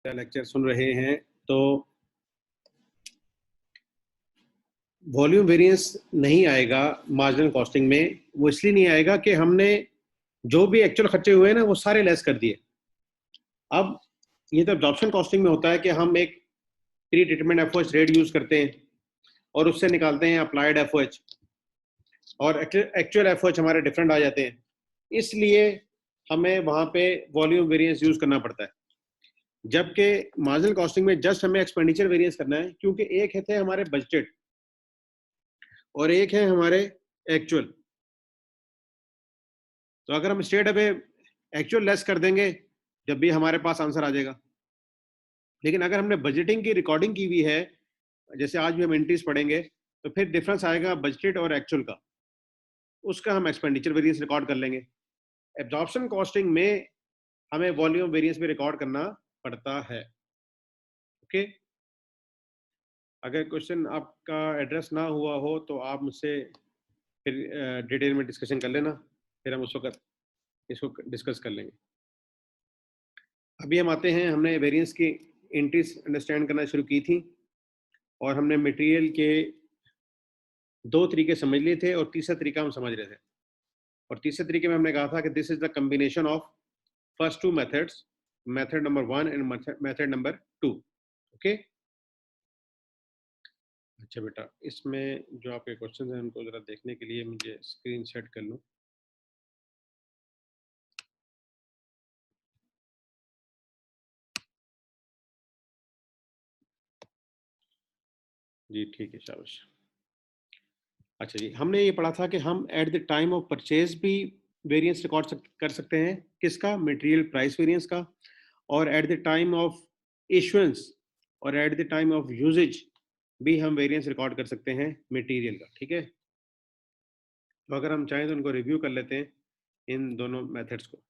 Lecture सुन रहे हैं तो वॉल्यूम वेरिएंस नहीं आएगा मार्जिनल कॉस्टिंग में। वो इसलिए नहीं आएगा कि हमने जो भी एक्चुअल खर्चे हुए हैं ना वो सारे लेस कर दिए। अब ये तो एब्जॉर्प्शन कॉस्टिंग में होता है कि हम एक pre treatment FOH rate use करते हैं और उससे निकालते हैं अप्लाइड एफओएच, और एक्चुअल एफओएच हमारे डिफरेंट आ जाते हैं। इसलिए हमें वहां पे वॉल्यूम वेरिएंस यूज करना पड़ता है, जबकि मार्जिनल कॉस्टिंग में जस्ट हमें एक्सपेंडिचर वेरिएंस करना है, क्योंकि एक है थे हमारे बजटेड और एक है हमारे एक्चुअल। तो अगर हम स्ट्रेट अवे एक्चुअल लेस कर देंगे जब भी हमारे पास आंसर आ जाएगा। लेकिन अगर हमने बजटिंग की रिकॉर्डिंग की हुई है, जैसे आज भी हम एंट्रीज पढ़ेंगे, तो फिर डिफरेंस आएगा बजटेड और एक्चुअल का, उसका हम एक्सपेंडिचर वेरिएंस रिकॉर्ड कर लेंगे। एब्जॉर्प्शन कॉस्टिंग में हमें वॉल्यूम वेरिएंस भी रिकॉर्ड करना पड़ता है। ओके, अगर क्वेश्चन आपका एड्रेस ना हुआ हो तो आप मुझसे फिर डिटेल में डिस्कशन कर लेना, फिर हम उस वक्त इसको डिस्कस कर लेंगे। अभी हम आते हैं, हमने वेरिएंस की एंट्रीज अंडरस्टैंड करना शुरू की थी और हमने मटेरियल के दो तरीके समझ लिए थे और तीसरा तरीका हम समझ रहे थे। और तीसरे तरीके में हमने कहा था कि this is the combination of first two methods, method number 1 and method number 2। Okay, अच्छा बेटा, इसमें जो आपके क्वेश्चन हैं उनको जरा देखने के लिए मुझे स्क्रीन सेट कर लूँ। जी ठीक है, शाबाश। अच्छा जी, हमने ये पढ़ा था कि हम at the time of purchase भी वेरिएंस रिकॉर्ड कर सकते हैं। किसका? मटेरियल प्राइस वेरिएंस का। और at the time of issuance और at the time of usage भी हम वेरिएंस रिकॉर्ड कर सकते हैं मटेरियल का। ठीक है, तो अगर हम चाहें तो उनको रिव्यू कर लेते हैं, इन दोनों मेथड्स को।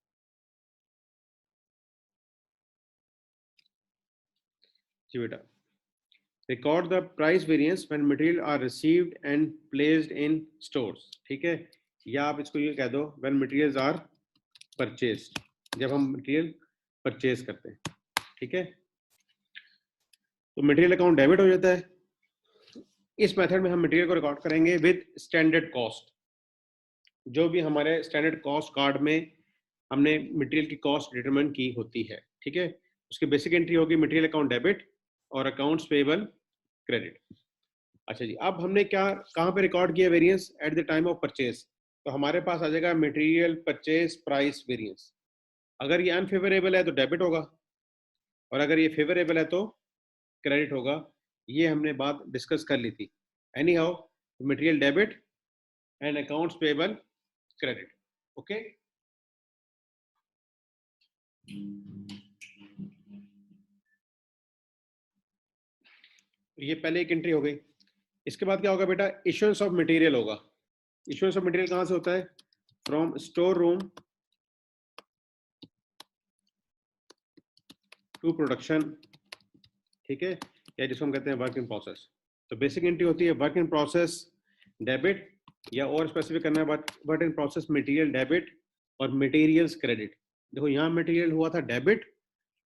जी बेटा, record the price variance when material are received and placed in stores. ठीक है, या आप इसको ये कह दो व्हेन मटेरियल्स आर परचेज्ड, जब हम मटेरियल परचेज करते हैं। ठीक है, तो मटेरियल अकाउंट डेबिट हो जाता है। इस मेथड में हम मटेरियल को रिकॉर्ड करेंगे विद स्टैंडर्ड कॉस्ट। जो भी हमारे स्टैंडर्ड कॉस्ट कार्ड में हमने मटेरियल की कॉस्ट डिटरमाइन की होती है। ठीक है, उसकी बेसिक एंट्री होगी मटेरियल अकाउंट डेबिट और अकाउंट्स पेबल क्रेडिट। अच्छा जी, अब हमने क्या कहाँ पे रिकॉर्ड किया variance? At the time of purchase. तो हमारे पास आ जाएगा मटेरियल परचेज प्राइस वेरिएंस। अगर ये अनफेवरेबल है तो डेबिट होगा, और अगर ये फेवरेबल है तो क्रेडिट होगा। ये हमने बात डिस्कस कर ली थी। Any how, material debit and accounts payable credit. Okay, ये पहले एक एंट्री हो गई। इसके बाद क्या होगा बेटा? इश्यूएंस ऑफ मटेरियल होगा। इश्यूएंस ऑफ मटेरियल कहां से होता है? From store room to production. ठीक है, या जिसको हम कहते हैं वर्क इन प्रोसेस। तो बेसिक एंट्री होती है वर्क इन प्रोसेस डेबिट, या और स्पेसिफिक करना है work in process material debit और मटेरियल्स क्रेडिट। देखो यहाँ मटेरियल हुआ था डेबिट,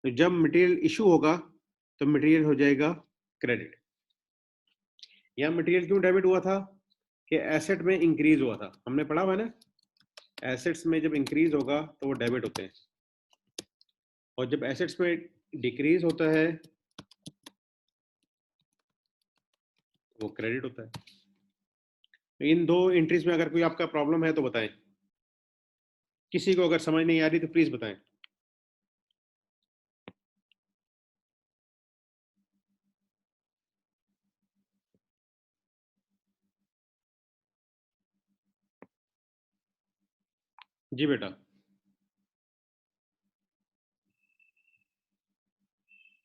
तो जब मटेरियल इशू होगा तो मटेरियल हो जाएगा क्रेडिट। यहाँ मटेरियल क्यों डेबिट हुआ था? कि एसेट में इंक्रीज हुआ था, हमने पढ़ा हुआ है ना, एसेट्स में जब इंक्रीज होगा तो वो डेबिट होते हैं, और जब एसेट्स में डिक्रीज होता है वो क्रेडिट होता है। तो इन दो एंट्रीज में अगर कोई आपका प्रॉब्लम है तो बताएं। किसी को अगर समझ नहीं आ रही तो प्लीज बताएं। जी बेटा,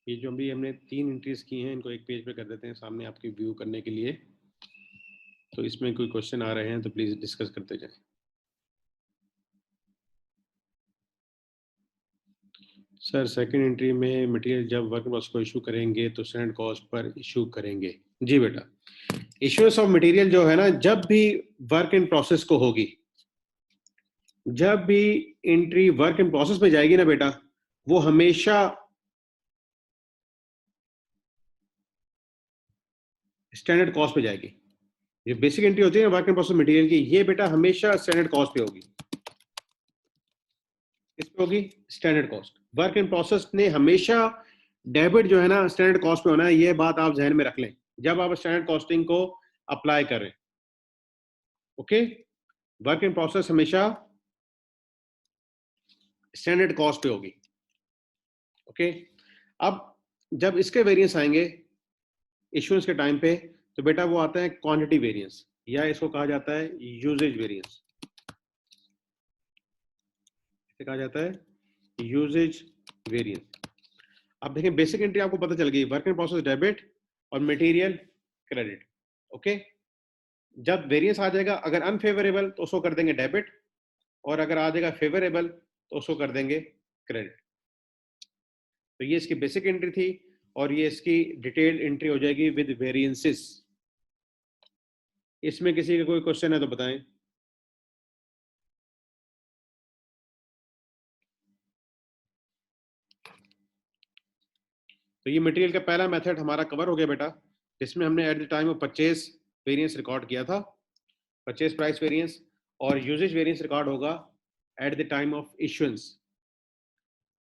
ये जो भी हमने 3 एंट्रीज की हैं इनको एक पेज पे कर देते हैं सामने आपकी व्यू करने के लिए। तो इसमें कोई क्वेश्चन आ रहे हैं तो प्लीज डिस्कस करते जाएं। सर सेकंड एंट्री में मटेरियल जब वर्क इन प्रोसेस को इशू करेंगे तो स्टैंडर्ड कॉस्ट पर इशू करेंगे। जी बेटा, इश्यूएंस ऑफ मटेरियल जो है ना, जब भी वर्क इन प्रोसेस को होगी, जब भी एंट्री वर्क इन प्रोसेस में जाएगी ना बेटा, वो हमेशा स्टैंडर्ड कॉस्ट पे जाएगी। ये बेसिक एंट्री होती है वर्क इन प्रोसेस मटेरियल की, ये बेटा हमेशा स्टैंडर्ड कॉस्ट पे होगी। इस पे होगी standard cost. Work in process ने हमेशा डेबिट जो है ना स्टैंडर्ड कॉस्ट पे होना है, ये बात आप जहन में रख लें जब आप स्टैंडर्ड कॉस्टिंग को अप्लाई करें। ओके, वर्क इन प्रोसेस हमेशा स्टैंडर्ड कॉस्ट पे होगी। ओके, अब जब इसके वेरिएंस आएंगे इश्यूएंस के टाइम पे, तो बेटा वो आता है क्वांटिटी वेरिएंस, या इसको कहा जाता है यूजेज वेरिएंस। कहा जाता है यूजेज वेरिएंस। अब देखें बेसिक एंट्री आपको पता चल गई, वर्क इन प्रोसेस डेबिट और मटेरियल क्रेडिट। ओके, जब वेरिएंस आ जाएगा अगर अनफेवरेबल तो उसको कर देंगे डेबिट, और अगर आ जाएगा फेवरेबल तो उसको कर देंगे क्रेडिट। तो ये इसकी बेसिक एंट्री थी, और ये इसकी डिटेल्ड एंट्री हो जाएगी विद वेरिएंसेस। इसमें किसी का कोई क्वेश्चन है तो बताएं। तो ये मटेरियल का पहला मेथड हमारा कवर हो गया बेटा, जिसमें हमने at the time of purchase variance record किया था, परचेज प्राइस वेरिएंस, और यूजेज वेरिएंस रिकॉर्ड होगा at the time of issuance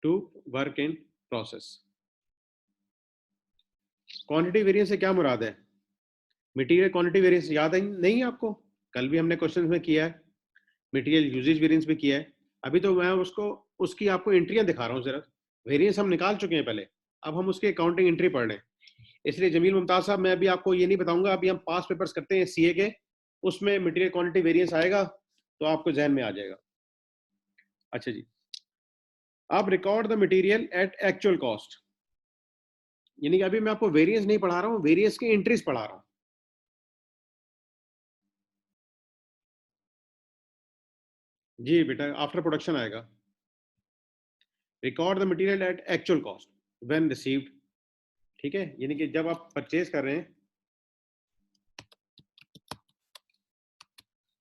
to work in process. Quantity variance से क्या मुराद है? मटेरियल क्वांटिटी वेरिएंस याद है नहीं आपको? कल भी हमने क्वेश्चन में किया है, मटेरियल यूजेज वेरिएंस भी किया है। अभी तो मैं उसको उसकी आपको एंट्रियां दिखा रहा हूँ जरा। वेरिएंस हम निकाल चुके हैं पहले, अब हम उसके अकाउंटिंग एंट्री पढ़ रहे हैं। इसलिए जमील मुमताज साहब मैं अभी आपको ये नहीं बताऊंगा, अभी हम पास पेपर्स करते हैं सीए के, उसमें मटेरियल क्वांटिटी वेरिएंस आएगा तो आपको जहन में आ जाएगा। अच्छा जी, आप record the material at actual cost, यानी कि अभी मैं आपको वेरिएंस नहीं पढ़ा रहा हूँ, वेरिएंस की एंट्रीज पढ़ा रहा हूँ। जी बेटा, आफ्टर प्रोडक्शन आएगा। Record the material at actual cost when received, ठीक है, यानी कि जब आप परचेज कर रहे हैं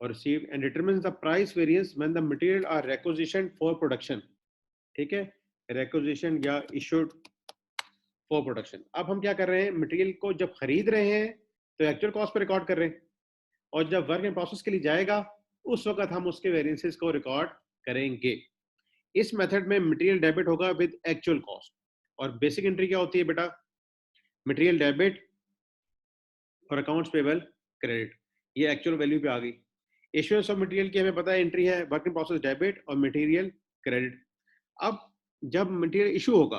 और received, and determines the price variance when the material are requisition for production, ठीक है, रिक्विजिशन या इशूड फॉर प्रोडक्शन। अब हम क्या कर रहे हैं, मटेरियल को जब खरीद रहे हैं तो एक्चुअल कॉस्ट पे रिकॉर्ड कर रहे हैं, और जब वर्क इन प्रोसेस के लिए जाएगा उस वक्त हम उसके वेरिएंसेस को रिकॉर्ड करेंगे। इस मेथड में मटेरियल डेबिट होगा विद एक्चुअल कॉस्ट, और बेसिक एंट्री क्या होती है बेटा, मटेरियल डेबिट और अकाउंट्स पेबल क्रेडिट, ये एक्चुअल वैल्यू पे आ गई। इश्यूएंस ऑफ मटेरियल की हमें पता है एंट्री है वर्क इन प्रोसेस डेबिट और मटेरियल क्रेडिट। अब जब मटेरियल इशू होगा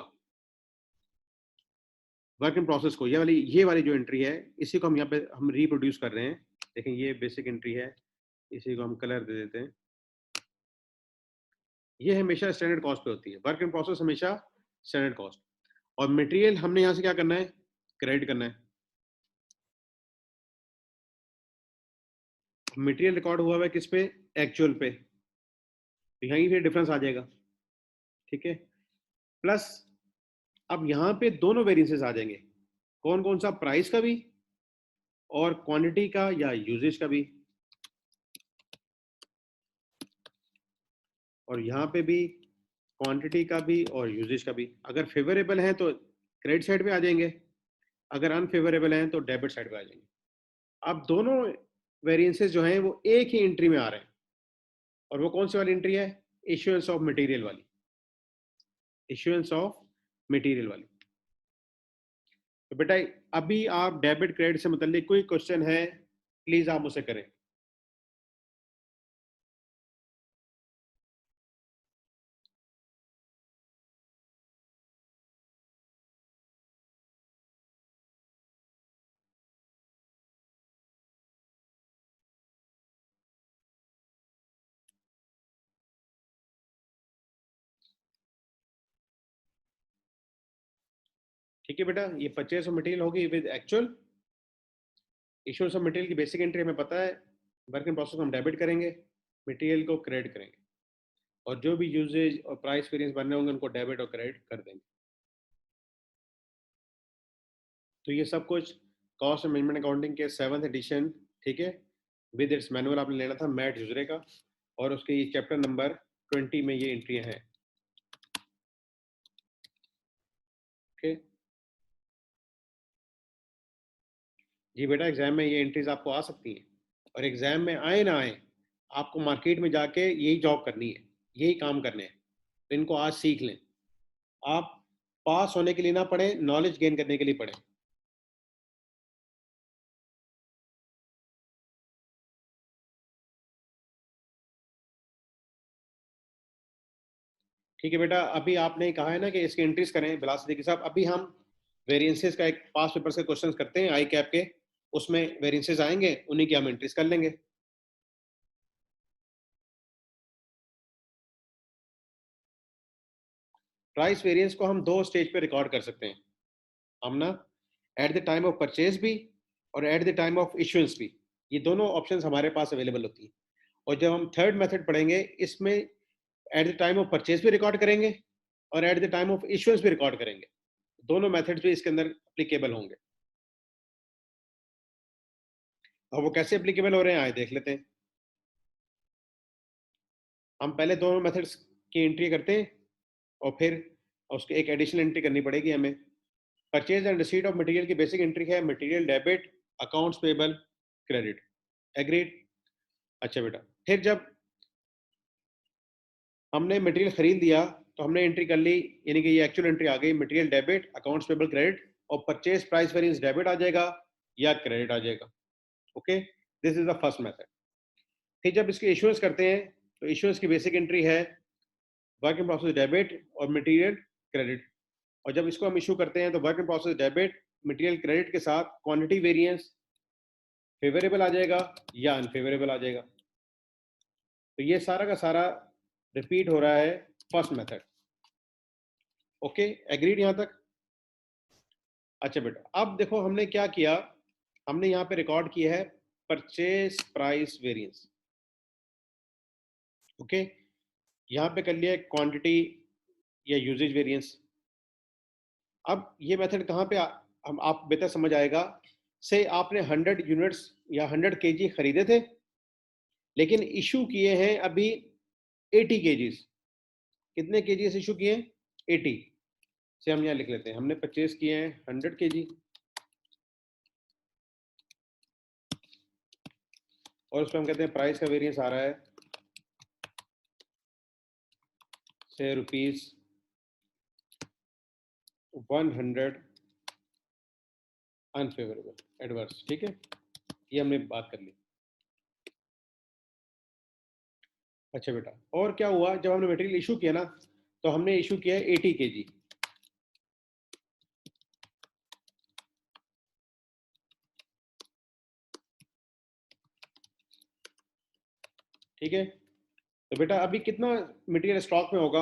वर्क इन प्रोसेस को, ये वाली जो एंट्री है इसी को हम यहाँ पे हम रिप्रोड्यूस कर रहे हैं। देखें ये बेसिक एंट्री है, इसी को हम कलर दे देते हैं। ये हमेशा स्टैंडर्ड कॉस्ट पे होती है, वर्क इन प्रोसेस हमेशा स्टैंडर्ड कॉस्ट, और मटेरियल हमने यहाँ से क्या करना है, क्रेडिट करना है। मटेरियल रिकॉर्ड हुआ है किस पे, एक्चुअल पे, तो यहीं पे डिफरेंस आ जाएगा, ठीक है। प्लस अब यहाँ पे दोनों वेरिएंसेस आ जाएंगे, कौन कौन सा, प्राइस का भी और क्वांटिटी का या यूजेज का भी, और यहाँ पे भी क्वांटिटी का भी और यूजेज का भी। अगर फेवरेबल है तो क्रेडिट साइड पे आ जाएंगे, अगर अनफेवरेबल हैं तो डेबिट साइड पे आ जाएंगे। अब दोनों वेरिएंसेस जो हैं वो एक ही एंट्री में आ रहे हैं, और वो कौन सी वाली एंट्री है, इश्यूएंस ऑफ मटेरियल वाली, इश्यूएंस ऑफ मटेरियल वाली। तो बेटा अभी आप डेबिट क्रेडिट से मुताल्लिक कोई क्वेश्चन है प्लीज आप मुझसे करें। ठीक है बेटा, ये परचेज ऑफ मटेरियल होगी with actual, issuance of material की बेसिक एंट्री हमें पता है, वर्क इन प्रोसेस हम डेबिट करेंगे, मटेरियल को क्रेडिट करेंगे, और जो भी यूजेज और प्राइस वेरिएंस बनने होंगे उनको डेबिट और क्रेडिट कर देंगे। तो ये सब कुछ कॉस्ट मैनेजमेंट अकाउंटिंग के 7th एडिशन, ठीक है, विद इट्स मैनुअल आपने लेना था मैट यूजरे का, और उसके ये चैप्टर नंबर 20 में ये एंट्रियां हैं। ओके, जी बेटा, एग्जाम में ये एंट्रीज आपको आ सकती हैं, और एग्जाम में आए ना आए, आपको मार्केट में जाके यही जॉब करनी है, यही काम करने हैं, तो इनको आज सीख लें। आप पास होने के लिए ना पढ़े, नॉलेज गेन करने के लिए पढ़े। ठीक है बेटा, अभी आपने कहा है ना कि इसकी एंट्रीज करें बिलास सिद्दीकी साहब। अभी हम वेरिएंसेस का एक पास पेपर से क्वेश्चन करते हैं आई कैप के, उसमें वेरिएंसेस आएंगे, उन्हीं की हम एंट्रीज कर लेंगे। प्राइस वेरिएंस को हम दो स्टेज पे रिकॉर्ड कर सकते हैं हम ना, eight the time of purchase भी और at the time of issuance भी। ये दोनों ऑप्शंस हमारे पास अवेलेबल होती हैं। और जब हम थर्ड मेथड पढ़ेंगे, इसमें eight the time of purchase भी रिकॉर्ड करेंगे और at the time of issuance भी रिकॉर्ड करेंगे। दोनों मेथड्स भी इसके अंदर अप्लीकेबल होंगे। और वो कैसे अप्लीकेबल हो रहे हैं आए देख लेते हैं। हम पहले दोनों मेथड्स की एंट्री करते हैं, और फिर उसकी एक एडिशनल एंट्री करनी पड़ेगी हमें। Purchase and receipt of material की बेसिक एंट्री है material debit, accounts payable, credit. Agreed. अच्छा बेटा, फिर जब हमने मटेरियल खरीद लिया तो हमने एंट्री कर ली, यानी कि ये एक्चुअल एंट्री आ गई, material debit, accounts payable, credit, और परचेज प्राइस वेरिएंस डेबिट आ जाएगा या क्रेडिट आ जाएगा। Okay, this is the first method. फिर जब इसकी इश्यूएंस करते हैं तो इश्यूएंस की बेसिक एंट्री है वर्क इन प्रोसेस डेबिट और मटेरियल क्रेडिट। और जब इसको हम इशू करते हैं तो work in process debit material credit के साथ क्वांटिटी वेरिएंस फेवरेबल आ जाएगा या अनफेवरेबल आ जाएगा। तो ये सारा का सारा रिपीट हो रहा है फर्स्ट मेथड। ओके, एग्रीड यहां तक? अच्छा बेटा, अब देखो हमने क्या किया, हमने यहाँ पे रिकॉर्ड किया है परचेज प्राइस वेरिएंस। ओके, यहाँ पे कर लिया क्वांटिटी या यूजेज वेरिएंस। अब ये मेथड कहाँ पे हम आप बेहतर समझ आएगा, से आपने 100 यूनिट्स या 100 kg खरीदे थे, लेकिन इशू किए हैं अभी 80 kgs। कितने केजीज इशू किए हैं? 80 से हम यहाँ लिख लेते हैं, हमने परचेज किए हैं 100 kg, और उसमें हम कहते हैं प्राइस का वेरिएंस आ रहा है से ₹100 अनफेवरेबल एडवर्स। ठीक है, ये हमने बात कर ली। अच्छा बेटा, और क्या हुआ जब हमने मटेरियल इशू किया ना, तो हमने इशू किया है 80 kg। ठीक है, तो बेटा अभी कितना मटेरियल स्टॉक में होगा?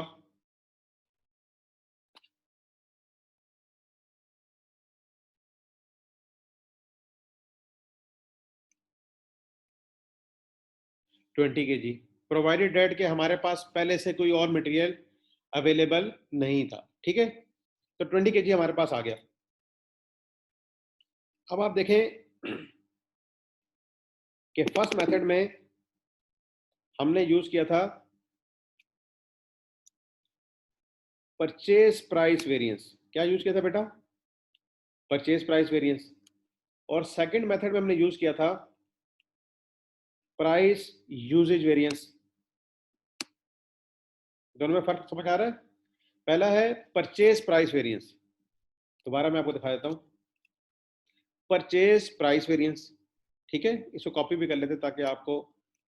ट्वेंटी के जी, प्रोवाइडेड डेट के हमारे पास पहले से कोई और मटेरियल अवेलेबल नहीं था। ठीक है, तो 20 kg हमारे पास आ गया। अब आप देखें कि फर्स्ट मेथड में हमने यूज किया था परचेज प्राइस वेरिएंस। क्या यूज किया था बेटा? Purchase price variance. और सेकंड मेथड में हमने यूज किया था प्राइस यूजेज वेरिएंस। दोनों में फर्क समझ आ रहा है? पहला है परचेज प्राइस वेरिएंस, दोबारा मैं आपको दिखा देता हूं, परचेज प्राइस वेरिएंस। ठीक है, इसको कॉपी भी कर लेते ताकि आपको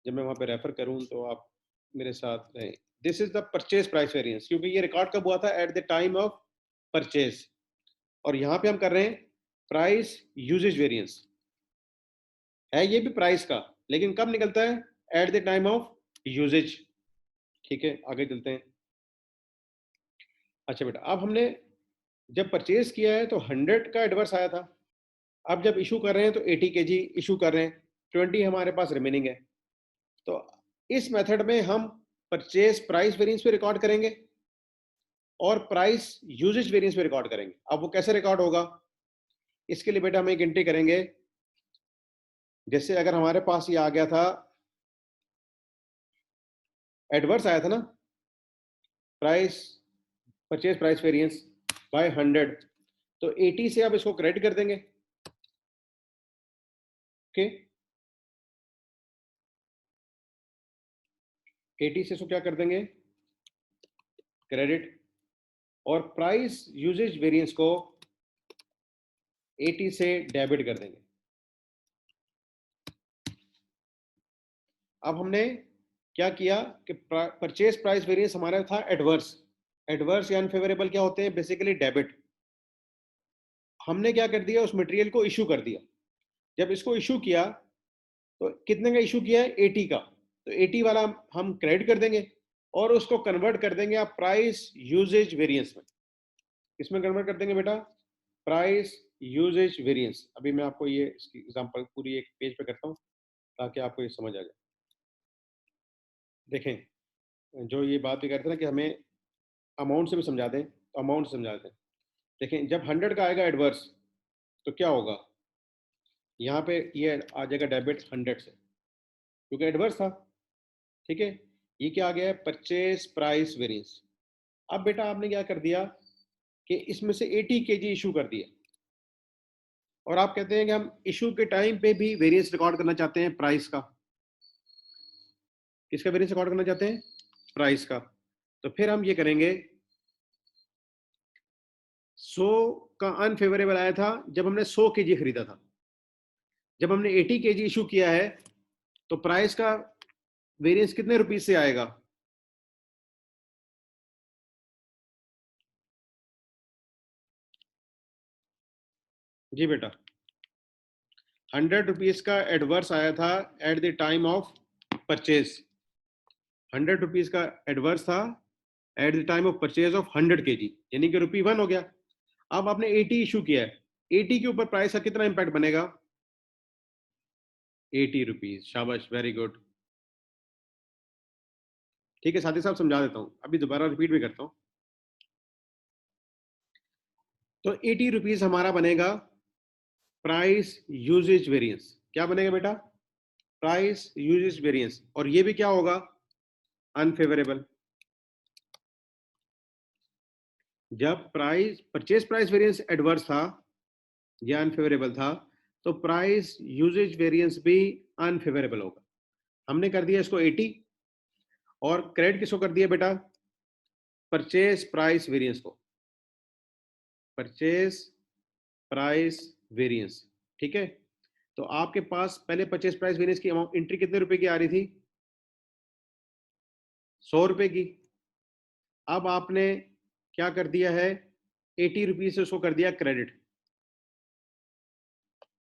जब मैं वहां पे रेफर करूं तो आप मेरे साथ रहें। This is the purchase price variance, क्योंकि ये रिकॉर्ड कब हुआ था? Eight the time of purchase. और यहां पे हम कर रहे हैं प्राइस यूजेज वेरिएंस, है ये भी प्राइस का, लेकिन कब निकलता है? At the time of usage. ठीक है, आगे चलते हैं। अच्छा बेटा, अब हमने जब परचेज किया है तो 100 का एडवर्स आया था। अब जब इशू कर रहे हैं तो 80 kg इशू कर रहे हैं, 20 हमारे पास रिमेनिंग है। तो इस मेथड में हम परचेज प्राइस वेरिएंस पे रिकॉर्ड करेंगे और प्राइस यूजेज वेरिएंस पे रिकॉर्ड करेंगे। अब वो कैसे रिकॉर्ड होगा? इसके लिए बेटा हम एक एंट्री करेंगे, जैसे अगर हमारे पास ये आ गया था, एडवर्स आया था ना, price purchase price variance by 100, तो 80 से आप इसको क्रेडिट कर देंगे, ओके, 80 से इसको क्या कर देंगे, क्रेडिट, और प्राइस यूजेज वेरिएंस को 80 से डेबिट कर देंगे। अब हमने क्या किया कि परचेज प्राइस वेरिएंस हमारा था एडवर्स। एडवर्स या अनफेवरेबल क्या होते हैं, बेसिकली डेबिट। हमने क्या कर दिया, उस मटेरियल को इशू कर दिया। जब इसको इशू किया तो कितने का इशू किया है, 80 का, तो 80 वाला हम क्रेडिट कर देंगे और उसको कन्वर्ट कर देंगे आप प्राइस यूजेज वेरिएंस में। किसमें कन्वर्ट कर देंगे बेटा, प्राइस यूजेज वेरिएंस। अभी मैं आपको ये इसकी एग्जांपल पूरी एक पेज पे करता हूँ ताकि आपको ये समझ आ जाए। देखें, जो ये बात भी करते हैं ना कि हमें अमाउंट से भी समझा दें, तो अमाउंट से समझा दें। देखें, जब 100 का आएगा एडवर्स तो क्या होगा, यहाँ पे ये आ जाएगा डेबिट 100 से, क्योंकि एडवर्स था। ठीक है, ये क्या आ गया है, परचेज प्राइस वेरिएंस। अब बेटा आपने क्या कर दिया कि इसमें से 80 केजी इशू कर दिया, और आप कहते हैं कि हम इशू के टाइम पे भी वेरिएंस रिकॉर्ड करना चाहते हैं प्राइस का। किसका वेरिएंस रिकॉर्ड करना चाहते हैं, प्राइस का। तो फिर हम ये करेंगे, 100 का अनफेवरेबल आया था जब हमने 100 केजी खरीदा था। जब हमने 80 केजी इशू किया है तो प्राइस का वेरिएंस कितने रुपीज से आएगा, जी बेटा, 100 रुपीज का एडवर्स आया था eight the time of purchase. 100 rupees का एडवर्स था eight the time of purchase of 100 KG, यानी कि ₹1 हो गया। अब आपने 80 इशू किया है, 80 के ऊपर प्राइस का कितना इंपैक्ट बनेगा, 80 रुपीज। शाबाश, वेरी गुड। ठीक है, साथी साहब समझा देता हूँ, अभी दोबारा रिपीट भी करता हूँ। तो 80 रुपीज हमारा बनेगा प्राइस यूजेज वेरिएंस। क्या बनेगा बेटा, प्राइस यूजेज वेरिएंस, और ये भी क्या होगा, अनफेवरेबल। जब price purchase price variance adverse था या अनफेवरेबल था, तो प्राइस यूजेज वेरिएंस भी अनफेवरेबल होगा। हमने कर दिया इसको 80, और क्रेडिट किसको कर दिया बेटा, परचेज प्राइस वेरिएंस को, परचेज प्राइस वेरिएंस। ठीक है, तो आपके पास पहले परचेज प्राइस वेरिएंस की अमाउंट एंट्री कितने रुपए की आ रही थी, 100 रुपए की। अब आपने क्या कर दिया है, 80 रुपीज से उसको कर दिया क्रेडिट।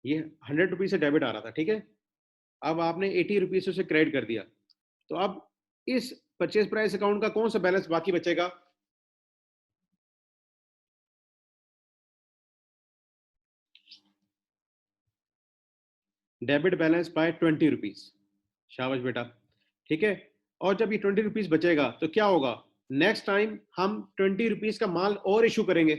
ये 100 रुपीज से डेबिट आ रहा था, ठीक है। अब आपने 80 रुपीज से उसे क्रेडिट कर दिया, तो अब इस परचेज प्राइस अकाउंट का कौन सा बैलेंस बाकी बचेगा, डेबिट बैलेंस बाय 20 रुपीज। शाबाश बेटा, ठीक है। और जब ये 20 रुपीज बचेगा तो क्या होगा, नेक्स्ट टाइम हम 20 रुपीज का माल और इशू करेंगे।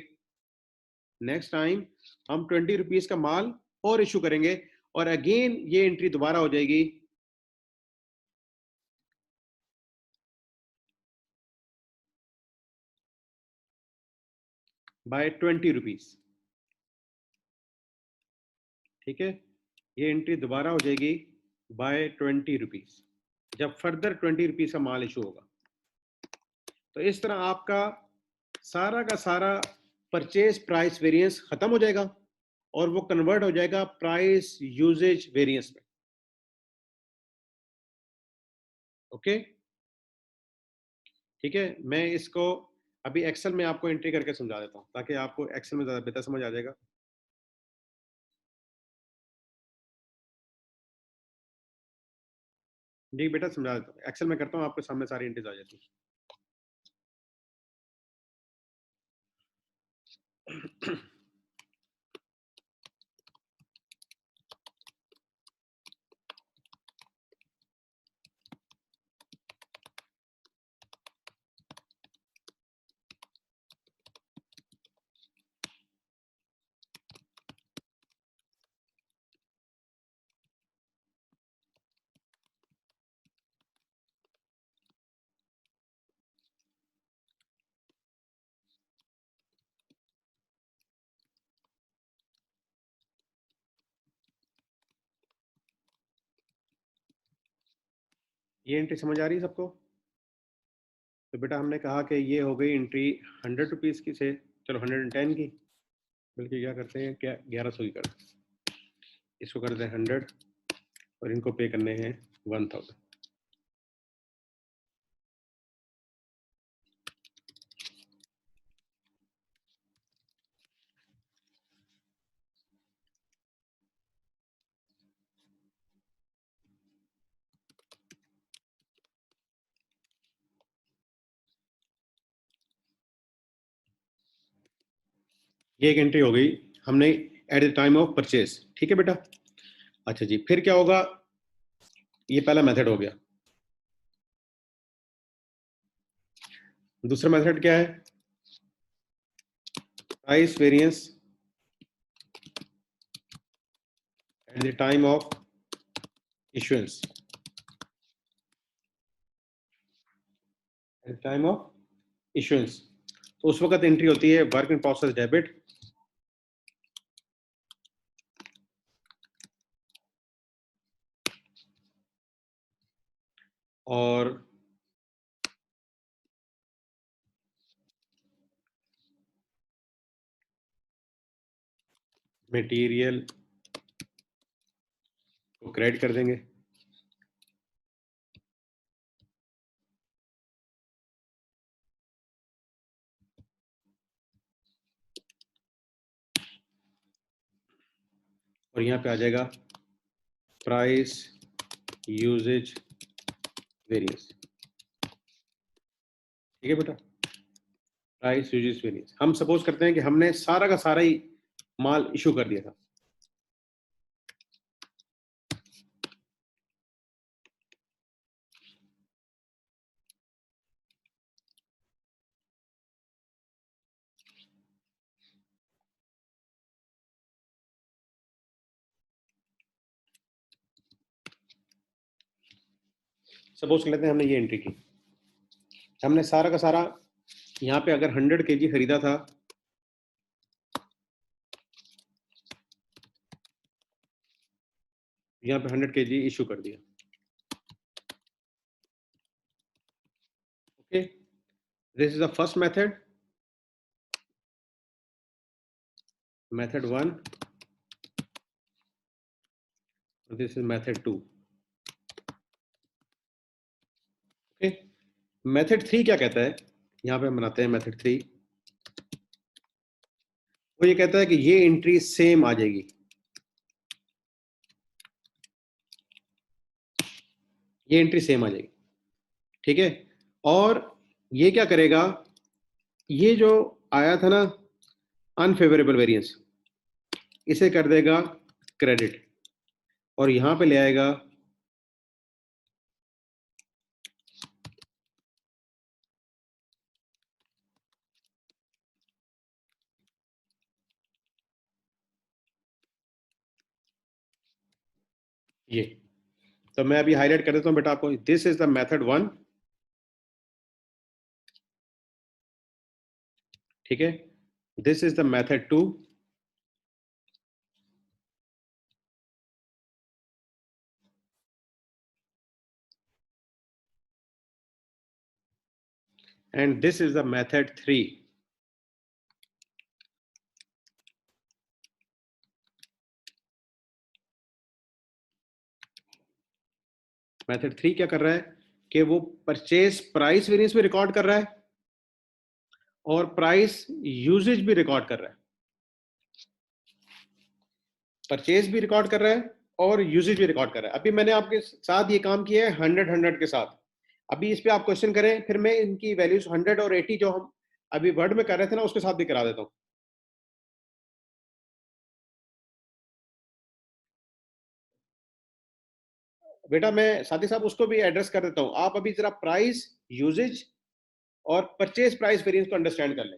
नेक्स्ट टाइम हम 20 रुपीज का माल और इशू करेंगे, और अगेन ये एंट्री दोबारा हो जाएगी बाय 20 रुपीज। ठीक है, ये एंट्री दोबारा हो जाएगी बाय 20 रुपीज, जब फर्दर 20 रुपीज का माल इशू होगा। तो इस तरह आपका सारा का सारा परचेज प्राइस वेरिएंस खत्म हो जाएगा, और वो कन्वर्ट हो जाएगा प्राइस यूजेज वेरिएंस में। ओके, ठीक है। मैं इसको अभी एक्सेल में आपको एंट्री करके समझा देता हूँ ताकि आपको एक्सेल में ज्यादा बेहतर समझ आ जाएगा। जी बेटा, समझा देता हूँ, एक्सेल में करता हूँ, आपके सामने सारी एंट्रीज आ जाती है। ये एंट्री समझ आ रही है सबको? तो बेटा हमने कहा कि ये हो गई एंट्री 100 रुपीज़ की से, चलो 110 की, बल्कि क्या करते हैं, क्या 1100 की कर, इसको करते हैं 100 और इनको पे करने हैं 1000। ये एक एंट्री हो गई हमने at the time of purchase, ठीक है बेटा। अच्छा जी, फिर क्या होगा, ये पहला मेथड हो गया। दूसरा मेथड क्या है, price variance at the time of issuance, eight the time of issuance. तो उस वक्त एंट्री होती है वर्क इन प्रोसेस डेबिट, और मटेरियल को क्रेडिट कर देंगे। और यहाँ पे आ जाएगा प्राइस यूजेज वेरिएंस, ठीक है बेटा। प्राइस यूजेज वेरिएंस, हम सपोज करते हैं कि हमने सारा का सारा ही माल इशू कर दिया था, सपोज कर लेते हैं हमने ये एंट्री की, हमने सारा का सारा यहाँ पे अगर 100 kg खरीदा था, यहाँ पे 100 kg इशू कर दिया, okay. This is the first method, method 1, this is method 2, okay. Method 3 क्या कहता है, यहाँ पे हम बनाते हैं मेथड 3। वो ये कहता है कि ये एंट्री सेम आ जाएगी, ये एंट्री सेम आ जाएगी, ठीक है। और ये क्या करेगा, ये जो आया था ना अनफेवरेबल वेरिएंस, इसे कर देगा क्रेडिट, और यहां पे ले आएगा ये। तो मैं अभी हाईलाइट कर देता हूं बेटा आपको, दिस इज द मेथड 1, ठीक है। This is the method 2, and this is the method 3। Method 3 क्या कर रहा है कि वो परचेज प्राइस वेरिएंस भी रिकॉर्ड कर रहा है और प्राइस यूजेज भी रिकॉर्ड कर रहा है, परचेज भी रिकॉर्ड कर रहा है और यूजेज भी रिकॉर्ड कर रहा है। अभी मैंने आपके साथ ये काम किया है 100 के साथ, अभी इस पे आप क्वेश्चन करें, फिर मैं इनकी वैल्यूज 100 और 80 जो हम अभी वर्ड में कर रहे थे ना, उसके साथ भी करा देता हूँ। बेटा मैं साथी साहब उसको भी एड्रेस कर देता हूँ, आप अभी जरा प्राइस यूजेज और परचेज प्राइस वेरिएंस को अंडरस्टैंड कर लें।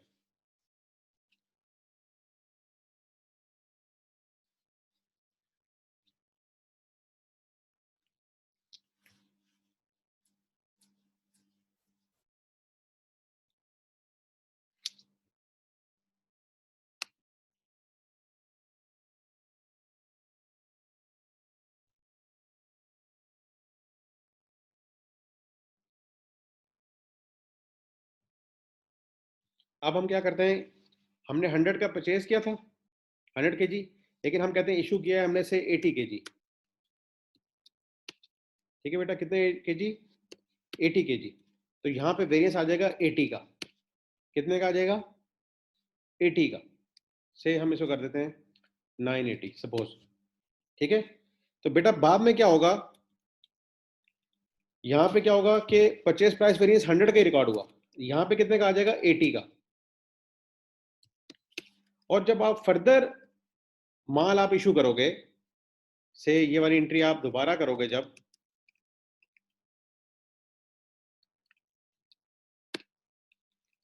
अब हम क्या करते हैं, हमने 100 का परचेज किया था, 100 kg, लेकिन हम कहते हैं इशू किया है हमने से 80 kg। ठीक है बेटा, कितने kg? 80 kg। तो यहाँ पे वेरिएंस आ जाएगा 80 का। कितने का आ जाएगा? 80 का। से हम इसको कर देते हैं 980 सपोज। ठीक है, तो बेटा बाद में क्या होगा, यहाँ पे क्या होगा कि परचेज प्राइस वेरिएंस 100 का ही रिकॉर्ड हुआ, यहाँ पे कितने का आ जाएगा? 80 का। और जब आप फर्दर माल आप इशू करोगे, से ये वाली एंट्री आप दोबारा करोगे, जब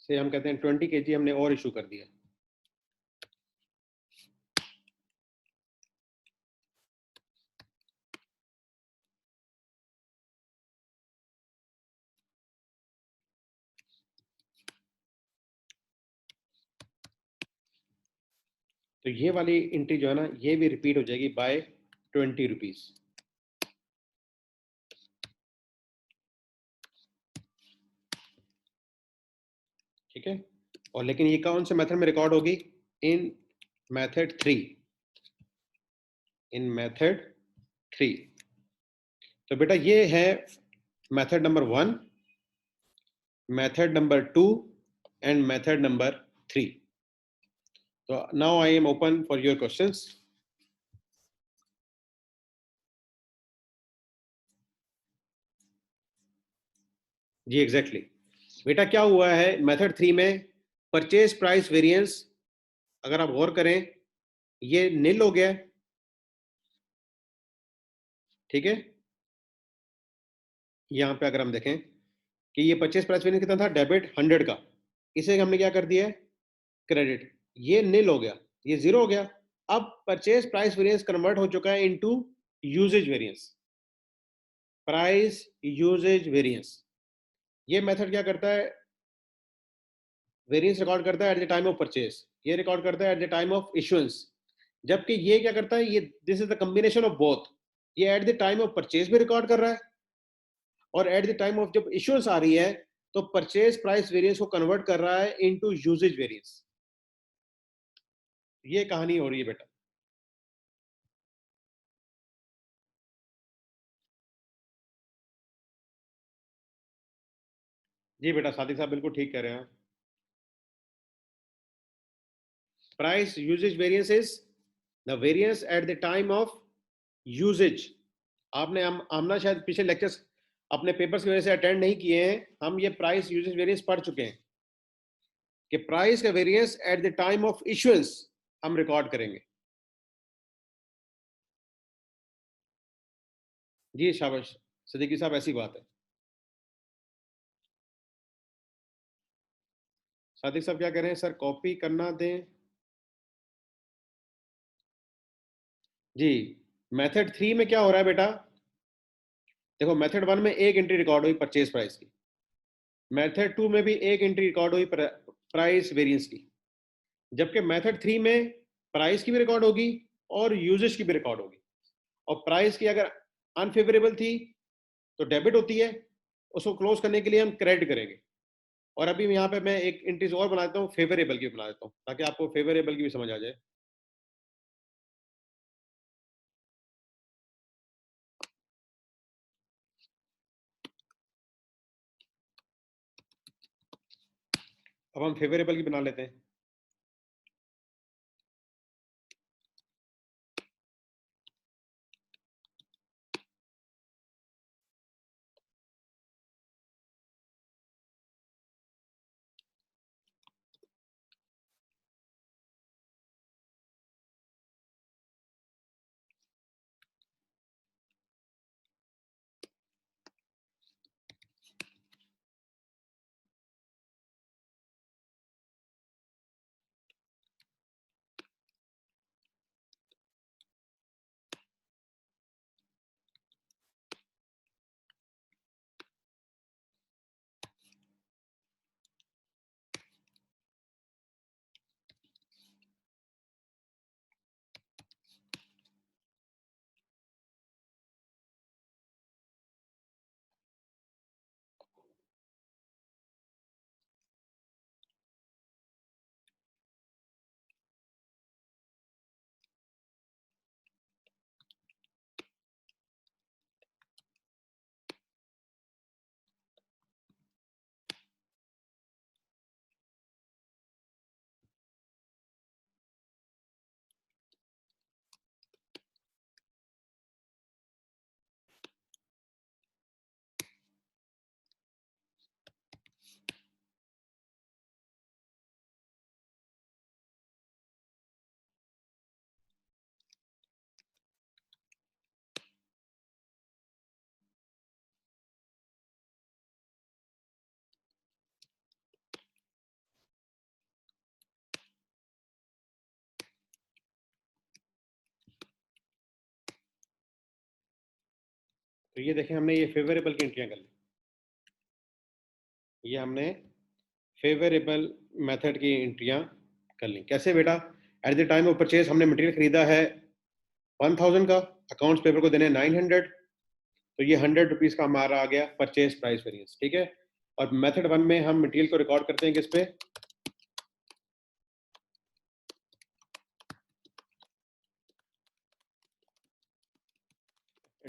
से हम कहते हैं 20 kg हमने और इशू कर दिया, तो ये वाली एंट्री जो है ना, ये भी रिपीट हो जाएगी बाय 20 रुपीज। ठीक है, और लेकिन ये कौन से मेथड में रिकॉर्ड होगी? In method 3, in method 3। तो बेटा ये है method number 1, method number 2 and method number 3। तो now I am open for your questions. जी एग्जैक्टली बेटा, क्या हुआ है मेथड 3 में? परचेज प्राइस वेरिएंस, अगर आप गौर करें, ये नील हो गया है। ठीक है, यहाँ पे अगर हम देखें कि ये परचेज प्राइस वेरिएंस कितना था, डेबिट 100 का, इसे हमने क्या कर दिया है? क्रेडिट। ये नील हो गया, ये जीरो हो गया। अब परचेज प्राइस वेरिएंस कन्वर्ट हो चुका है into usage variance, price usage variance. ये मेथड क्या करता है? वेरिएंस रिकॉर्ड करता है at the time of purchase, ये रिकॉर्ड करता है at the time of issuance. जबकि ये क्या करता है, ये this is the combination of both, ये at the time of purchase भी रिकॉर्ड कर रहा है, और एट द टाइम ऑफ जब इशुएंस आ रही है तो परचेज प्राइस वेरिएंस को कन्वर्ट कर रहा है इनटू यूजेज वेरिएंस। ये कहानी हो रही है बेटा। जी बेटा, सादिक साहब बिल्कुल ठीक कह रहे हैं। Price usage variance is the variance at the time of usage. आपने हम आमना शायद पिछले लेक्चर्स अपने पेपर्स की वजह से अटेंड नहीं किए हैं, हम ये प्राइस यूजेज वेरिएंस पढ़ चुके हैं कि प्राइस का variance at the time of issuance हम रिकॉर्ड करेंगे। जी शाबाश सदीकी साहब, ऐसी बात है। सादिक साहब क्या कह रहे हैं सर, कॉपी करना दें? जी, मेथड 3 में क्या हो रहा है बेटा? देखो, मेथड 1 में एक एंट्री रिकॉर्ड हुई परचेज प्राइस की, मेथड 2 में भी एक एंट्री रिकॉर्ड हुई प्राइस वेरिएंस की, जबकि मेथड 3 में प्राइस की भी रिकॉर्ड होगी और यूजेज की भी रिकॉर्ड होगी। और प्राइस की अगर अनफेवरेबल थी तो डेबिट होती है, उसको क्लोज करने के लिए हम क्रेडिट करेंगे। और अभी यहाँ पे मैं एक एंट्रीज और बना देता हूँ, फेवरेबल की बना देता हूँ ताकि आपको फेवरेबल की भी समझ आ जाए। अब हम फेवरेबल की बना लेते हैं। तो ये देखें हमने ये फेवरेबल की एंट्रियां कर ली, ये हमने फेवरेबल मेथड की एंट्रियां कर ली। कैसे बेटा? Eight the time of purchase हमने मटेरियल खरीदा है 1000 का, अकाउंट्स पेपर को देने 900, तो ये 100 रुपीज का हमारा आ गया परचेज प्राइस वेरिएंस, ठीक है। और मेथड 1 में हम मटेरियल को रिकॉर्ड करते हैं किस पे?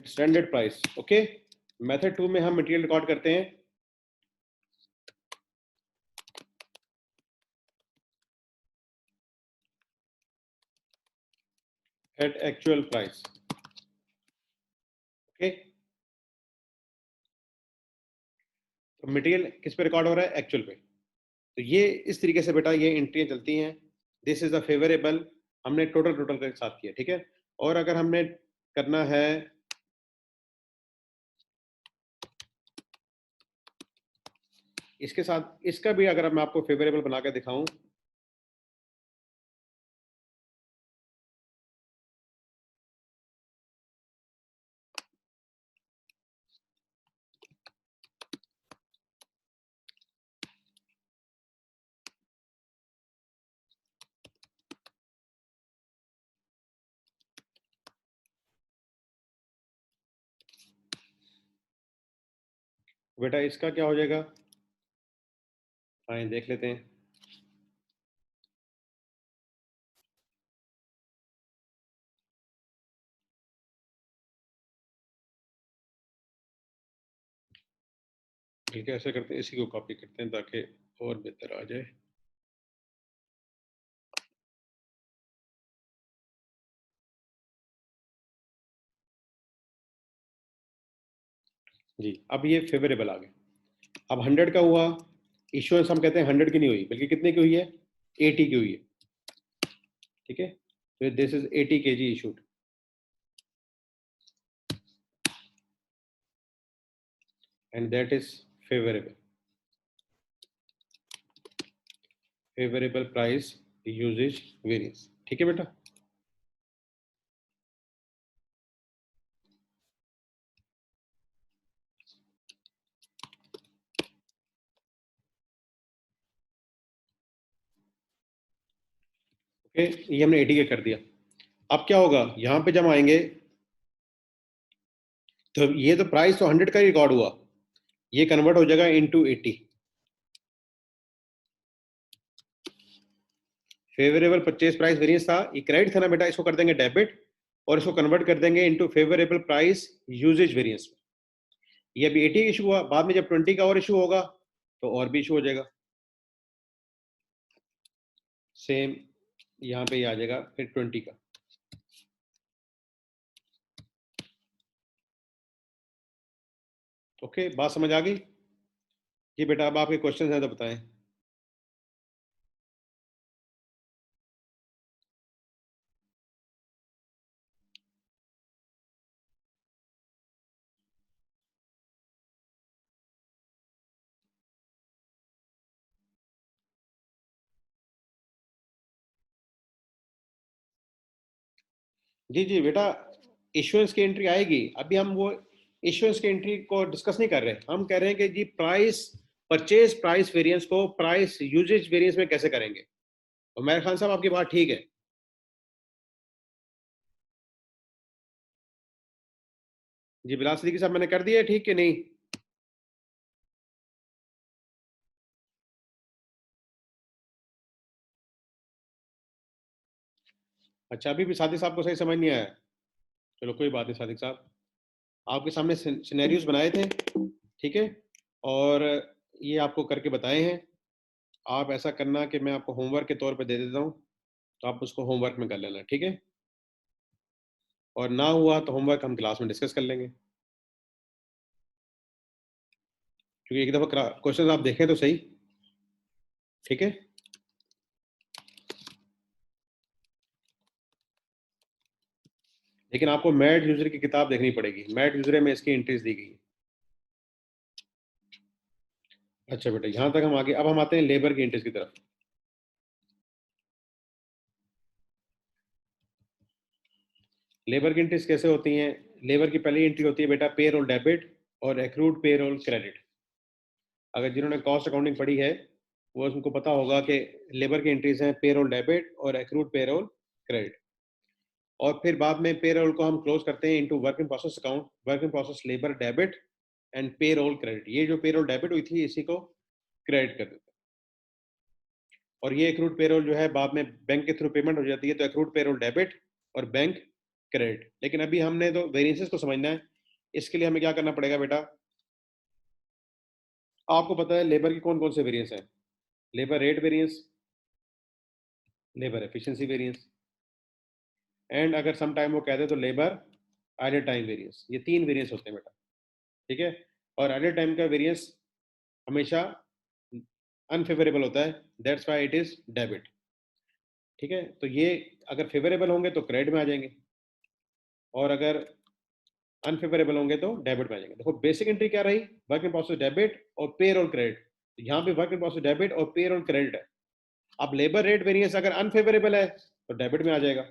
Standard price, okay. मेथड 2 में हम मटेरियल रिकॉर्ड करते हैं एट एक्चुअल प्राइस, ओके। तो मटेरियल किस पे रिकॉर्ड हो रहा है? एक्चुअल पे। तो ये इस तरीके से बेटा ये एंट्रियां चलती हैं। दिस इज अ फेवरेबल, हमने टोटल के साथ किया, ठीक है। और अगर हमने करना है इसके साथ, इसका भी अगर मैं आपको फेवरेबल बना के दिखाऊं, बेटा इसका क्या हो जाएगा? आए देख लेते हैं। ठीक है, ऐसे करते हैं, इसी को कॉपी करते हैं ताकि और बेहतर आ जाए। जी, अब ये फेवरेबल आ गया। अब 100 का हुआ इश्यूएंस, हम कहते हैं 100 की नहीं हुई, बल्कि कितने की हुई है? 80 की हुई है, ठीक है। तो this is 80 kg issued, and that is favourable, favourable price usage variance, ठीक है बेटा। ओके, ये हमने 80 का कर दिया। अब क्या होगा? यहां पे जब आएंगे तो ये तो प्राइस तो 100 का ही रिकॉर्ड हुआ, ये कन्वर्ट हो जाएगा into 80। Favourable purchase price variance था, ये क्रेडिट था ना बेटा, इसको कर देंगे डेबिट और इसको कन्वर्ट कर देंगे into favourable price usage variance. ये अभी 80 इशू हुआ, बाद में जब 20 का और इशू होगा तो और भी इशू हो जाएगा, सेम यहाँ पे ही आ जाएगा फिर 20 का। ओके, बात समझ आ गई? जी बेटा, अब आपके क्वेश्चन हैं तो बताएं। जी जी बेटा, इश्योरेंस की एंट्री आएगी, अभी हम वो इश्योरेंस की एंट्री को डिस्कस नहीं कर रहे, हम कह रहे हैं कि जी प्राइस, परचेज प्राइस वेरिएंस को प्राइस यूजेज वेरिएंस में कैसे करेंगे। और मेरे खान साहब आपकी बात ठीक है। जी बिलाल सिद्दीकी साहब, मैंने कर दिया है ठीक कि नहीं? अच्छा, अभी भी सादिक साहब को सही समझ नहीं आया? चलो कोई बात नहीं सादिक साहब, आपके सामने सिनेरियोज बनाए थे, ठीक है, और ये आपको करके बताए हैं। आप ऐसा करना कि मैं आपको होमवर्क के तौर पे दे देता हूँ, तो आप उसको होमवर्क में कर लेना, ठीक है। और ना हुआ तो होमवर्क हम क्लास में डिस्कस कर लेंगे, क्योंकि एक दफ़ा क्वेश्चन आप देखें तो सही, ठीक है। लेकिन आपको मैट यूजर की किताब देखनी पड़ेगी, मैट यूजर में इसकी एंट्रीज दी गई है। अच्छा बेटा, यहाँ तक हम आगे, अब हम आते हैं लेबर की एंट्रीज की तरफ। लेबर की एंट्रीज कैसे होती हैं? लेबर की पहली एंट्री होती है बेटा पेरोल डेबिट और एक्रूड पेरोल क्रेडिट। अगर जिन्होंने कॉस्ट अकाउंटिंग पढ़ी है वो उनको पता होगा कि लेबर की एंट्रीज हैं पेरोल डेबिट और एक्रूड पेरोल क्रेडिट। और फिर बाद में पेरोल को हम क्लोज करते हैं into work in process account, work in process labour debit and payroll credit. ये जो पेरोल डेबिट हुई थी इसी को क्रेडिट कर देते हैं। और ये एक्रूड पेरोल जो है बाद में बैंक के थ्रू पेमेंट हो जाती है, तो एक्रूड पेरोल डेबिट और बैंक क्रेडिट। लेकिन अभी हमने तो वेरिएंसेस को समझना है, इसके लिए हमें क्या करना पड़ेगा बेटा, आपको पता है लेबर की कौन कौन से वेरिएंस हैं, labour rate variance, labour efficiency variance and अगर सम टाइम वो कहते तो लेबर आइडल टाइम वेरिएंस। ये 3 वेरिएंस होते हैं बेटा, ठीक है। और आइडल टाइम का वेरिएंस हमेशा अनफेवरेबल होता है, that's why it is debit, ठीक है। तो ये अगर फेवरेबल होंगे तो क्रेडिट में आ जाएंगे और अगर अनफेवरेबल होंगे तो डेबिट में आ जाएंगे। देखो बेसिक एंट्री क्या रही, वर्क इन प्रोसेस डेबिट और पेरोल क्रेडिट। तो यहाँ पे वर्क इन प्रोसेस डेबिट और पेरोल क्रेडिट है। अब लेबर रेट वेरिएंस अगर अनफेवरेबल है तो डेबिट में आ जाएगा,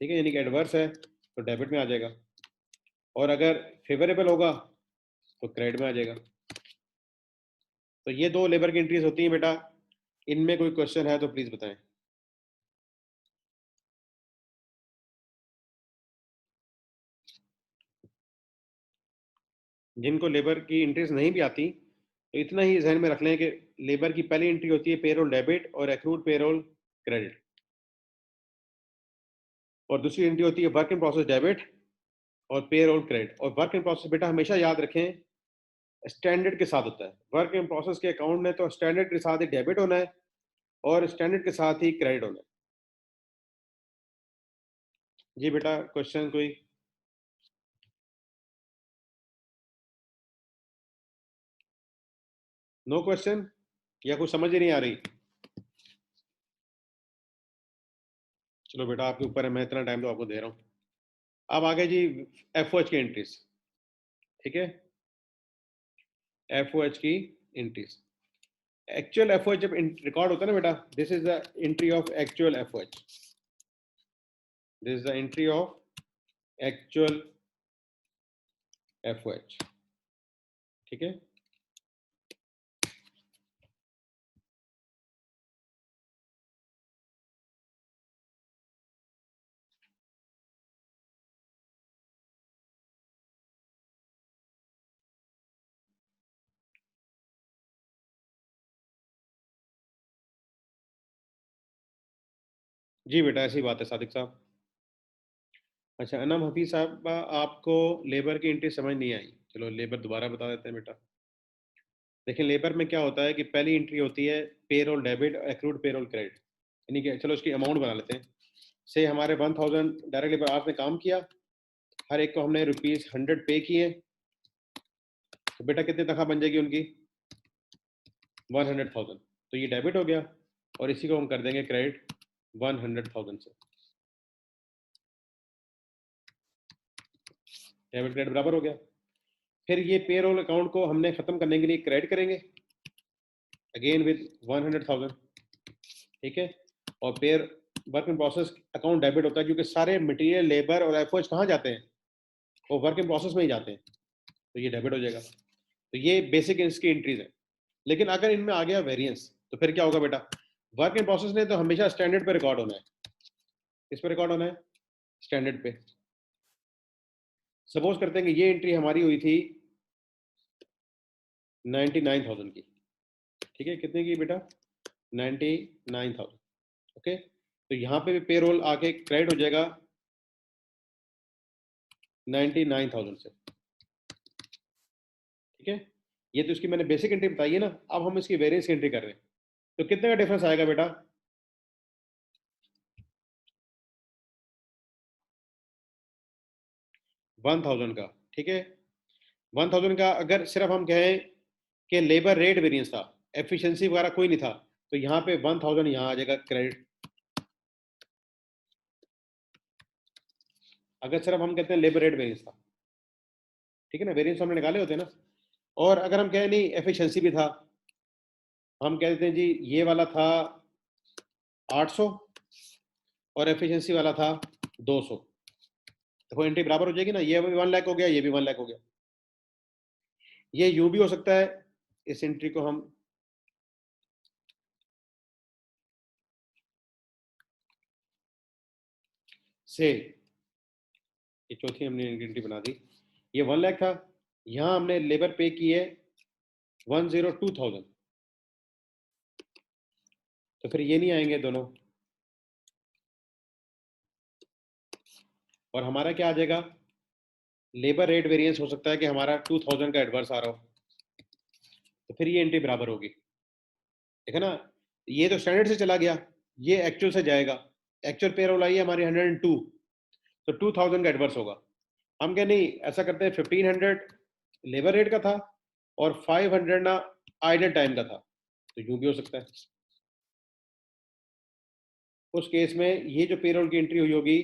ठीक है, यानी कि एडवर्स है तो डेबिट में आ जाएगा, और अगर फेवरेबल होगा तो क्रेडिट में आ जाएगा। तो ये 2 लेबर की एंट्रीज होती हैं बेटा। इनमें कोई क्वेश्चन है तो प्लीज बताएं। जिनको लेबर की एंट्रीज नहीं भी आती तो इतना ही जहन में रख लें कि लेबर की पहली एंट्री होती है पेरोल डेबिट और एक्रूड पेरोल क्रेडिट, और दूसरी एंट्री होती है वर्क इन प्रोसेस डेबिट और पेरोल क्रेडिट। और वर्क इन प्रोसेस बेटा हमेशा याद रखें स्टैंडर्ड के साथ होता है। वर्क इन प्रोसेस के अकाउंट में तो स्टैंडर्ड के साथ ही डेबिट होना है और स्टैंडर्ड के साथ ही क्रेडिट होना है। जी बेटा क्वेश्चन कोई? नो क्वेश्चन या कुछ समझ ही नहीं आ रही? चलो बेटा आपके ऊपर है, मैं इतना टाइम तो आपको दे रहा हूँ। अब आगे जी एफ की एंट्रीज, ठीक है, एफ की एंट्रीज। एक्चुअल एफ जब रिकॉर्ड होता है ना बेटा, this is the entry of actual F, this is the entry of actual F, ठीक है। जी बेटा ऐसी बात है सादिक साहब। अच्छा अनम हफीज साहब आपको लेबर की एंट्री समझ नहीं आई, चलो लेबर दोबारा बता देते हैं बेटा। देखिए लेबर में क्या होता है कि पहली एंट्री होती है payroll debit accrued payroll credit, यानी कि चलो उसकी अमाउंट बना लेते हैं। से हमारे 1000 डायरेक्ट लेबर आवर्स ने काम किया, हर एक को हमने ₹100 पे किए, तो बेटा कितनी तनख्वाह बन जाएगी उनकी? 100,000। तो ये डेबिट हो गया और इसी को हम कर देंगे क्रेडिट 100,000 से। डेबिट क्रेडिट बराबर हो गया। फिर ये पेरोल अकाउंट को हमने खत्म करने के लिए क्रेडिट करेंगे अगेन विद 100,000, ठीक है। और फिर work in process account debit होता है क्योंकि सारे मटेरियल लेबर और एफओएच कहाँ जाते हैं, वो वर्क इन प्रोसेस में ही जाते हैं, तो ये डेबिट हो जाएगा। तो ये बेसिक इसकी एंट्रीज है। लेकिन अगर इनमें आ गया वेरिएंस तो फिर क्या होगा बेटा, वर्क इन प्रोसेस ने तो हमेशा स्टैंडर्ड पे रिकॉर्ड होना है। किस पे रिकॉर्ड होना है? स्टैंडर्ड पे। सपोज करते हैं कि ये एंट्री हमारी हुई थी 99,000 की, ठीक है, कितने की बेटा? 99,000, ओके। तो यहाँ पे भी पेरोल आके क्रेडिट हो जाएगा 99,000 से, ठीक है। ये तो इसकी मैंने बेसिक एंट्री बताई है ना, अब हम इसकी वेरिएंस की एंट्री कर रहे हैं, तो कितने का डिफरेंस आएगा बेटा? 1,000 का, ठीक है। 1,000 का अगर सिर्फ हम कहें कि लेबर रेट वेरिएंस था, एफिशिएंसी वगैरह कोई नहीं था, तो यहाँ पे 1,000 यहाँ आ जाएगा क्रेडिट। अगर सिर्फ हम कहते हैं लेबर रेट वेरिएंस था, ठीक है ना, वेरिएंस हमने निकाले होते हैं ना। और अगर हम कहें नहीं एफिशिएंसी भी था, हम कह देते हैं जी ये वाला था 800 और एफिशिएंसी वाला था 200, देखो एंट्री बराबर हो जाएगी ना, ये भी 1 लाख हो गया, ये भी 1 लाख हो गया। ये यूं भी हो सकता है, इस एंट्री को हम से, ये चौथी हमने एंट्री बना दी, ये 1 लाख था, यहां हमने लेबर पे की है 102,000, तो फिर ये नहीं आएंगे दोनों, और हमारा क्या आ जाएगा, लेबर रेट वेरिएंस हो सकता है कि हमारा 2000 का एडवर्स आ रहा हो, तो फिर ये एंट्री बराबर होगी। ठीक है ना, ये तो स्टैंडर्ड से चला गया, ये एक्चुअल से जाएगा, एक्चुअल पेरोल आई है हमारी 102, तो 2000 का एडवर्स होगा। हम क्या नहीं ऐसा करते हैं, 1500 लेबर रेट का था और 500 ना आइडल टाइम का था, तो यूं भी हो सकता है। उस केस में ये जो पेरोल की एंट्री हुई होगी,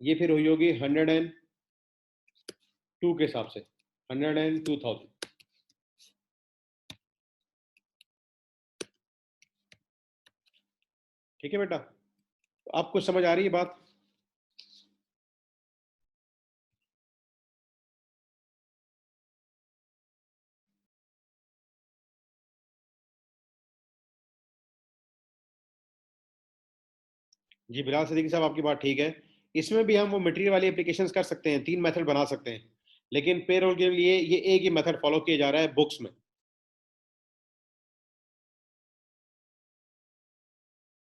ये फिर हुई होगी 102 के हिसाब से, 102,000। ठीक है बेटा, तो आपको समझ आ रही है बात? जी बिलाल सिद्दीकी साहब, आपकी बात ठीक है। इसमें भी हम वो मटेरियल वाली एप्लीकेशंस कर सकते हैं, 3 मेथड बना सकते हैं, लेकिन पेरोल के लिए ये एक ही मेथड फॉलो किया जा रहा है बुक्स में।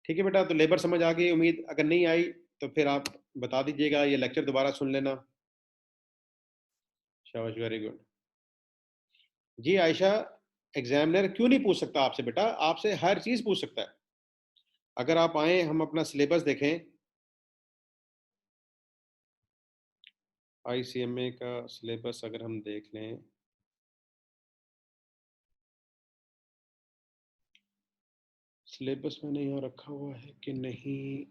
ठीक है बेटा, तो लेबर समझ आ गई उम्मीद, अगर नहीं आई तो फिर आप बता दीजिएगा, ये लेक्चर दोबारा सुन लेना। शाबाश, वेरी गुड। जी आयशा, एग्जामिनर क्यों नहीं पूछ सकता आपसे बेटा, आपसे हर चीज पूछ सकता है। अगर आप आए, हम अपना सिलेबस देखें, आईसीएमए का सिलेबस अगर हम देख लें, सिलेबस मैंने यहाँ रखा हुआ है कि नहीं,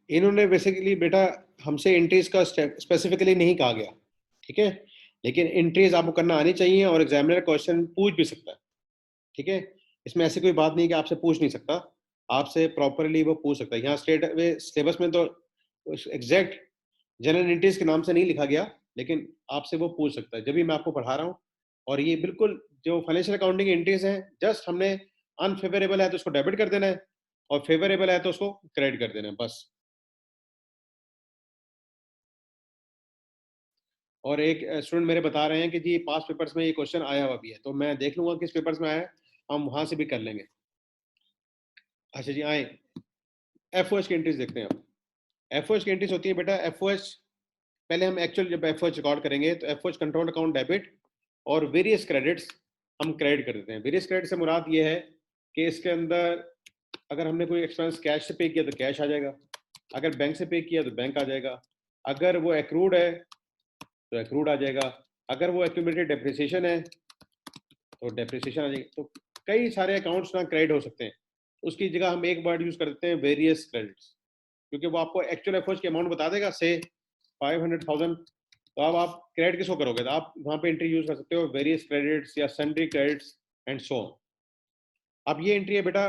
इन्होंने बेसिकली बेटा हमसे एंट्रीज का स्पेसिफिकली नहीं कहा गया, ठीक है, लेकिन एंट्रीज आपको करना आनी चाहिए और एग्जामिनर क्वेश्चन पूछ भी सकता है। ठीक है, इसमें ऐसी कोई बात नहीं कि आपसे पूछ नहीं सकता, आपसे प्रॉपरली वो पूछ सकता है। यहाँ स्टेट सिलेबस में तो एग्जैक्ट जनरल एंट्रीज के नाम से नहीं लिखा गया, लेकिन आपसे वो पूछ सकता है जब भी मैं आपको पढ़ा रहा हूँ। और ये बिल्कुल जो फाइनेंशियल अकाउंटिंग एंट्रीज हैं, जस्ट हमने अनफेवरेबल है तो उसको डेबिट कर देना है, और फेवरेबल है तो उसको क्रेडिट कर देना है, बस। और एक स्टूडेंट मेरे बता रहे हैं कि जी पास पेपर्स में ये क्वेश्चन आया हुआ भी है, तो मैं देख लूंगा किस पेपर्स में आया है, हम वहां से भी कर लेंगे। अच्छा जी, आए एफ ओ एच की एंट्रीज देखते हैं। आप एफ ओ एच की एंट्रीज होती है बेटा, एफ ओ एच पहले हम एक्चुअल जब एफ ओ एच रिकॉर्ड करेंगे तो F O H control account debit और वेरियस क्रेडिट्स हम क्रेडिट कर देते हैं। वेरियस क्रेडिट से मुराद ये है कि इसके अंदर अगर हमने कोई एक्सपेंस कैश से पे किया तो कैश आ जाएगा, अगर बैंक से पे किया तो बैंक आ जाएगा, अगर वो एक्रूड है तो एक्रूड आ जाएगा, अगर वो एक्यूमुलेटेड डेप्रिसिएशन है तो डेप्रिसिएशन आ जाएगी। तो कई सारे अकाउंट्स ना क्रेडिट हो सकते हैं, उसकी जगह हम एक वर्ड यूज कर देते हैं वेरियस क्रेडिट्स, क्योंकि वो आपको एक्चुअल एफर्ट्स की अमाउंट बता देगा, से 500,000, तो अब आप क्रेडिट किसको करोगे, तो आप वहां पे एंट्री यूज कर सकते हो वेरियस क्रेडिट्स या sundry credits and so on. अब ये एंट्री है बेटा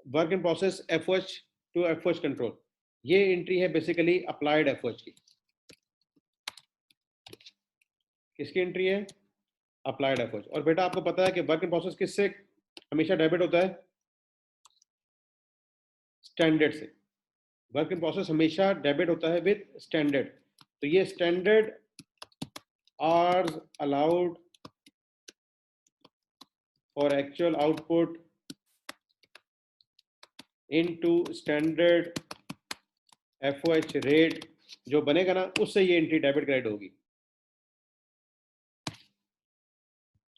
work in process efforts to efforts control, ये एंट्री है बेसिकली अप्लाइड एफर्ट्स की। किसकी एंट्री है, अप्लाइड एफर्ट्स। और बेटा आपको पता है कि वर्क इन प्रोसेस किससे हमेशा डेबिट होता है, स्टैंडर्ड से। वर्क इन प्रोसेस हमेशा डेबिट होता है विद स्टैंडर्ड, तो ये standard are allowed for actual output into standard FOH rate जो बनेगा ना उससे ये एंट्री डेबिट क्रेडिट होगी।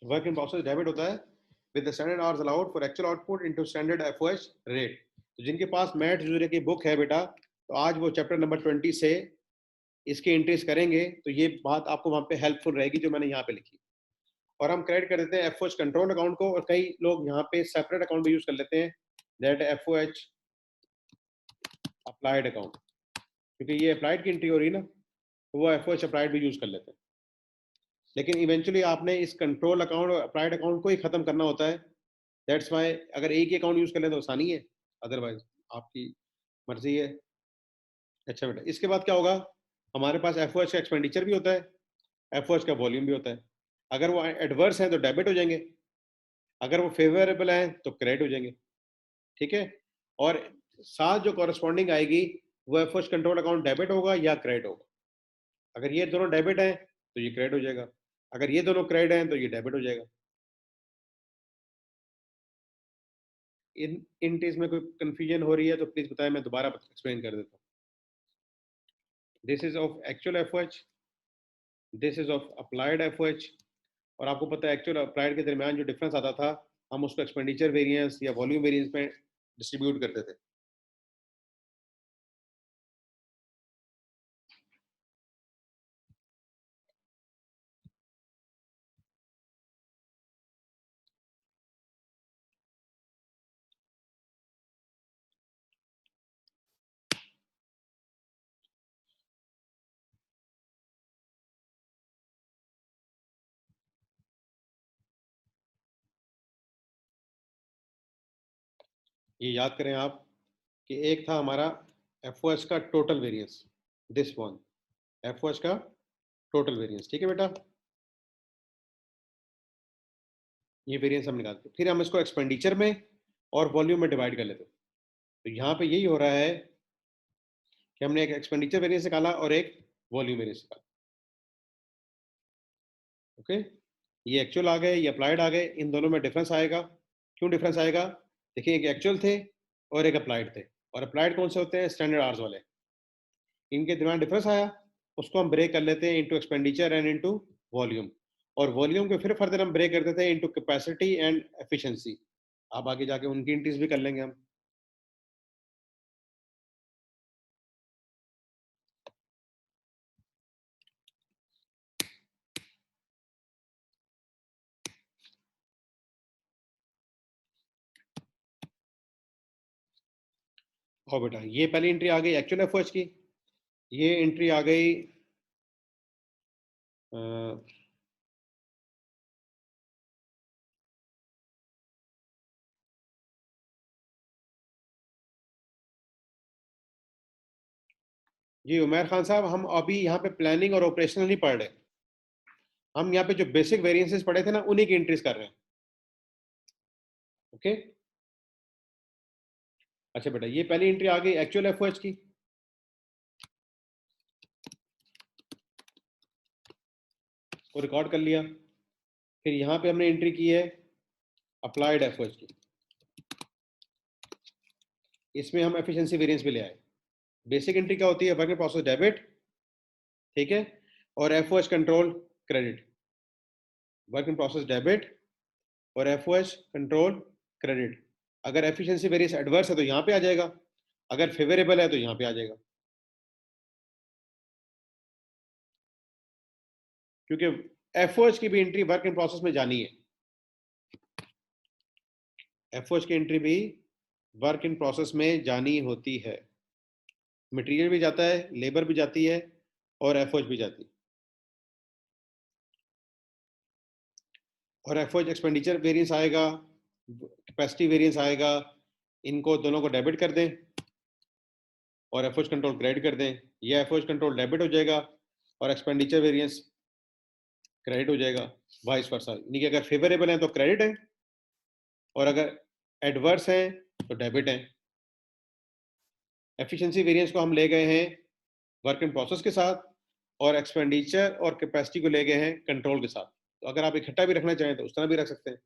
वर्क इन प्रोसेस डेबिट होता है with the standard hours allowed for actual output into standard FOH rate. तो जिनके पास मैट जूरे की बुक है बेटा, तो आज वो चैप्टर नंबर 20 से इसकी एंट्रीज करेंगे, तो ये बात आपको वहां पे हेल्पफुल रहेगी जो मैंने यहाँ पे लिखी। और हम क्रेडिट कर देते हैं एफओएच कंट्रोल अकाउंट को, और कई लोग यहाँ पे सेपरेट अकाउंट भी यूज कर लेते हैं, दैट एफओएच अप्लाइड अकाउंट, क्योंकि ये अप्लाइड की एंट्री हो रही है ना, तो वो एफओएच अप्लाइड भी यूज कर लेते हैं। लेकिन इवेंचुअली आपने इस कंट्रोल अकाउंट और अप्लाइड अकाउंट को ही खत्म करना होता है। दैट्स वाई अगर एक ही अकाउंट यूज कर लें तो आसानी है, अदरवाइज आपकी मर्जी है। अच्छा बेटा, इसके बाद क्या होगा, हमारे पास एफओएच का एक्सपेंडिचर भी होता है, एफओएच का वॉल्यूम भी होता है। अगर वो एडवर्स हैं तो डेबिट हो जाएंगे, अगर वो फेवरेबल हैं तो क्रेडिट हो जाएंगे। ठीक है, और साथ जो कॉरेस्पॉन्डिंग आएगी वो एफओएच कंट्रोल अकाउंट डेबिट होगा या क्रेडिट होगा। अगर ये दोनों डेबिट हैं तो ये क्रेडिट हो जाएगा, अगर ये दोनों क्रेडिट हैं तो ये डेबिट हो जाएगा। इन केस में कोई कंफ्यूजन हो रही है तो प्लीज बताएं, मैं दोबारा एक्सप्लेन कर देता हूँ। This is of actual FOH, this is of applied FOH. और आपको पता है एक्चुअल अप्लाइड के दरमियान जो डिफरेंस आता था, हम उसको एक्सपेंडिचर वेरिएंस या वॉल्यूम वेरिएंस में डिस्ट्रीब्यूट करते थे। ये याद करें आप कि एक था हमारा एफओएच का total variance, this one FOH का टोटल वेरिएंस। ठीक है बेटा, ये वेरिएंस हम निकालते हैं, फिर हम इसको एक्सपेंडिचर में और वॉल्यूम में डिवाइड कर लेते हैं। तो यहाँ पे यही हो रहा है कि हमने एक एक्सपेंडिचर वेरिएंस निकाला और एक वॉल्यूम वेरिएंस निकाला। ओके, ये एक्चुअल आ गए, ये अप्लाइड आ गए, इन दोनों में डिफरेंस आएगा। क्यों डिफरेंस आएगा, देखिए एक एक्चुअल थे और एक अप्लाइड थे, और अप्लाइड कौन से होते हैं, स्टैंडर्ड आवर्स वाले। इनके दरमियान डिफरेंस आया, उसको हम ब्रेक कर लेते हैं into expenditure and into volume, और वॉल्यूम को फिर फर्दर हम ब्रेक कर देते हैं इनटू कैपेसिटी एंड एफिशिएंसी। अब आगे जाके उनकी इंट्रीज भी कर लेंगे हम। और बेटा ये पहली एंट्री आ गई एक्चुअल एफओएच की, ये एंट्री आ गई जी उमर खान साहब, हम अभी यहाँ पे प्लानिंग और ऑपरेशनल नहीं पढ़ रहे, हम यहाँ पे जो बेसिक वेरिएंसेस पढ़े थे ना उन्हीं की एंट्रीज कर रहे हैं। ओके, अच्छा बेटा, ये पहली एंट्री आ गई एक्चुअल एफओएच की, को रिकॉर्ड कर लिया। फिर यहाँ पे हमने एंट्री की है अप्लाइड एफओएच की, इसमें हम एफिशिएंसी वेरिएंस भी ले आए। बेसिक एंट्री क्या होती है, वर्क इन प्रोसेस डेबिट, ठीक है, और FOH control credit. Work in process debit और एफओएच कंट्रोल क्रेडिट। अगर एफिशिएंसी वेरिएंस एडवर्स है तो यहाँ पे आ जाएगा, अगर फेवरेबल है तो यहाँ पे आ जाएगा, क्योंकि एफओएच की भी एंट्री वर्क इन प्रोसेस में जानी है। एफओएच की एंट्री भी वर्क इन प्रोसेस में जानी होती है, मटेरियल भी जाता है, लेबर भी जाती है, और एफओएच भी जाती है। और एफओएच एक्सपेंडिचर वेरिएंस आएगा, कैपेसिटी वेरिएंस आएगा, इनको दोनों को डेबिट कर दें और एफओएच कंट्रोल क्रेडिट कर दें, या एफओएच कंट्रोल डेबिट हो जाएगा और एक्सपेंडिचर वेरिएंस क्रेडिट हो जाएगा, वाइस वर्सा। यानी कि अगर फेवरेबल है तो क्रेडिट है, और अगर एडवर्स है तो डेबिट है। एफिशिएंसी वेरिएंस को हम ले गए हैं वर्क इन प्रोसेस के साथ, और एक्सपेंडिचर और कैपेसिटी को ले गए हैं कंट्रोल के साथ। तो अगर आप इकट्ठा भी रखना चाहें तो उस तरह भी रख सकते हैं,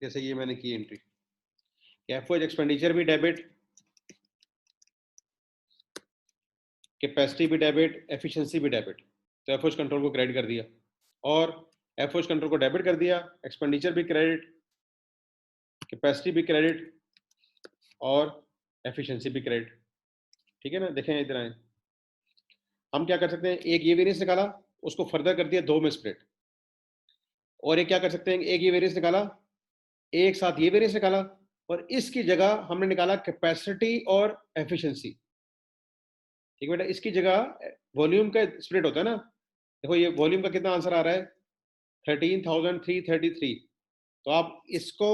जैसे ये मैंने की एंट्री। एफओएच एक्सपेंडिचर भी डेबिट, कैपेसिटी भी डेबिट, एफिशिएंसी भी डेबिट। तो एफओएच कंट्रोल को क्रेडिट कर दिया, और एफओएच कंट्रोल को डेबिट कर दिया, एक्सपेंडिचर भी क्रेडिट, कैपेसिटी भी क्रेडिट, और एफिशिएंसी भी क्रेडिट। ठीक है ना, देखें इधर आए, हम क्या कर सकते हैं, एक ये वेरिएंस निकाला, उसको फर्दर कर दिया दो में स्प्लिट, और एक क्या कर सकते हैं, एक ये वेरिएंस निकाला, एक साथ ये वेरिएंस निकाला, और इसकी जगह हमने निकाला कैपेसिटी और एफिशिएंसी। ठीक है बेटा, इसकी जगह वॉल्यूम का स्प्लिट होता है ना, देखो ये वॉल्यूम का कितना आंसर आ रहा है, 13,333। तो आप इसको,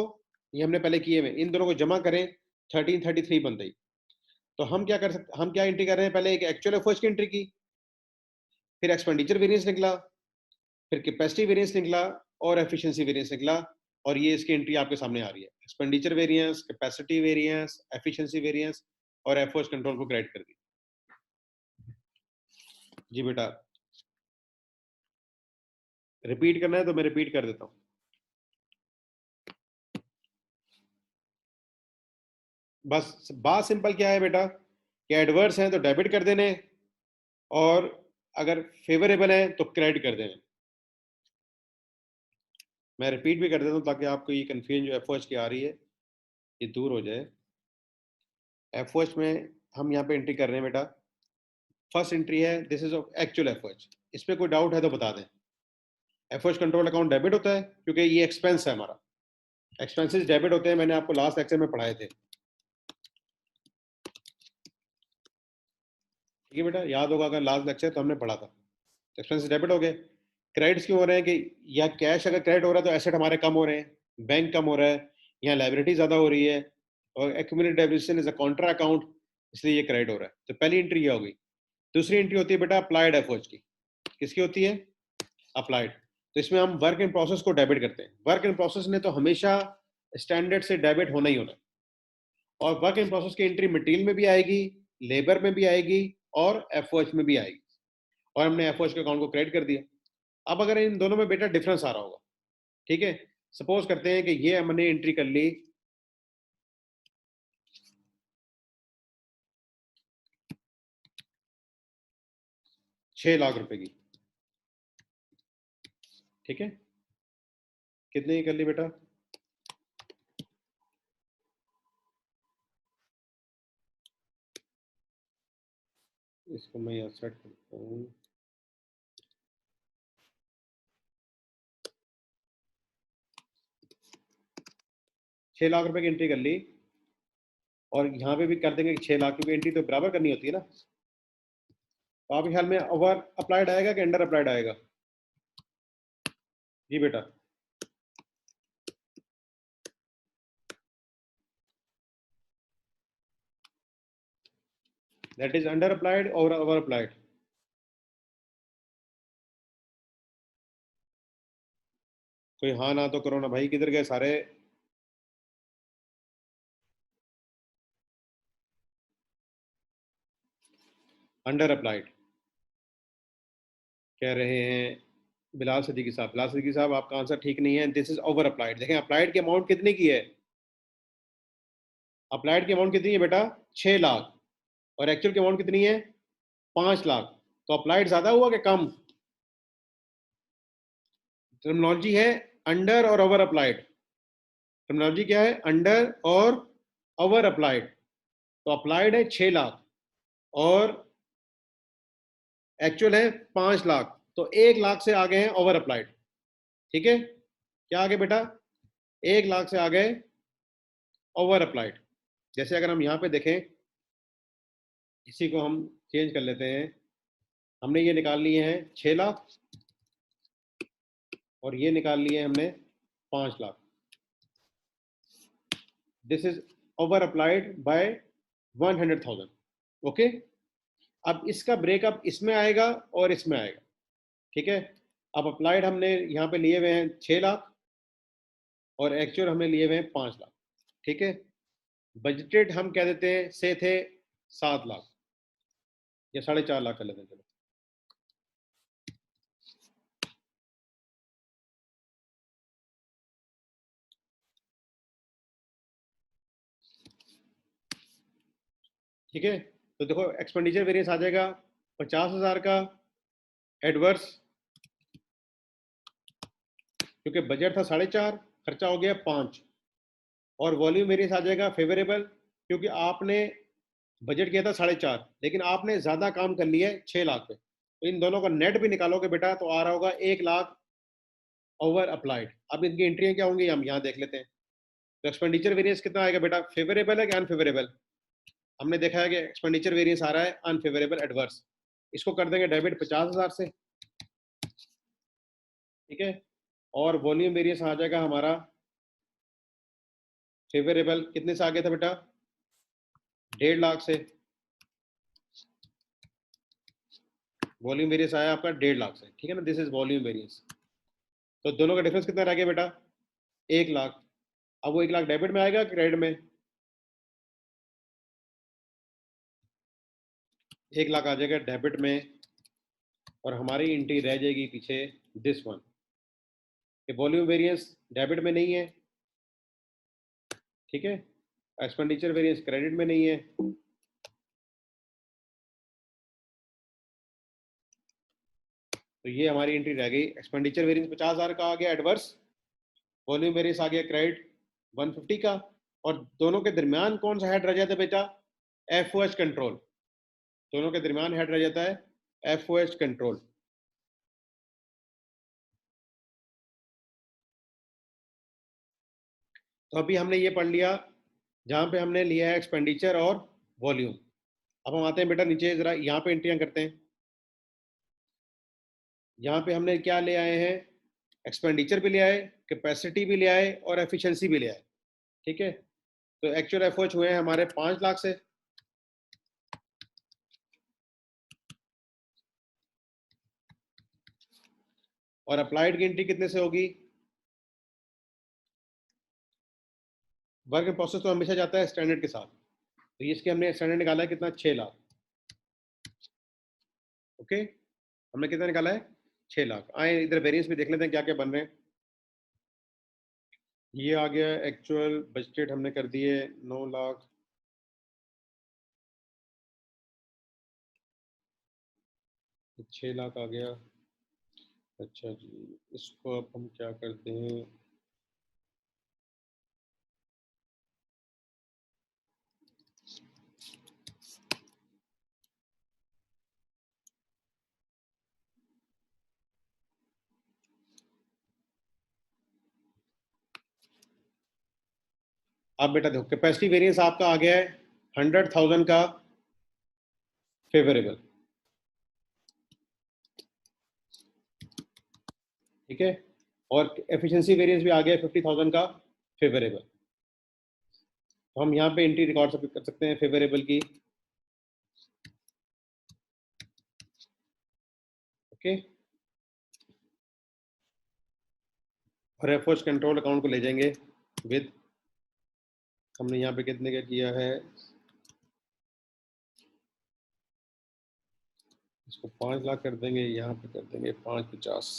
ये हमने पहले किए हुए, इन दोनों को जमा करें, 1333 बन गई। तो हम क्या कर सकते, हम क्या एंट्री कर रहे हैं, पहले एक एक्चुअल एफओएच की एंट्री की, फिर एक्सपेंडिचर वेरिएंस निकला, फिर कैपेसिटी वेरिएंस निकला, और एफिशिएंसी वेरिएंस निकला, और ये इसकी एंट्री आपके सामने आ रही है, expenditure variance, capacity variance, efficiency variance, और एफओएच कंट्रोल को क्रेडिट कर दी। जी बेटा, रिपीट करना है तो मैं रिपीट कर देता हूँ। बस बात सिंपल क्या है बेटा, कि एडवर्स हैं तो डेबिट कर देने, और अगर फेवरेबल है तो क्रेडिट कर देने। मैं रिपीट भी कर देता हूँ ताकि आपको ये कंफ्यूजन जो एफओएच की आ रही है ये दूर हो जाए। एफओएच में हम यहाँ पे एंट्री कर रहे हैं बेटा, फर्स्ट एंट्री है दिस इज एक्चुअल एफओएच, इस पे कोई डाउट है तो बता दें। एफओएच कंट्रोल अकाउंट डेबिट होता है क्योंकि ये एक्सपेंस है हमारा, एक्सपेंसेस डेबिट होते हैं, मैंने आपको लास्ट लेक्चर में पढ़ाए थे। ठीक है बेटा, याद होगा अगर लास्ट लेक्चर तो हमने पढ़ा था। एक्सपेंसेस डेबिट हो गए, क्रेडिट्स क्यों हो रहे हैं, कि या कैश अगर क्रेडिट हो रहा है तो एसेट हमारे कम हो रहे हैं, बैंक कम हो रहा है, यहाँ लाइबिलिटी ज्यादा हो रही है, और accumulated depreciation is a Contra account, इसलिए ये क्रेडिट हो रहा है। तो पहली एंट्री ये हो गई। दूसरी एंट्री होती है बेटा अप्लाइड एफओएच की, किसकी होती है, अप्लाइड। तो इसमें हम वर्क इन प्रोसेस को डेबिट करते हैं, वर्क इन प्रोसेस ने तो हमेशा स्टैंडर्ड से डेबिट होना ही होना है, और वर्क इन प्रोसेस की एंट्री मटेरियल में भी आएगी, लेबर में भी आएगी, और एफओएच में भी आएगी, और हमने एफओएच के अकाउंट को क्रेडिट कर दिया। अब अगर इन दोनों में बेटा डिफरेंस आ रहा होगा, ठीक है, सपोज करते हैं कि ये हमने एंट्री कर ली 6 लाख रुपए की, ठीक है, कितने की कर ली बेटा, इसको मैं यहाँ सेट करता हूँ, 6 लाख रुपए की एंट्री कर ली, और यहाँ पे भी कर देंगे 6 लाख, क्योंकि एंट्री तो बराबर करनी होती है ना। तो आपके ख्याल में ओवर अप्लाइड आएगा कि अंडर अप्लाइड आएगा, जी बेटा, दैट इज अंडर अप्लाइड और ओवर अप्लाइड, कोई हाँ ना तो करो ना भाई, किधर गए सारे। अंडर अप्लाइड कह रहे हैं बिलाल सिद्दीकी साहब, बिलाल सिद्दीकी साहब आपका आंसर ठीक नहीं है, दिस इज ओवर अप्लाइड। देखें अप्लाइड की अमाउंट कितने की है, अप्लाइड की अमाउंट कितनी है बेटा, 6 लाख, और एक्चुअल की अमाउंट कितनी है, 5 लाख। तो अप्लाइड ज्यादा हुआ कि कम, टर्मिनोलॉजी है अंडर और ओवर अप्लाइड, टर्मिनोलॉजी क्या है, अंडर और ओवर अप्लाइड। तो अप्लाइड है 6 लाख, और एक्चुअल है 5 लाख, तो 1 लाख से आगे हैं ओवर अप्लाइड। ठीक है, क्या आगे बेटा, 1 लाख से आगे ओवर अप्लाइड। जैसे अगर हम यहाँ पे देखें, इसी को हम चेंज कर लेते हैं, हमने ये निकाल लिए हैं 6 लाख, और ये निकाल लिए हमने 5 lakh, this is over applied by 100,000। Okay, अब इसका ब्रेकअप इसमें आएगा और इसमें आएगा, ठीक है। अब अप्लाइड हमने यहाँ पे लिए हुए हैं 6 लाख, और एक्चुअल हमने लिए हुए हैं 5 लाख, ठीक है। बजटेड हम कह देते हैं से थे 7 लाख, या 4.5 लाख कर लेते हैं, चलो। ठीक है, तो देखो एक्सपेंडिचर वेरिएंस आ जाएगा 50,000 का एडवर्स, क्योंकि बजट था 4.5, खर्चा हो गया 5, और वॉल्यूम वेरिएंस आ जाएगा फेवरेबल, क्योंकि आपने बजट किया था 4.5 लेकिन आपने ज्यादा काम कर लिया है 6 लाख पे, तो इन दोनों का नेट भी निकालोगे बेटा तो आ रहा होगा 1 लाख ओवर अप्लाइड। अब इनकी एंट्रियां क्या होंगी हम यहाँ देख लेते हैं। तो एक्सपेंडिचर वेरिएंस कितना आएगा बेटा, फेवरेबल है कि अनफेवरेबल? हमने देखा है कि एक्सपेंडिचर वेरिएंस आ रहा है अनफेवरेबल एडवर्स, इसको कर देंगे डेबिट 50,000 से, ठीक है, और वॉल्यूम वेरिएंस आ जाएगा हमारा फेवरेबल, कितने से आ गया था बेटा, 1.5 लाख से, वॉल्यूम वेरिएंस आया आपका 1.5 लाख से, ठीक है ना, दिस इज वॉल्यूम वेरिएंस। तो दोनों का डिफरेंस कितना रह गया बेटा, 1 लाख। अब वो 1 लाख डेबिट में आएगा क्रेडिट में, 1 लाख आ जाएगा डेबिट में, और हमारी एंट्री रह जाएगी पीछे दिस वन, ये वॉल्यूम वेरिएंस डेबिट में नहीं है, ठीक है, एक्सपेंडिचर वेरिएंस क्रेडिट में नहीं है, तो ये हमारी एंट्री रह गई। एक्सपेंडिचर वेरिएंस 50,000 का आ गया एडवर्स, वॉल्यूम वेरिएंस आ गया क्रेडिट 150 का, और दोनों के दरमियान कौन सा हेड रह जाता है बेटा, एफओएच कंट्रोल, दोनों के दरमियान हेड रह जाता है एफओएच कंट्रोल। तो अभी हमने ये पढ़ लिया जहां पे हमने लिया है एक्सपेंडिचर और वॉल्यूम। अब हम आते हैं बेटा नीचे, जरा यहाँ पे एंट्रियां करते हैं। यहाँ पे हमने क्या ले आए हैं, एक्सपेंडिचर भी ले आए, कैपेसिटी भी ले आए, और एफिशिएंसी भी ले आए, ठीक है। तो एक्चुअल एफओएच हुए हैं हमारे 5 लाख से, और अप्लाइड की एंट्री कितने से होगी, वर्क इन प्रोसेस तो हमेशा जाता है स्टैंडर्ड के साथ, तो इसके हमने स्टैंडर्ड निकाला है कितना, 6 लाख, ओके, हमने कितना निकाला है, 6 लाख। आए इधर वेरिएंस भी देख लेते हैं क्या क्या बन रहे हैं। ये आ गया एक्चुअल बजटेड, हमने कर दिए 9 लाख, 6 लाख आ गया। अच्छा जी, इसको अब हम क्या करते हैं, आप बेटा देखो कैपेसिटी वेरिएंस आपका आ गया है 100,000 का फेवरेबल, ठीक है, और एफिशिएंसी वेरिएंस भी आ गया 50,000 का फेवरेबल। तो हम यहाँ पे एंट्री रिकॉर्ड कर सकते हैं फेवरेबल की, ओके, और एफओएच कंट्रोल अकाउंट को ले जाएंगे विद, हमने यहाँ पे कितने का किया है, इसको 5 लाख कर देंगे, यहाँ पे कर देंगे 550,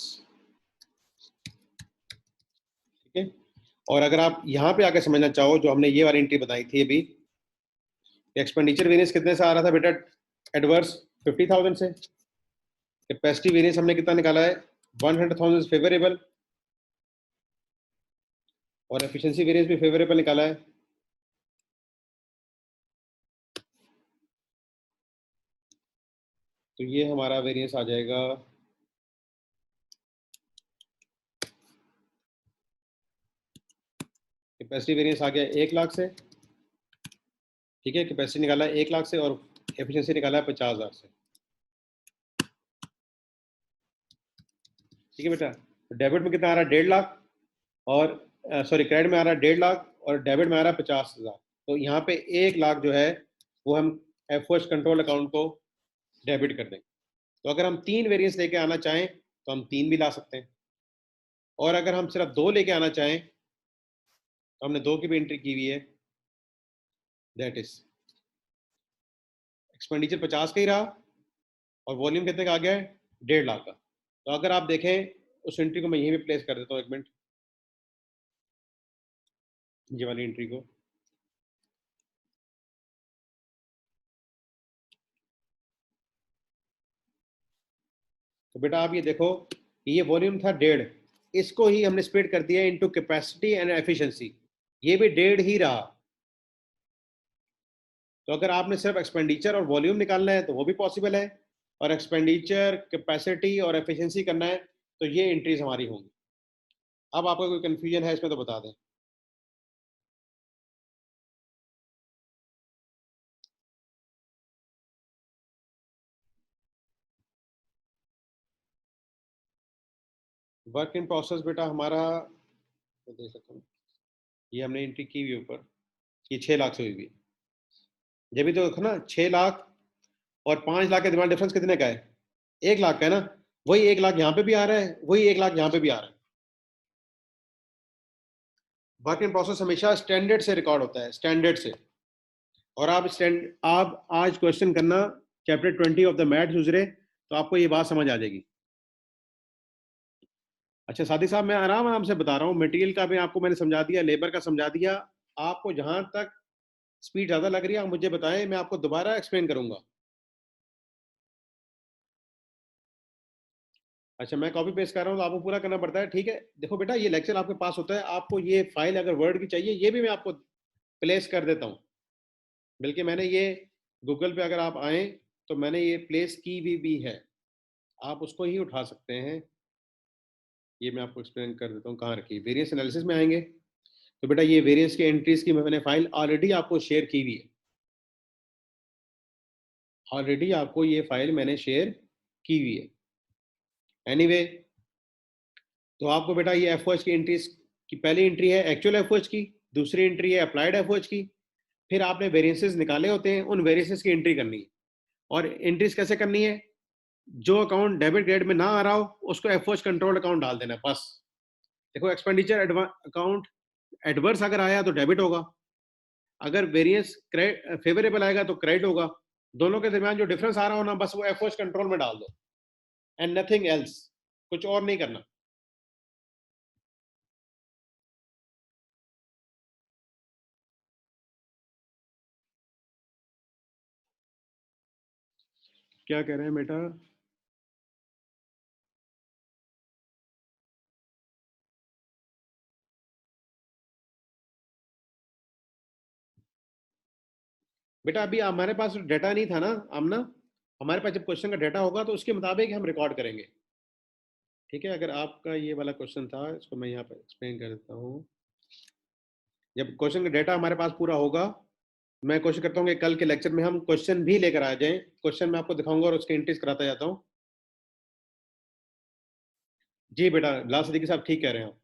ठीक है। और अगर आप यहाँ पे आके समझना चाहो, जो हमने ये वाली एंट्री बताई थी अभी, एक्सपेंडिचर वेरिएंस कितने से आ रहा था बेटा, एडवर्स 50,000 से, कैपेसिटी वेरिएंस हमने कितना निकाला है 100,000 फेवरेबल, और एफिशिएंसी वेरिएंस भी फेवरेबल निकाला है, तो ये हमारा वेरिएंस आ जाएगा कैपेसिटी वेरिएंस आ गया 1 लाख से, ठीक है, कैपेसिटी निकाला है 1 लाख से, और एफिशिएंसी निकाला है 50,000 से, ठीक है बेटा। डेबिट में कितना आ रहा है, 1.5 लाख, और सॉरी क्रेडिट में आ रहा है 1.5 लाख, और डेबिट में आ रहा है 50,000। तो यहाँ पे 1 लाख जो है वो हम एफओएच कंट्रोल अकाउंट को डेबिट कर देंगे। तो अगर हम 3 वेरिएंस लेके आना चाहें तो हम 3 भी ला सकते हैं, और अगर हम सिर्फ 2 लेके आना चाहें तो हमने 2 की भी एंट्री की हुई है, दैट इज एक्सपेंडिचर 50 का ही रहा, और वॉल्यूम कितने का आ गया है, 1.5 लाख का। तो अगर आप देखें उस एंट्री को मैं यहीं पे प्लेस कर देता हूँ, 1 मिनट, ये वाली एंट्री को, तो बेटा आप ये देखो, ये वॉल्यूम था 1.5, इसको ही हमने स्प्लिट कर दिया इनटू कैपेसिटी एंड एफिशिएंसी, ये भी 1.5 ही रहा। तो अगर आपने सिर्फ एक्सपेंडिचर और वॉल्यूम निकालना है तो वो भी पॉसिबल है, और एक्सपेंडिचर, कैपेसिटी और एफिशिएंसी करना है तो ये एंट्रीज हमारी होंगी। अब आपको कोई कंफ्यूजन है इसमें तो बता दें। वर्क इन प्रोसेस बेटा हमारा, मैं देख सकता हूँ, ये हमने एंट्री की हुई ऊपर, ये 6 लाख से हुई हुई। जब भी तो देखो ना, 6 लाख और 5 लाख के दरमियान डिफरेंस कितने का है? 1 लाख का है ना। वही 1 लाख यहाँ पे भी आ रहा है, वही 1 लाख यहाँ पे भी आ रहा है। वर्क इन प्रोसेस हमेशा स्टैंडर्ड से रिकॉर्ड होता है, स्टैंडर्ड से। और आप आज क्वेश्चन करना चैप्टर 20 ऑफ द मैथ गुजरे तो आपको ये बात समझ आ जाएगी। अच्छा साथी साहब, मैं आराम आराम से बता रहा हूँ, मटेरियल का भी आपको मैंने समझा दिया, लेबर का समझा दिया। आपको जहां तक स्पीड ज्यादा लग रही है आप मुझे बताएं, मैं आपको दोबारा एक्सप्लेन करूंगा। अच्छा मैं कॉपी पेस्ट कर रहा हूँ तो आपको पूरा करना पड़ता है, ठीक है। देखो बेटा, ये लेक्चर आपके पास होता है, आपको ये फाइल अगर वर्ड की चाहिए ये भी मैं आपको प्लेस कर देता हूँ। बल्कि मैंने ये गूगल पे अगर आप आए तो मैंने ये प्लेस की भी है, आप उसको ही उठा सकते हैं। ये मैं आपको एक्सप्लेन कर देता हूँ कहाँ रखी। वेरियंस एनालिसिस में आएंगे तो बेटा ये वेरियंस के एंट्रीज की मैंने फाइल ऑलरेडी आपको शेयर की हुई है, ऑलरेडी आपको ये फाइल मैंने शेयर की हुई है। एनीवे तो आपको बेटा ये एफ की एंट्रीज की पहली एंट्री है एक्चुअल एफ की, दूसरी एंट्री है अप्लाइड एफ की। फिर आपने वेरियंसेस निकाले होते हैं, उन वेरियंसेस की एंट्री करनी है। और एंट्रीज कैसे करनी है? जो अकाउंट डेबिट ग्रेड में ना आ रहा हो उसको एफ कंट्रोल अकाउंट डाल देना है बस। देखो एक्सपेंडिचर अकाउंट एडवर्स अगर आया तो डेबिट होगा, अगर वेरियंस फेवरेबल आएगा तो क्रेडिट होगा। दोनों के दरमियान जो डिफरेंस आ रहा हो ना, बस वो एफ कंट्रोल में डाल दो, एंड नथिंग एल्स, कुछ और नहीं करना। क्या कह रहे हैं बेटा? बेटा अभी हमारे पास डेटा नहीं था ना आमना, हमारे पास जब क्वेश्चन का डेटा होगा तो उसके मुताबिक हम रिकॉर्ड करेंगे, ठीक है। अगर आपका ये वाला क्वेश्चन था, इसको मैं यहाँ पर एक्सप्लेन कर देता हूँ। जब क्वेश्चन का डेटा हमारे पास पूरा होगा, मैं कोशिश करता हूँ कि कल के लेक्चर में हम क्वेश्चन भी लेकर आ जाएं, क्वेश्चन मैं आपको दिखाऊंगा और उसके एंट्रीज कराता जाता हूँ। जी बेटा, लास्ट सदीकी साहब ठीक कह रहे हैं आप।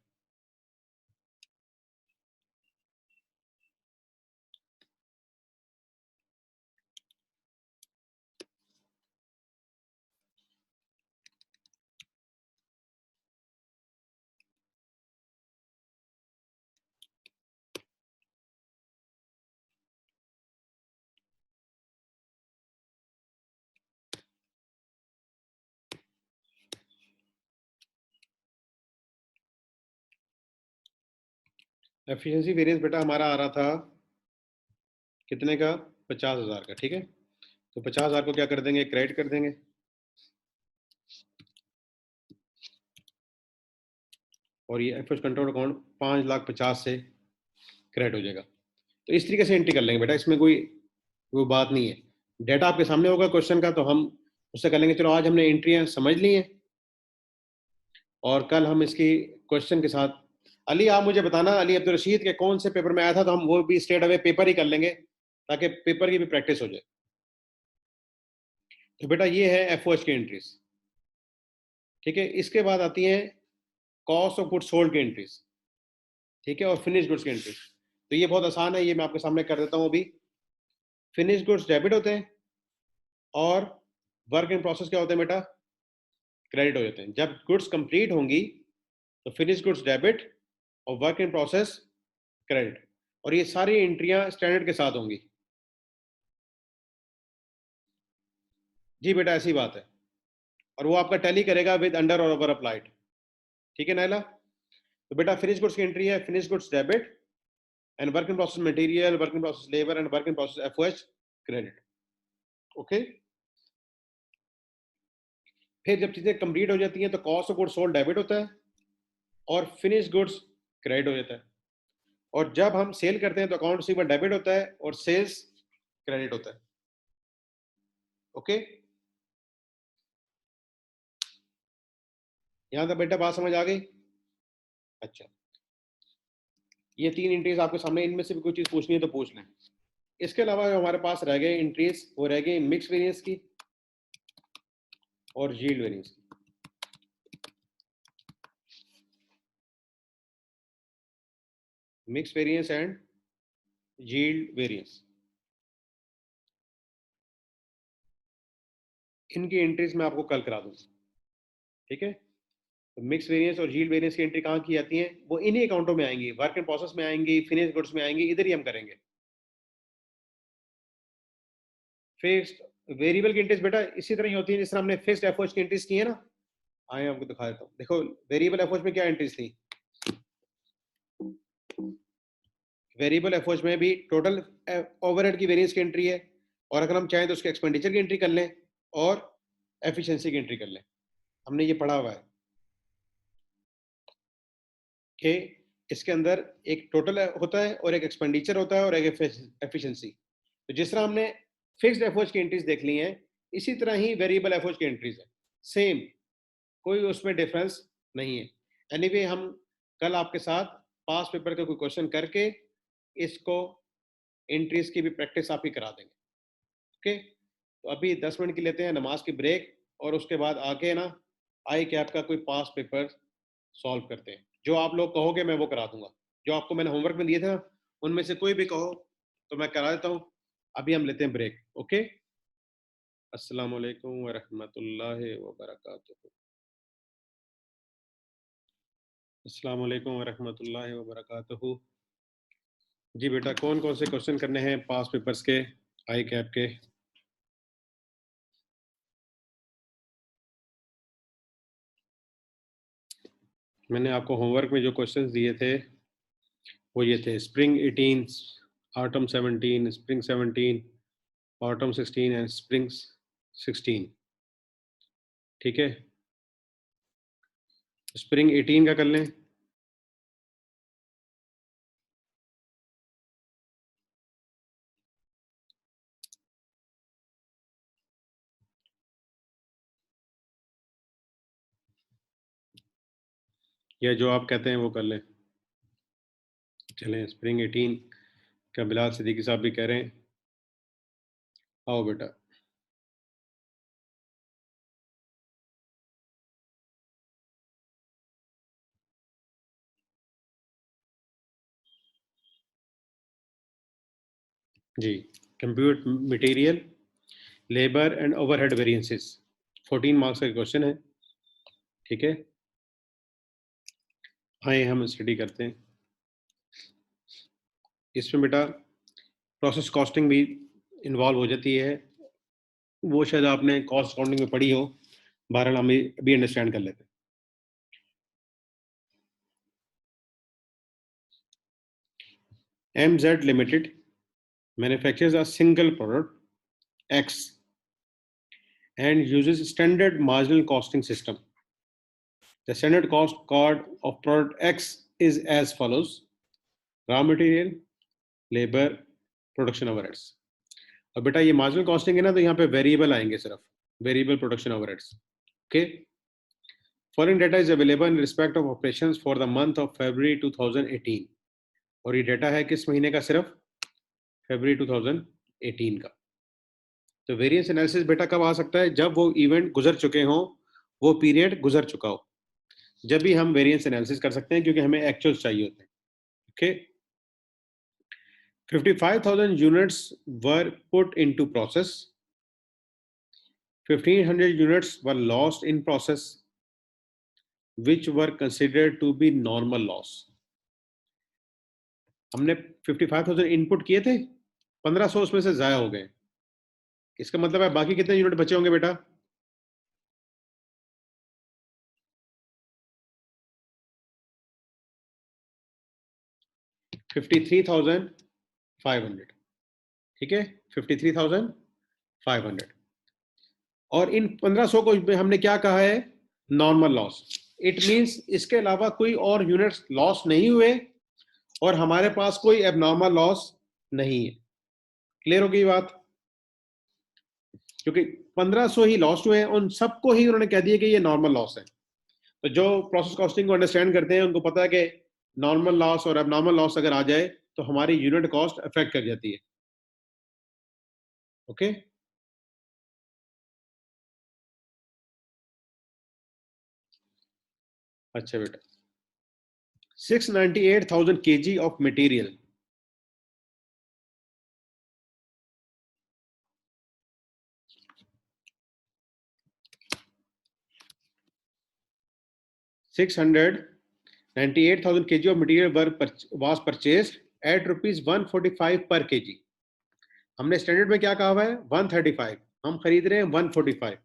एफिशिएंसी वेरिएंस बेटा हमारा आ रहा था कितने का? 50,000 का, ठीक है। तो 50,000 को क्या कर देंगे? क्रेडिट कर देंगे, और ये एफ कंट्रोल अकाउंट 5,50,000 से क्रेडिट हो जाएगा। तो इस तरीके से एंट्री कर लेंगे बेटा, इसमें कोई वो बात नहीं है। डेटा आपके सामने होगा क्वेश्चन का तो हम उससे कर लेंगे। चलो आज हमने एंट्रियां समझ ली हैं और कल हम इसकी क्वेश्चन के साथ, अली आप मुझे बताना अली अब्दुल रशीद के कौन से पेपर में आया था, तो हम वो भी स्ट्रेट अवे पेपर ही कर लेंगे ताकि पेपर की भी प्रैक्टिस हो जाए। तो बेटा ये है एफ की एंट्रीज, ठीक है। इसके बाद आती हैं कॉस्ट ऑफ गुड्स सोल्ड की एंट्रीज, ठीक है, और फिनिश गुड्स की एंट्रीज। तो ये बहुत आसान है, ये मैं आपके सामने कर देता हूँ अभी। फिनिश गुड्स डेबिट होते हैं और वर्क इन प्रोसेस क्या होते हैं बेटा? क्रेडिट हो जाते हैं। जब गुड्स कंप्लीट होंगी तो फिनिश गुड्स डेबिट और वर्क इन प्रोसेस क्रेडिट, और ये सारी एंट्रियां स्टैंडर्ड के साथ होंगी। जी बेटा ऐसी बात है, और वो आपका टैली करेगा विद अंडर और ओवर अप्लाइड, ठीक है नाइला। तो बेटा फिनिश गुड्स की एंट्री है finish goods debit and work in process material, work in process labour and work in process FOH credit, okay. फिर जब चीजें कंप्लीट हो जाती हैं तो cost of goods sold debit होता है और फिनिश गुड्स क्रेडिट हो जाता है। और जब हम सेल करते हैं तो अकाउंट रिसीवेबल डेबिट होता है और सेल्स क्रेडिट होता है। ओके, यहां तक बेटा बात समझ आ गई? अच्छा, ये 3 एंट्रीज आपके सामने, इनमें से भी कोई चीज पूछनी है तो पूछ लें। इसके अलावा जो हमारे पास रह गए एंट्रीज, वो रह गई मिक्स वेरिएंस की और यील्ड वेरिएंस की। Mix variance and yield variance, इनकी एंट्रीज मैं आपको कल करा दूंगा। ठीक है, तो मिक्स वेरिएंस और यील्ड वेरिएंस की एंट्री कहाँ की जाती है? वो इन्हीं अकाउंटों में आएंगी, वर्क इन प्रोसेस में आएंगी, फिनिश गुड्स में आएंगी, इधर ही हम करेंगे। फिक्स्ड वेरिएबल की एंट्रीज बेटा इसी तरह ही होती है जिस तरह हमने फिक्स्ड एफओएच की एंट्रीज की है ना। आए आपको दिखा देता हूँ। देखो वेरिएबल एफओएच में क्या एंट्रीज थी। वेरिएबल एफओएच में भी टोटल ओवरहेड की वेरिएंस की एंट्री है, और अगर हम चाहें तो उसके एक्सपेंडिचर की एंट्री कर लें और एफिशिएंसी की एंट्री कर लें। हमने ये पढ़ा हुआ है कि इसके अंदर एक टोटल होता है और एक एक्सपेंडिचर होता है और एक एफिशिएंसी। तो जिस तरह हमने फिक्स्ड एफओएच की एंट्रीज देख ली हैं, इसी तरह ही वेरिएबल एफओएच की एंट्रीज है, सेम, कोई उसमें डिफरेंस नहीं है। एनीवे हम कल आपके साथ पास पेपर का कोई क्वेश्चन करके इसको एंट्रीज की भी प्रैक्टिस आप ही करा देंगे। ओके, तो अभी 10 मिनट की लेते हैं नमाज की ब्रेक, और उसके बाद आके ना आई कैप का कोई पास पेपर सॉल्व करते हैं। जो आप लोग कहोगे मैं वो करा दूंगा, जो आपको मैंने होमवर्क में दिए थे ना, उनमें से कोई भी कहो तो मैं करा देता हूँ। अभी हम लेते हैं ब्रेक। ओके, अस्सलाम वालेकुम व रहमतुल्लाहि व बरकातुहू। अस्सलाम वालेकुम व रहमतुल्लाहि व बरकातुहू। जी बेटा, कौन कौन से क्वेश्चन करने हैं पास पेपर्स के, आई कैप के? मैंने आपको होमवर्क में जो क्वेश्चंस दिए थे वो ये थे: spring 18, autumn 17, spring 17, autumn 16 and spring 16। ठीक है, स्प्रिंग 18 का कर लें। या जो आप कहते हैं वो कर लें। चलें, स्प्रिंग 18 का बिलाल सिद्दीकी साहब भी कह रहे हैं। आओ बेटा। जी, compute material, labour and overhead variances, 14 marks का क्वेश्चन है। ठीक है, आए हम स्टडी करते हैं। इसमें बेटा प्रोसेस कॉस्टिंग भी इन्वॉल्व हो जाती है, वो शायद आपने कॉस्ट अकाउंटिंग में पढ़ी हो, बहरहाल हम अभी अंडरस्टैंड कर लेते हैं। MZ Limited manufactures a single product X and uses standard marginal costing system. The standard cost card of product X is as follows: raw material, labor, production overheads. अब बेटा ये मार्जिनल कॉस्टिंग है ना, तो यहाँ पे वेरिएबल आएंगे, सिर्फ variable production overheads. Okay, following data is available in respect of operations for the month of February 2018। और ये डेटा है किस महीने का? सिर्फ फरवरी 2018 का। तो वेरिएंस एनालिसिस बेटा कब आ सकता है? जब वो इवेंट गुजर चुके हों, वो पीरियड गुजर चुका हो, जब भी हम वेरिएंस एनालिसिस कर सकते हैं, क्योंकि हमें एक्चुअल्स चाहिए होते हैं। Okay, 55,000 units were put into process. 1,500 units were lost in process, which were considered to be normal loss. हमने 55,000 इनपुट किए थे, 1,500 उसमें से जाया हो गए। इसका मतलब है बाकी कितने यूनिट बचे होंगे बेटा? $53,500। ठीक है, 53,500। और इन 1500 को हमने क्या कहा है, नॉर्मल लॉस। इट मींस इसके अलावा कोई और यूनिट्स लॉस नहीं हुए और हमारे पास कोई एबनॉर्मल लॉस नहीं है। क्लियर हो गई बात? क्योंकि 1500 ही लॉस हुए हैं, उन सबको ही उन्होंने कह दिया कि ये नॉर्मल लॉस है। तो जो प्रोसेस कॉस्टिंग को अंडरस्टैंड करते हैं उनको पता है कि नॉर्मल लॉस और एबनॉर्मल लॉस अगर आ जाए तो हमारी यूनिट कॉस्ट अफेक्ट कर जाती है। ओके, अच्छा बेटा, 698,000 kg of material, 698,000 kg of material was purchased at rupees 145 per kg। हमने स्टैंडर्ड में क्या कहा हुआ है, 135, हम खरीद रहे हैं 145।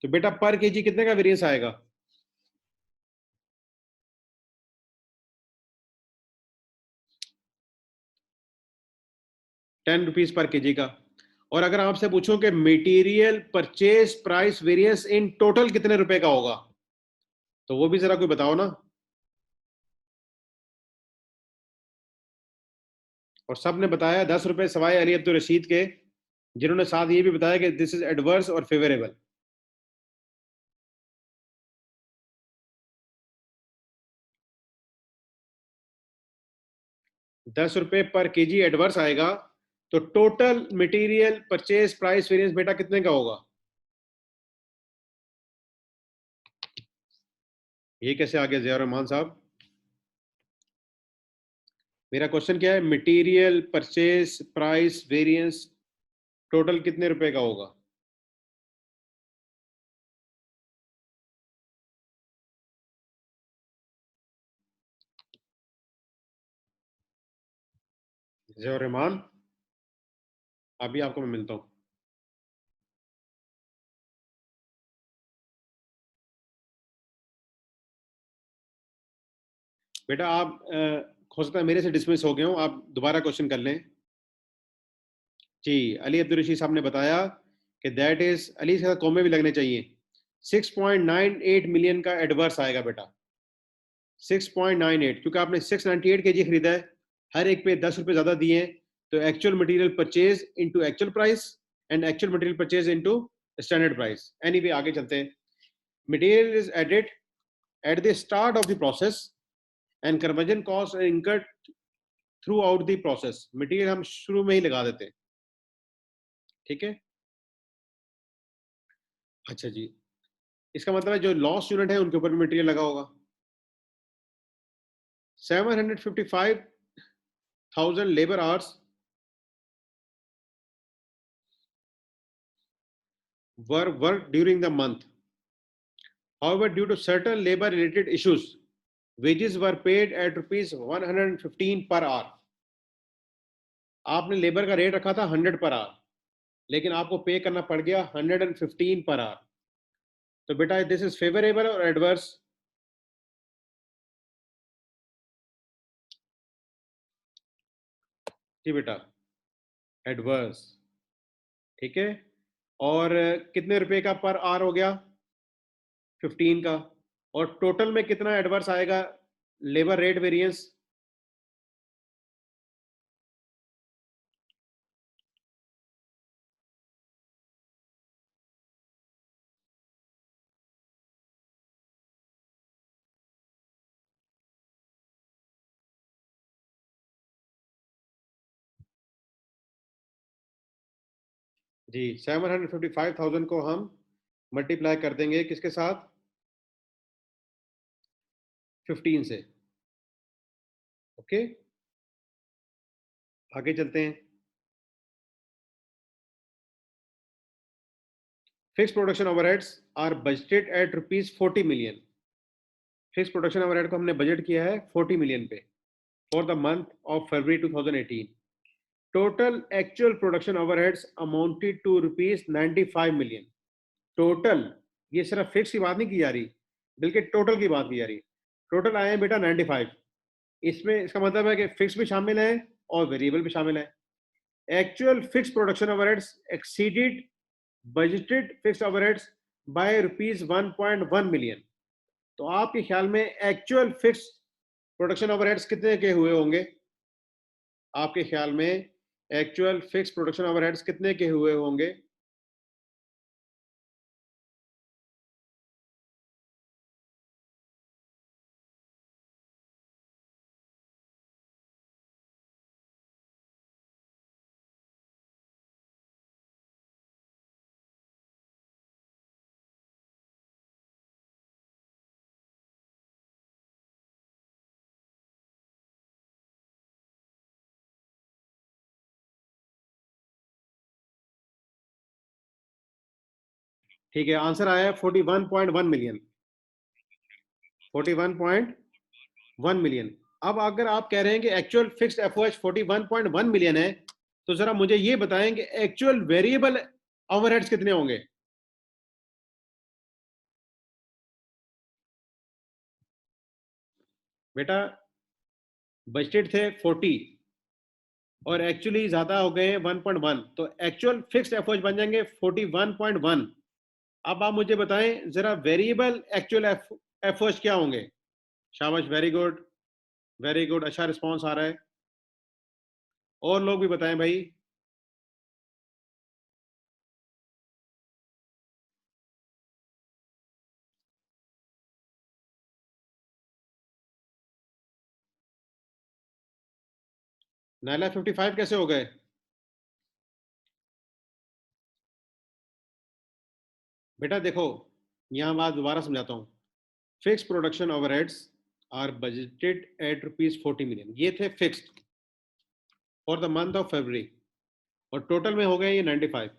तो बेटा पर केजी कितने का वेरिएंस आएगा? 10 रुपीज पर केजी का। और अगर आपसे पूछूं कि material purchase price variance in total कितने रुपए का होगा, तो वो भी जरा कोई बताओ ना। और सब ने बताया 10 रुपए सवाए अली अब्दुल रशीद के, जिन्होंने साथ ये भी बताया कि दिस इज एडवर्स और फेवरेबल। 10 रुपए पर केजी एडवर्स आएगा, तो total material purchase price variance बेटा कितने का होगा? ये कैसे आ गया जिया रहमान साहब? मेरा क्वेश्चन क्या है, material purchase price variance total कितने रुपए का होगा? जिया रहमान, अभी आपको मैं मिलता हूँ। बेटा आप हो सकता है मेरे से डिसमिस हो गए हो, आप दोबारा क्वेश्चन कर लें। जी, अली अब्दुल रशीद साहब ने बताया कि दैट इज, अली से कौमे भी लगने चाहिए, 6.98 मिलियन का एडवर्स आएगा बेटा। 6.98, क्योंकि आपने 698 केजी खरीदा है, हर एक पे 10 रुपए ज्यादा दिए हैं, तो actual material purchase into actual price and actual material purchase into standard price. Anyway आगे चलते हैं। Material is added at the start of the process and conversion cost are incurred throughout the process. Material हम शुरू में ही लगा देते हैं, ठीक है। अच्छा जी, इसका मतलब है जो लॉस यूनिट है उनके ऊपर मटेरियल लगा होगा। 755,000 labour hours were worked during the month. However, due to certain labor related issues, wages were paid at rupees 115 per hour। आपने लेबर का रेट रखा था 100 पर आवर, लेकिन आपको पे करना पड़ गया 115 पर आवर। तो बेटा दिस इज फेवरेबल और एडवर्स? जी बेटा, एडवर्स, ठीक है। और कितने रुपए का पर आवर हो गया? 15 का। और टोटल में कितना एडवर्स आएगा लेबर रेट वेरिएंस? जी, 755,000 को हम मल्टीप्लाई कर देंगे किसके साथ? 15 से। ओके, आगे चलते हैं। Fix production overheads are budgeted at rupees 40 million. Fix production overhead को हमने बजट किया है 40 मिलियन पे for the month of February 2018। Total actual production overheads amounted to rupees 95 million. Total, ये सिर्फ फिक्स की बात नहीं की जा रही, बल्कि टोटल की बात की जा रही। टोटल आए हैं बेटा 95। इसमें इसका मतलब है कि फिक्स भी शामिल है और वेरिएबल भी शामिल है। Actual fix production overheads exceeded budgeted fix overheads by ₹1.1 million, तो आपके ख्याल में एक्चुअल फिक्स प्रोडक्शन ओवरहेड्स कितने के हुए होंगे? आपके ख्याल में एक्चुअल फिक्स प्रोडक्शन ओवरहेड्स कितने के हुए होंगे? ठीक है, आंसर आया है 41.1 मिलियन। 41.1 मिलियन। अब अगर आप कह रहे हैं कि एक्चुअल फिक्स्ड एफओएच 41.1 मिलियन है, तो जरा मुझे ये बताएं कि एक्चुअल वेरिएबल ओवरहेड्स कितने होंगे? बेटा बजटेड थे 40 और एक्चुअली ज्यादा हो गए हैं 1.1, तो एक्चुअल फिक्स्ड एफओएच बन जाएंगे 41.1। अब आप मुझे बताएं जरा वेरिएबल एक्चुअल एफओएच क्या होंगे? शाबाश, वेरी गुड, वेरी गुड, अच्छा रिस्पॉन्स आ रहा है। और लोग भी बताएं भाई। नाइला 55 कैसे हो गए? बेटा देखो, यहां बात दोबारा समझाता हूं। Fix production overheads are budgeted at ₹40 million, ये थे fixed for the month of February, और टोटल में हो गए ये 95।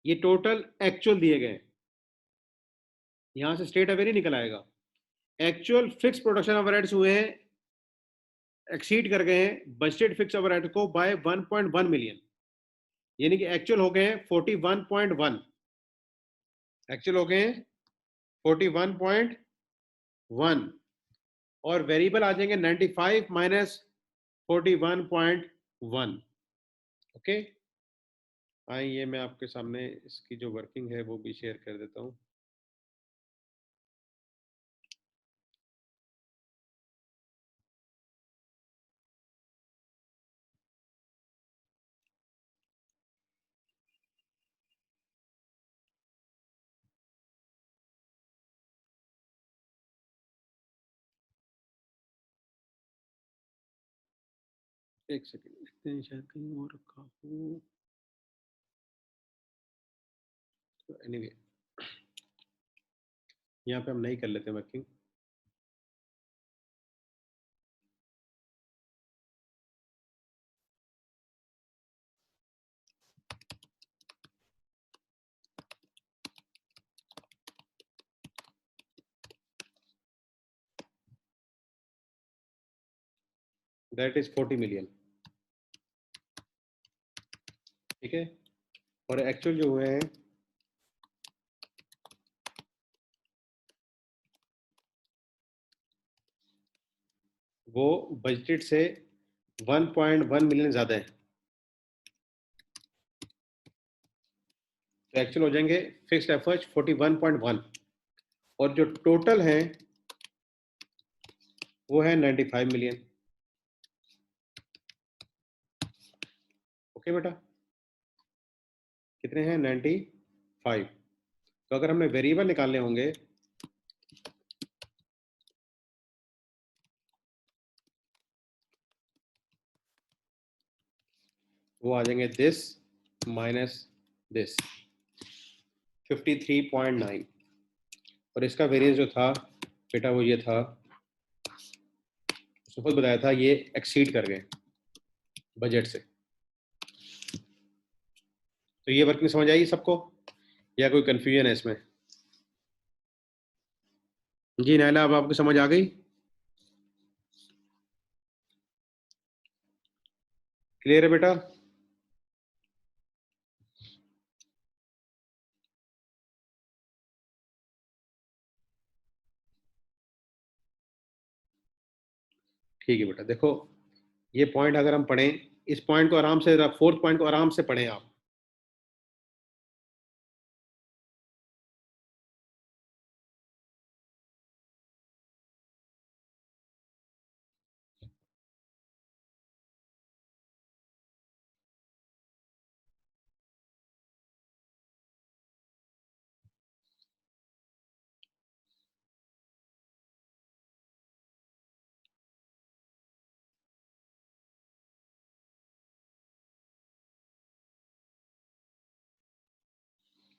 ये टोटल एक्चुअल दिए गए, यहां से स्टेट अवेयर ही निकल आएगा। एक्चुअल फिक्स प्रोडक्शन ओवरहेड्स हुए हैं, एक्सीड कर गए हैं बजटेड फिक्स ओवरहेड को बाय 1.1 मिलियन, यानी कि एक्चुअल हो गए हैं 41.1। एक्चुअल हो गए हैं 41.1, और वेरिएबल आ जाएंगे 95 माइनस 41.1। ओके, आइए मैं आपके सामने इसकी जो वर्किंग है वो भी शेयर कर देता हूँ। एक सेकेंड, शायद कहीं और रखा हूँ। तो एनीवे, यहाँ पे हम नहीं कर लेते वर्किंग। That is 40 million. ठीक है, और एक्चुअल जो हुए हैं वो बजटेड से 1.1 मिलियन ज्यादा है, तो एक्चुअल हो जाएंगे फिक्स्ड एफर्ट 41.1, और जो टोटल है वो है 95 मिलियन। ओके बेटा, कितने हैं? 95। तो अगर हमने वेरिएबल निकालने होंगे वो आ जाएंगे दिस माइनस दिस 53.9, और इसका वेरिएंस जो था बेटा वो ये था, उसने खुद बताया था ये एक्सीड कर गए बजट से। तो ये वर्किंग समझ आई सबको, या कोई कंफ्यूजन है इसमें? जी नायला, अब आपको समझ आ गई? क्लियर है बेटा? ठीक है बेटा, देखो ये पॉइंट अगर हम पढ़ें, इस पॉइंट को आराम से, फोर्थ पॉइंट को आराम से पढ़ें आप।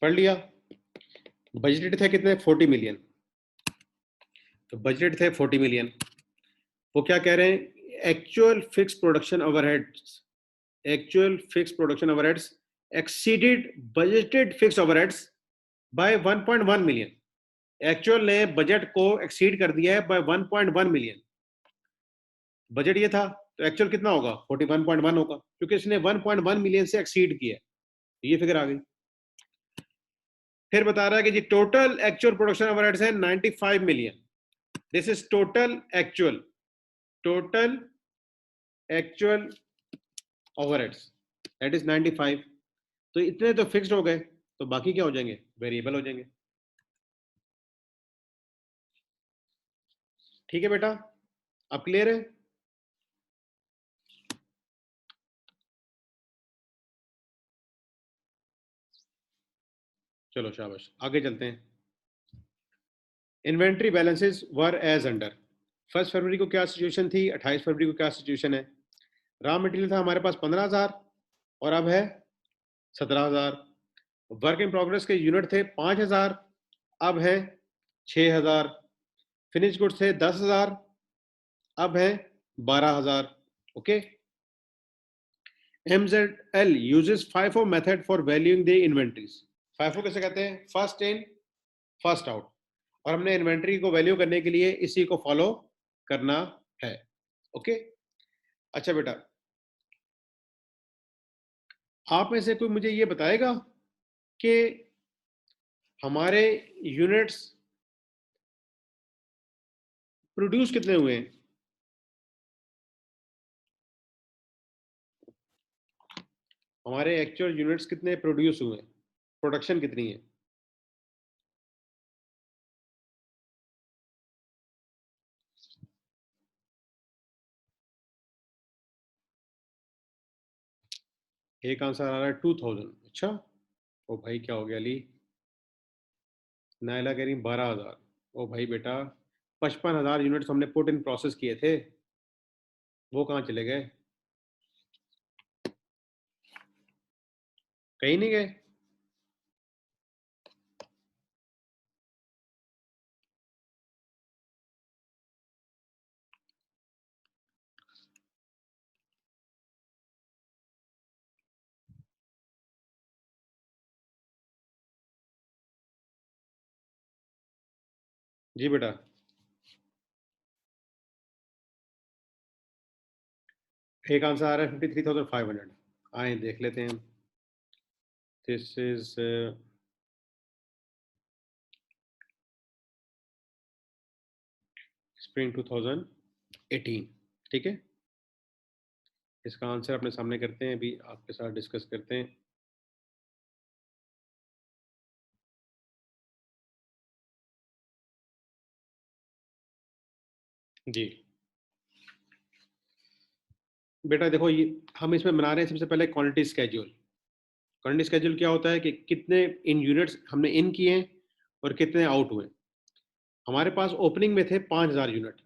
पढ़ लिया। बजटेड थे कितने, 40 मिलियन। तो बजटेड थे 40 मिलियन। वो क्या कह रहे हैं, actual fix production overheads, actual fix production overheads exceeded budgeted fix overheads by 1.1 million. Actual ने बजट को एक्सीड कर दिया है बाय 1.1 मिलियन। बजट ये था तो एक्चुअल कितना होगा, 41.1 होगा, क्योंकि इसने 1.1 मिलियन से एक्सीड किया है, तो ये फिगर आ गई। फिर बता रहा है कि जी टोटल एक्चुअल प्रोडक्शन ओवरहेड्स है 95 million. This is total actual, total actual overheads that is 95। तो इतने तो फिक्स्ड हो गए, तो बाकी क्या हो जाएंगे, वेरिएबल हो जाएंगे। ठीक है बेटा, अब क्लियर है। चलो शाबाश, आगे चलते हैं। Inventory balances were as under. 1 फरवरी को क्या सिचुएशन थी, 28 फरवरी को क्या सिचुएशन है। रॉ मटेरियल था हमारे पास 15,000 और अब है 17,000। वर्क इन प्रोग्रेस के यूनिट थे 5,000, अब है 6,000। फिनिश गुड्स थे 10,000, अब है 12,000। Okay. MZL uses FIFO method for valuing the inventories. FIFO कैसे कहते हैं, फर्स्ट इन फर्स्ट आउट, और हमने इन्वेंट्री को वैल्यू करने के लिए इसी को फॉलो करना है। ओके। अच्छा बेटा, आप में से कोई मुझे ये बताएगा कि हमारे यूनिट्स प्रोड्यूस कितने हुए हैं। हमारे एक्चुअल यूनिट्स कितने प्रोड्यूस हुए हैं, प्रोडक्शन कितनी है। एक आंसर आ रहा है 2000। अच्छा, ओ भाई क्या हो गया अली। नायला कह रही 12,000। ओ भाई बेटा, 55,000 यूनिट्स हमने पुट इन प्रोसेस किए थे, वो कहाँ चले गए, कहीं नहीं गए। जी बेटा, एक आंसर आ रहा है 53,500। आए देख लेते हैं। This is spring 2018। ठीक है, इसका आंसर अपने सामने करते हैं, अभी आपके साथ डिस्कस करते हैं। जी बेटा देखो, ये हम इसमें बना रहे हैं सबसे पहले क्वांटिटी स्केड्यूल। क्वांटिटी स्केड्यूल क्या होता है कि कितने इन यूनिट्स हमने इन किए हैं और कितने आउट हुए। हमारे पास ओपनिंग में थे 5,000 यूनिट।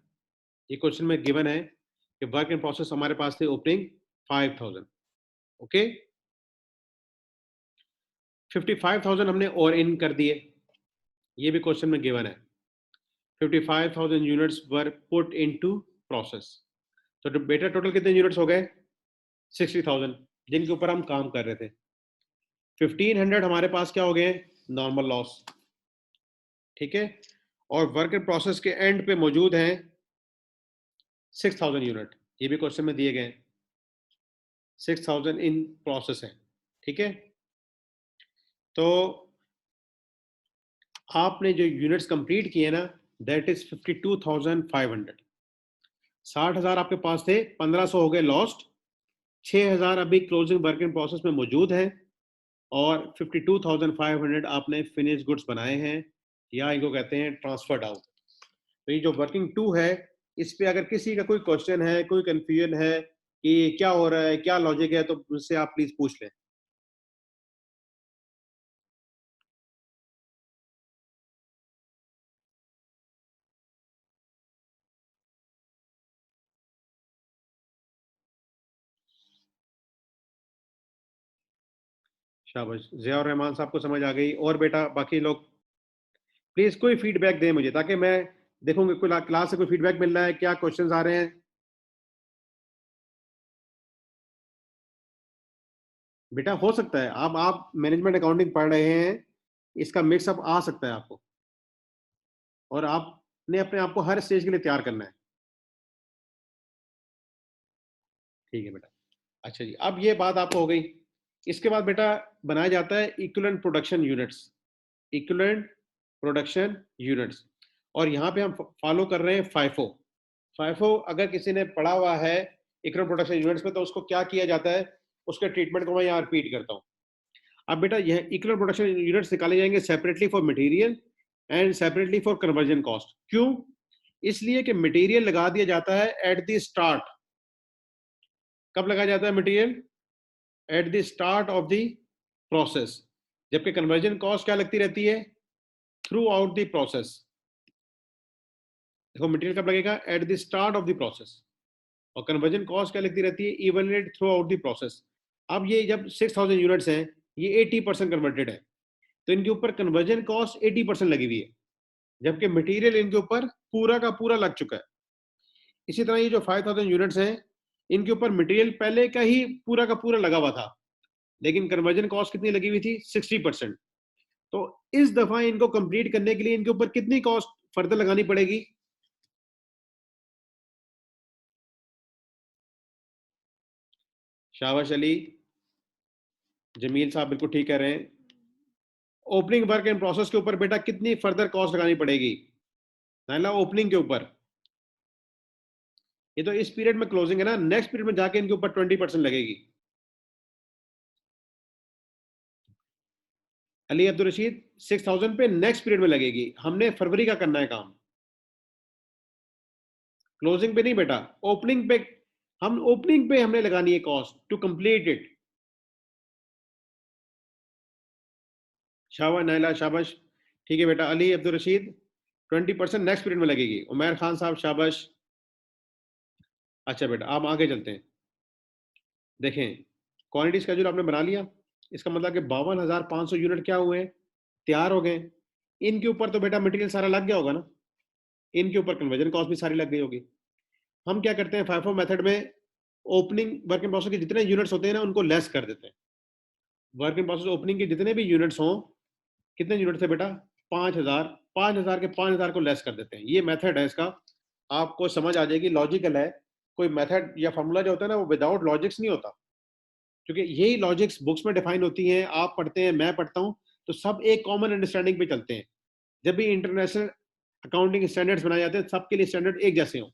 ये क्वेश्चन में गिवन है कि वर्क इन प्रोसेस हमारे पास थे ओपनिंग 5,000। ओके, 55,000 हमने और इन कर दिए, ये भी क्वेश्चन में गिवन है। 55,000 यूनिट्स वर पुट इनटू प्रोसेस। तो बेटा टोटल कितने यूनिट्स हो गए, 60,000, जिनके ऊपर हम काम कर रहे थे। 1,500 हमारे पास क्या हो गए, नॉर्मल लॉस। ठीक है, और वर्क इन प्रोसेस के एंड पे मौजूद हैं 6,000 यूनिट, ये भी क्वेश्चन में दिए गए। 6,000 इन प्रोसेस है। ठीक है, तो आपने जो यूनिट्स कंप्लीट किए ना, दैट इज 52,500। 60,000 आपके पास थे, 1,500 हो गए लॉस्ट, 6,000 अभी क्लोजिंग वर्क इन प्रोसेस में मौजूद है, और 52,500 आपने फिनिश गुड्स बनाए हैं, या इनको कहते हैं ट्रांसफर्ड आउट। तो ये जो वर्किंग टू है, इस पे अगर किसी का कोई क्वेश्चन है, कोई कंफ्यूजन है कि क्या हो रहा है, क्या लॉजिक है, तो मुझसे आप प्लीज पूछ लें। शाबाश, जिया और रहमान साहब को समझ आ गई। और बेटा बाकी लोग प्लीज कोई फीडबैक दें मुझे, ताकि मैं देखूंगा कोई क्लास से कोई फीडबैक मिल रहा है, क्या क्वेश्चंस आ रहे हैं। बेटा हो सकता है आप मैनेजमेंट अकाउंटिंग पढ़ रहे हैं, इसका मिक्सअप आ सकता है आपको, और आपने अपने आप को हर स्टेज के लिए तैयार करना है। ठीक है बेटा। अच्छा जी, अब ये बात आपको हो गई। इसके बाद बेटा बनाया जाता है equivalent production units. Equivalent production units, और यहाँ पे हम फॉलो कर रहे हैं फाइफो। फाइफो अगर किसी ने पढ़ा हुआ है इक्विवेलेंट प्रोडक्शन यूनिट्स में, तो उसको क्या किया जाता है, उसके ट्रीटमेंट को मैं यहाँ रिपीट करता हूँ। अब बेटा यह इक्विवेलेंट प्रोडक्शन यूनिट्स निकाले जाएंगे separately for material and separately for conversion cost. क्यों? इसलिए कि मटेरियल लगा दिया जाता है एट द स्टार्ट। कब लगाया जाता है material? Eight the start of the process. जबकि कन्वर्जन कॉस्ट क्या लगती रहती है? Through out the process. देखो मटेरियल कब लगेगा? Eight the start of the process. और कन्वर्जन कॉस्ट क्या लगती रहती है? Evaluate through out the process. अब ये जब 6000 यूनिट्स हैं, ये 80% कन्वर्टेड है, तो इनके ऊपर कन्वर्जन कॉस्ट 80% लगी हुई है, जबकि मटेरियल इनके ऊपर पूरा का पूरा लग चुका है। इसी तरह ये जो 5000 यूनिट्स हैं, इनके ऊपर मटेरियल पहले का ही पूरा का पूरा लगा हुआ था, लेकिन कन्वर्जन कॉस्ट कितनी लगी हुई थी? 60%। तो इस दफा इनको कंप्लीट करने के लिए इनके ऊपर कितनी कॉस्ट फर्दर लगानी पड़ेगी? शाबाश अली, जमील साहब बिल्कुल ठीक कह रहे हैं। ओपनिंग वर्क इन प्रोसेस के ऊपर बेटा कितनी फर्दर कॉस्ट लगानी पड़ेगी? नाइला ओपनिंग के ऊपर, ये तो इस पीरियड में क्लोजिंग है ना, नेक्स्ट पीरियड में जाके इनके ऊपर 20% लगेगी। अली अब्दुल रशीद, 6000 पे नेक्स्ट पीरियड में लगेगी, हमने फरवरी का करना है काम, क्लोजिंग पे नहीं बेटा, ओपनिंग पे। हम ओपनिंग पे हमने लगानी है कॉस्ट टू कंप्लीट इट। शाबाश नाइला, शाबाश। ठीक है बेटा अली अब्दुल रशीद, 20% नेक्स्ट पीरियड में लगेगी। उमैर खान साहब शाबाश। अच्छा बेटा आप आगे चलते हैं। देखें, क्वांटिटी स्केड्यूल आपने बना लिया, इसका मतलब कि 52,500 यूनिट क्या हुए हैं? तैयार हो गए। इनके ऊपर तो बेटा मटेरियल सारा लग गया होगा ना, इनके ऊपर कन्वर्जन कॉस्ट भी सारी लग गई होगी। हम क्या करते हैं फाइफो मेथड में, ओपनिंग वर्क इन प्रोसेस के जितने यूनिट्स होते हैं ना, उनको लेस कर देते हैं। वर्क इन प्रोसेस ओपनिंग के जितने भी यूनिट्स हों, कितने यूनिट थे बेटा? 5000। 5000 के 5000 को लेस कर देते हैं। ये मेथड है इसका, आपको समझ आ जाएगी, लॉजिकल है। कोई मेथड या फॉर्मूला जो होता है ना, वो विदाउट लॉजिक्स नहीं होता, क्योंकि यही लॉजिक्स बुक्स में डिफाइन होती हैं, आप पढ़ते हैं, मैं पढ़ता हूँ, तो सब एक कॉमन अंडरस्टैंडिंग पे चलते हैं। जब भी इंटरनेशनल अकाउंटिंग स्टैंडर्ड्स बनाए जाते हैं, सबके लिए स्टैंडर्ड एक जैसे हों।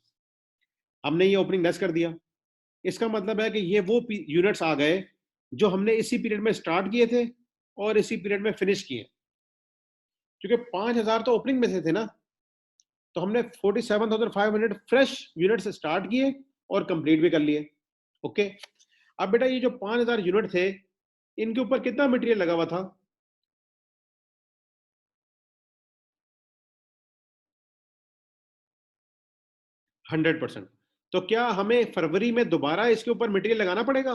हमने ये ओपनिंग लेस कर दिया, इसका मतलब है कि ये वो यूनिट्स आ गए जो हमने इसी पीरियड में स्टार्ट किए थे और इसी पीरियड में फिनिश किए। क्योंकि 5000 तो ओपनिंग में से थे ना, तो हमने 47,500 फ्रेश यूनिट्स स्टार्ट किए और कंप्लीट भी कर लिए। ओके। अब बेटा ये जो 5000 यूनिट थे, इनके ऊपर कितना मटेरियल लगा हुआ था? 100%। तो क्या हमें फरवरी में दोबारा इसके ऊपर मटेरियल लगाना पड़ेगा?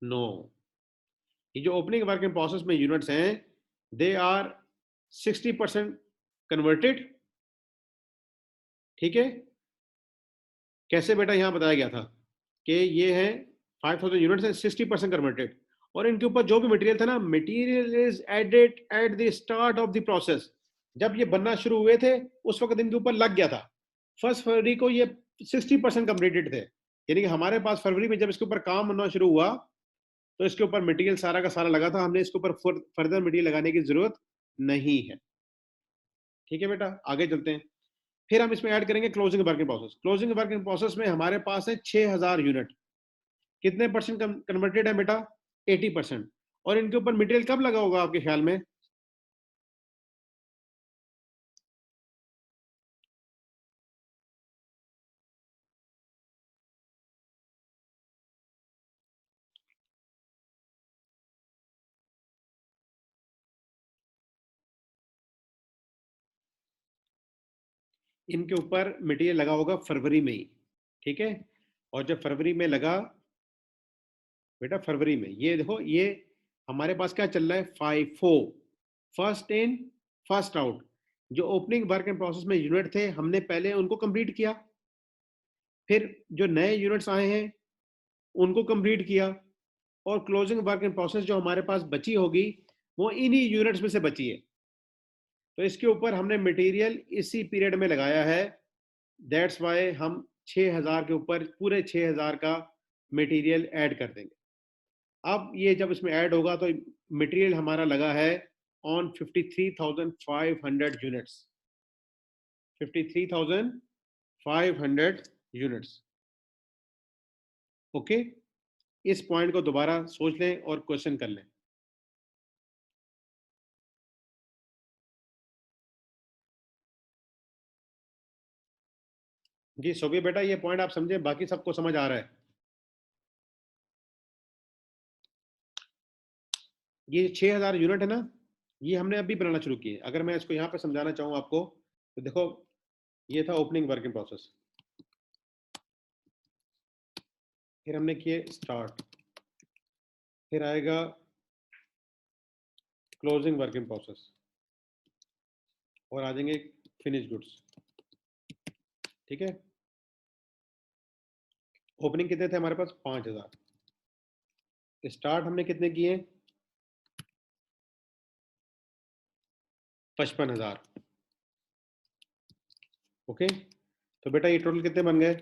नो। ये जो ओपनिंग वर्क इन प्रोसेस में यूनिट्स हैं, दे आर 60% कन्वर्टेड। ठीक है। कैसे बेटा? यहां बताया गया था कि ये है 5000 यूनिट्स है, 60% कन्वर्टेड, और इनके ऊपर जो भी मटेरियल था ना, material is added at the start of the process. जब ये बनना शुरू हुए थे, उस वक्त इनके ऊपर लग गया था। 1 फरवरी को ये 60% कंप्लीटेड थे, यानी कि हमारे पास फरवरी में जब इसके ऊपर काम होना शुरू हुआ, तो इसके ऊपर मटेरियल सारा का सारा लगा था, हमने इसके ऊपर फर्दर मटेरियल लगाने की जरूरत नहीं है। ठीक है बेटा, आगे चलते हैं। फिर हम इसमें ऐड करेंगे closing working process. Closing working process में हमारे पास है 6000 यूनिट। कितने परसेंट कन्वर्टेड है बेटा? 80%। और इनके ऊपर मटेरियल कब लगा होगा आपके ख्याल में? इनके ऊपर मटेरियल लगा होगा फरवरी में ही। ठीक है। और जब फरवरी में लगा, बेटा फरवरी में। ये देखो, ये हमारे पास क्या चल रहा है, FIFO, first in first out. जो ओपनिंग वर्क इन प्रोसेस में यूनिट थे हमने पहले उनको कंप्लीट किया, फिर जो नए यूनिट्स आए हैं उनको कंप्लीट किया, और क्लोजिंग वर्क इन प्रोसेस जो हमारे पास बची होगी वो इन्हीं यूनिट्स में से बची है। तो इसके ऊपर हमने मटेरियल इसी पीरियड में लगाया है, दैट्स वाई हम 6000 के ऊपर पूरे 6000 का मटेरियल ऐड कर देंगे। अब ये जब इसमें ऐड होगा तो मटेरियल हमारा लगा है ऑन 53,500 यूनिट्स, 53,500 यूनिट्स। ओके, इस पॉइंट को दोबारा सोच लें और क्वेश्चन कर लें। जी सोभी बेटा, ये पॉइंट आप समझे, बाकी सबको समझ आ रहा है? ये 6000 यूनिट है ना, ये हमने अभी बनाना शुरू किए। अगर मैं इसको यहाँ पे समझाना चाहूँ आपको, तो देखो ये था ओपनिंग वर्क इन प्रोसेस, फिर हमने किए स्टार्ट, फिर आएगा क्लोजिंग वर्क इन प्रोसेस, और आ जाएंगे फिनिश गुड्स। ठीक है, ओपनिंग कितने थे हमारे पास, 5000। स्टार्ट हमने कितने किए, 55,000। ओके, तो बेटा ये टोटल कितने बन गए,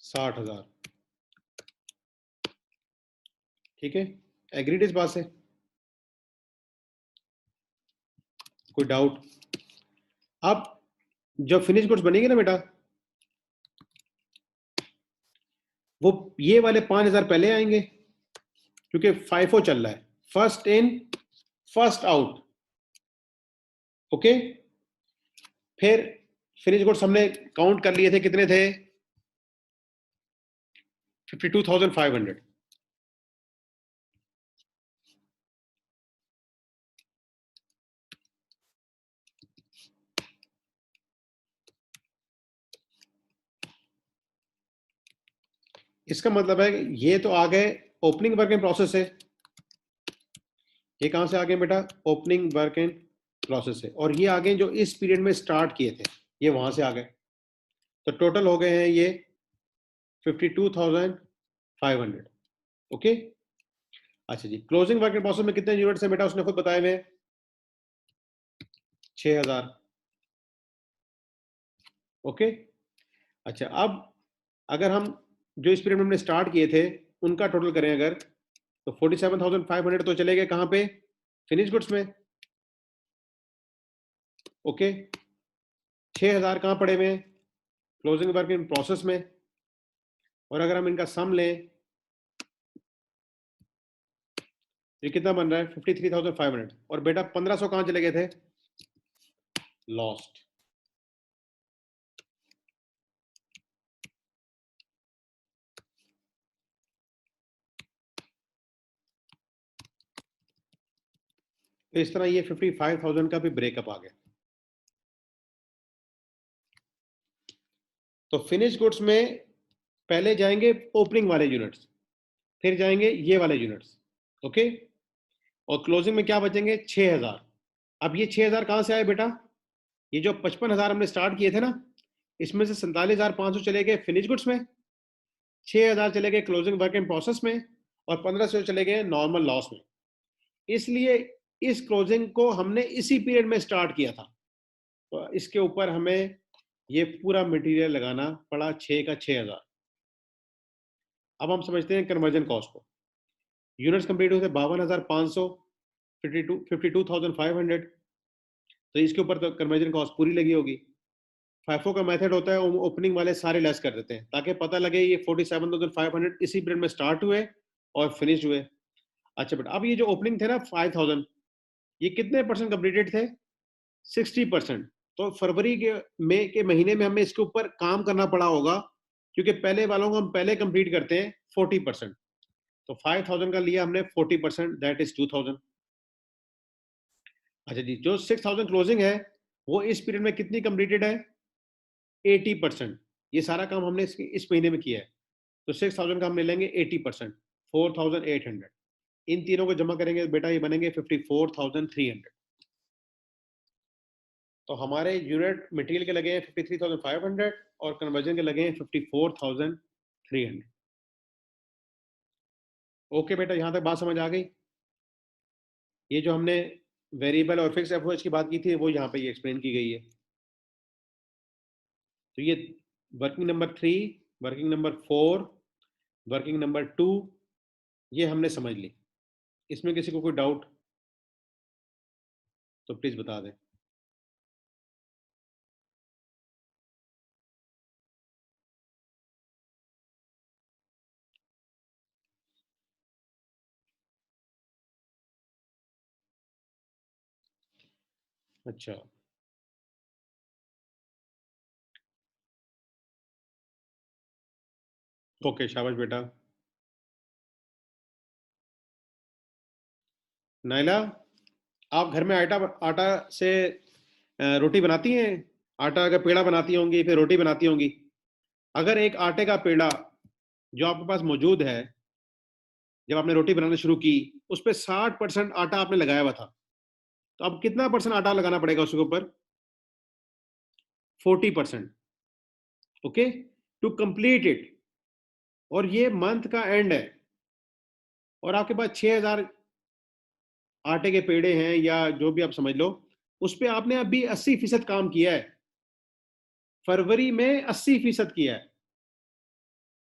60,000। ठीक है, एग्रीड इस बात से, कोई डाउट? अब जब फिनिश गुड्स बनेंगे ना बेटा, वो ये वाले 5000 पहले आएंगे, क्योंकि फाइफो चल रहा है, first in first out. Okay, फिर फिनिश गुड्स हमने काउंट कर लिए थे, कितने थे, 52,500। इसका मतलब है कि ये तो आ गए ओपनिंग वर्क इन प्रोसेस से, ये कहां से आ गए बेटा, ओपनिंग वर्क इन प्रोसेस से, और ये आ गए जो इस पीरियड में स्टार्ट किए थे, ये वहां से आ गए। तो टोटल हो गए हैं ये 52,500। ओके, अच्छा जी, क्लोजिंग वर्क इन प्रोसेस में कितने यूनिट्स हैं बेटा, उसने खुद बताए हुए 6000। ओके, अच्छा, अब अगर हम जो इस पीरियड में हमने स्टार्ट किए थे उनका टोटल करें अगर, तो 47,500 तो चले गए कहां पे, फिनिश गुड्स में। ओके, 6000 कहां पड़े हुए हैं, क्लोजिंग वर्क इन प्रोसेस में। और अगर हम इनका सम लें, ये कितना बन रहा है, 53,500। और बेटा 1500 कहां चले गए थे, लॉस्ट। तो इस तरह ये 55,000 का भी ब्रेकअप आ गया। तो फिनिश गुड्स में पहले जाएंगे ओपनिंग वाले यूनिट्स, फिर जाएंगे ये वाले यूनिट्स। ओके, और क्लोजिंग में क्या बचेंगे, 6000। अब ये 6000 कहां से आए बेटा, ये जो 55,000 हमने स्टार्ट किए थे ना, इसमें से 47,500 चले गए फिनिश गुड्स में, 6000 चले गए क्लोजिंग वर्क इन प्रोसेस में, और 1500 चले गए नॉर्मल लॉस में। इसलिए इस क्लोजिंग को हमने इसी पीरियड में स्टार्ट किया था, तो इसके ऊपर हमें ये पूरा मटेरियल लगाना पड़ा 6 का 6000। अब हम समझते हैं कन्वर्जन कॉस्ट को। यूनिट्स कंप्लीट हुए थे 52,500, 52,500। तो इसके ऊपर तो कन्वर्जन कॉस्ट पूरी लगी होगी। फाइफो का मेथड होता है ओपनिंग वाले सारे लेस कर देते हैं, ताकि पता लगे ये 47,500 इसी पीरियड में स्टार्ट हुए और फिनिश हुए। अच्छा बेटा, अब ये जो ओपनिंग थे ना 5000, ये कितने परसेंट कंप्लीटेड थे, 60%। तो फरवरी के मई के महीने में हमें इसके ऊपर काम करना पड़ा होगा, क्योंकि पहले वालों को हम पहले कंप्लीट करते हैं 40%। तो 5000 का लिया हमने 40%, दैट इज 2000। अच्छा जी, जो 6000 क्लोजिंग है वो इस पीरियड में कितनी कंप्लीटेड है, 80%। ये सारा काम हमने इस महीने में किया है। तो 6000 का हम ले लेंगे 80%, 4800। इन तीनों को जमा करेंगे बेटा ये बनेंगे 54300। तो हमारे यूनिट मटेरियल के लगे हैं 53500 और कन्वर्जन के लगे हैं 54300। ओके बेटा, यहां तक बात समझ आ गई? ये जो हमने वेरिएबल और फिक्स एफओएच की बात की थी वो यहाँ पे ये एक्सप्लेन की गई है। तो ये working number 3, working number 4, working number 2 ये हमने समझ ली। इसमें किसी को कोई डाउट तो प्लीज बता दें। अच्छा, ओके, शाबाश बेटा। नाइला, आप घर में आटा आटा से रोटी बनाती हैं? आटा का पेड़ा बनाती होंगी, फिर रोटी बनाती होंगी। अगर एक आटे का पेड़ा जो आपके पास मौजूद है, जब आपने रोटी बनाना शुरू की, उस पर 60% आटा आपने लगाया हुआ था, तो अब कितना परसेंट आटा लगाना पड़ेगा उसके ऊपर? 40%। Okay, to complete it. और ये मंथ का एंड है और आपके पास 6000 आटे के पेड़े हैं या जो भी आप समझ लो, उस पर आपने अभी 80% काम किया है। फरवरी में 80% किया है।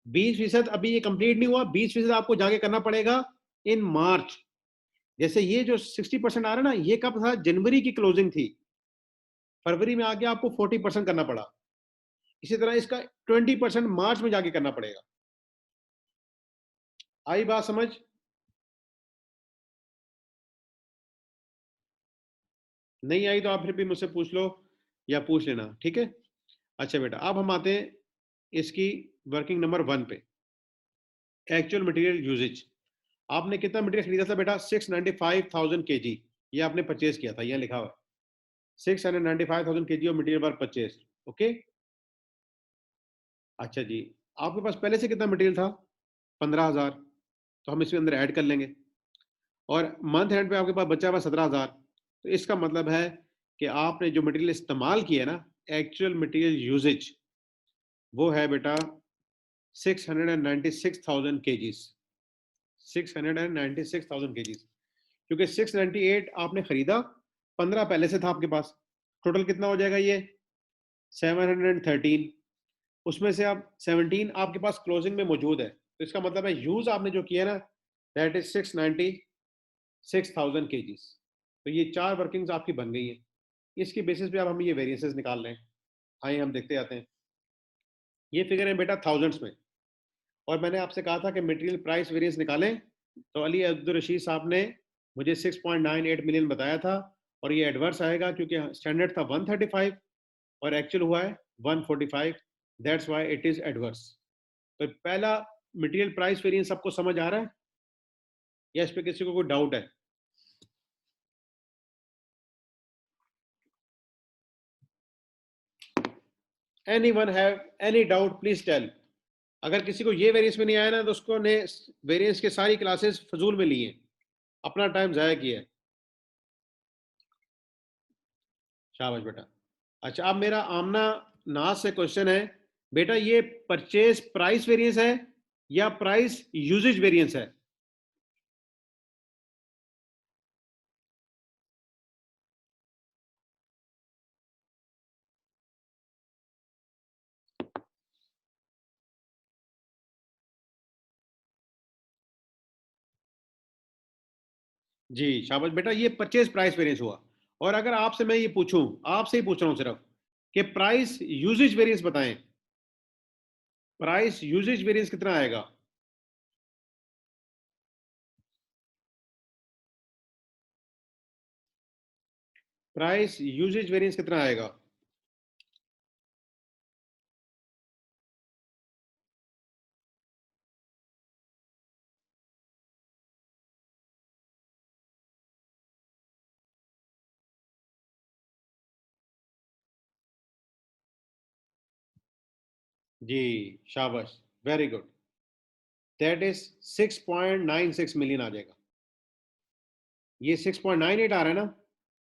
20% अभी ये कंप्लीट नहीं हुआ, 20% आपको जाके करना पड़ेगा इन मार्च। जैसे ये जो 60% आ रहा है ना, ये कब था? जनवरी की क्लोजिंग थी, फरवरी में आके आपको 40% करना पड़ा। इसी तरह इसका 20% मार्च में जाके करना पड़ेगा। आई बात समझ? नहीं आई तो आप फिर भी मुझसे पूछ लो या पूछ लेना, ठीक है? अच्छा बेटा, अब हम आते हैं इसकी वर्किंग नंबर 1 पे, एक्चुअल मटेरियल यूजेज। आपने कितना मटेरियल खरीदा था बेटा? 695,000 kg। ये आपने परचेज किया था, यहाँ लिखा हुआ है 695,000 kg of material were purchase. Okay, अच्छा जी, आपके पास पहले से कितना मटेरियल था? 15,000। तो हम इसके अंदर ऐड कर लेंगे। और मंथ एंड पे आपके पास बचा हुआ 17,000। तो इसका मतलब है कि आपने जो मटेरियल इस्तेमाल किया है ना, एक्चुअल मटेरियल यूजेज, वो है बेटा 696,000 kgs। 696,000 kgs, क्योंकि 698 आपने खरीदा, 15 पहले से था आपके पास। टोटल कितना हो जाएगा ये? 713। उसमें से अब 17 आपके पास क्लोजिंग में मौजूद है, तो इसका मतलब है यूज आपने जो किया ना, दैट इज 696,000 kgs। तो ये 4 वर्किंग्स आपकी बन गई है। इसकी बेसिस पे अब हम ये वेरिएंसेस निकाल रहे हैं। आइए हम देखते आते हैं। ये फिगर है बेटा थाउजेंड्स में, और मैंने आपसे कहा था कि मटेरियल प्राइस वेरिएंस निकालें। तो अली अब्दुल रशीद साहब ने मुझे 6.98 मिलियन बताया था, और ये एडवर्स आएगा क्योंकि स्टैंडर्ड था 135 और एक्चुअल हुआ है 145। That's why it is adverse. तो पहला मटेरियल प्राइस वेरिएंस सबको समझ आ रहा है या इस पे किसी को कोई डाउट है? Any one have any doubt please tell. अगर किसी को ये वेरिएंस में नहीं आया ना, तो उसको ने वेरिएंस के सारी क्लासेस फजूल में ली हैं, अपना टाइम जाया किया है। शाबाश बेटा। अच्छा, अब मेरा आमना नाज से क्वेश्चन है, बेटा ये परचेज प्राइस वेरिएंस है या प्राइस यूजेज वेरिएंस है? जी शाबाश बेटा, ये परचेज प्राइस वेरिएंस हुआ। और अगर आपसे मैं ये पूछूं, आपसे ही पूछ रहा हूं सिर्फ, कि प्राइस यूजेज वेरिएंस बताएं, प्राइस यूजेज वेरिएंस कितना आएगा? प्राइस यूजेज वेरिएंस कितना आएगा? जी शाबाश, very good. That is 6.96 million आ जाएगा। ये 6.98 आ रहा है ना,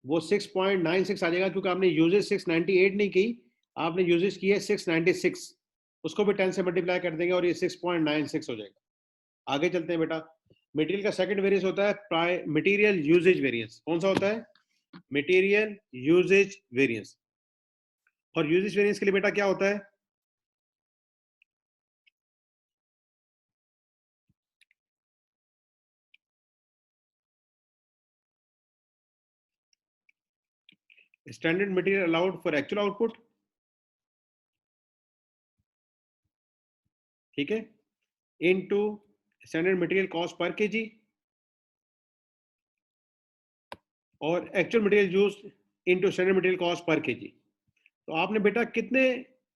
वो 6.96 आ जाएगा, क्योंकि आपने यूजेस 698 नहीं की, आपने यूजेस की है 696, उसको भी 10 से मल्टीप्लाई कर देंगे और ये 6.96 हो जाएगा। आगे चलते हैं बेटा। मटेरियल का सेकंड वेरिएंस होता है मटेरियल यूजेज वेरिएंस। कौन सा होता है? Material usage variance. और यूजेज वेरिएंस के लिए बेटा क्या होता है? Standard material allowed for actual output, ठीक है, into standard material cost per KG और actual material use into standard material cost per KG. तो आपने बेटा कितने,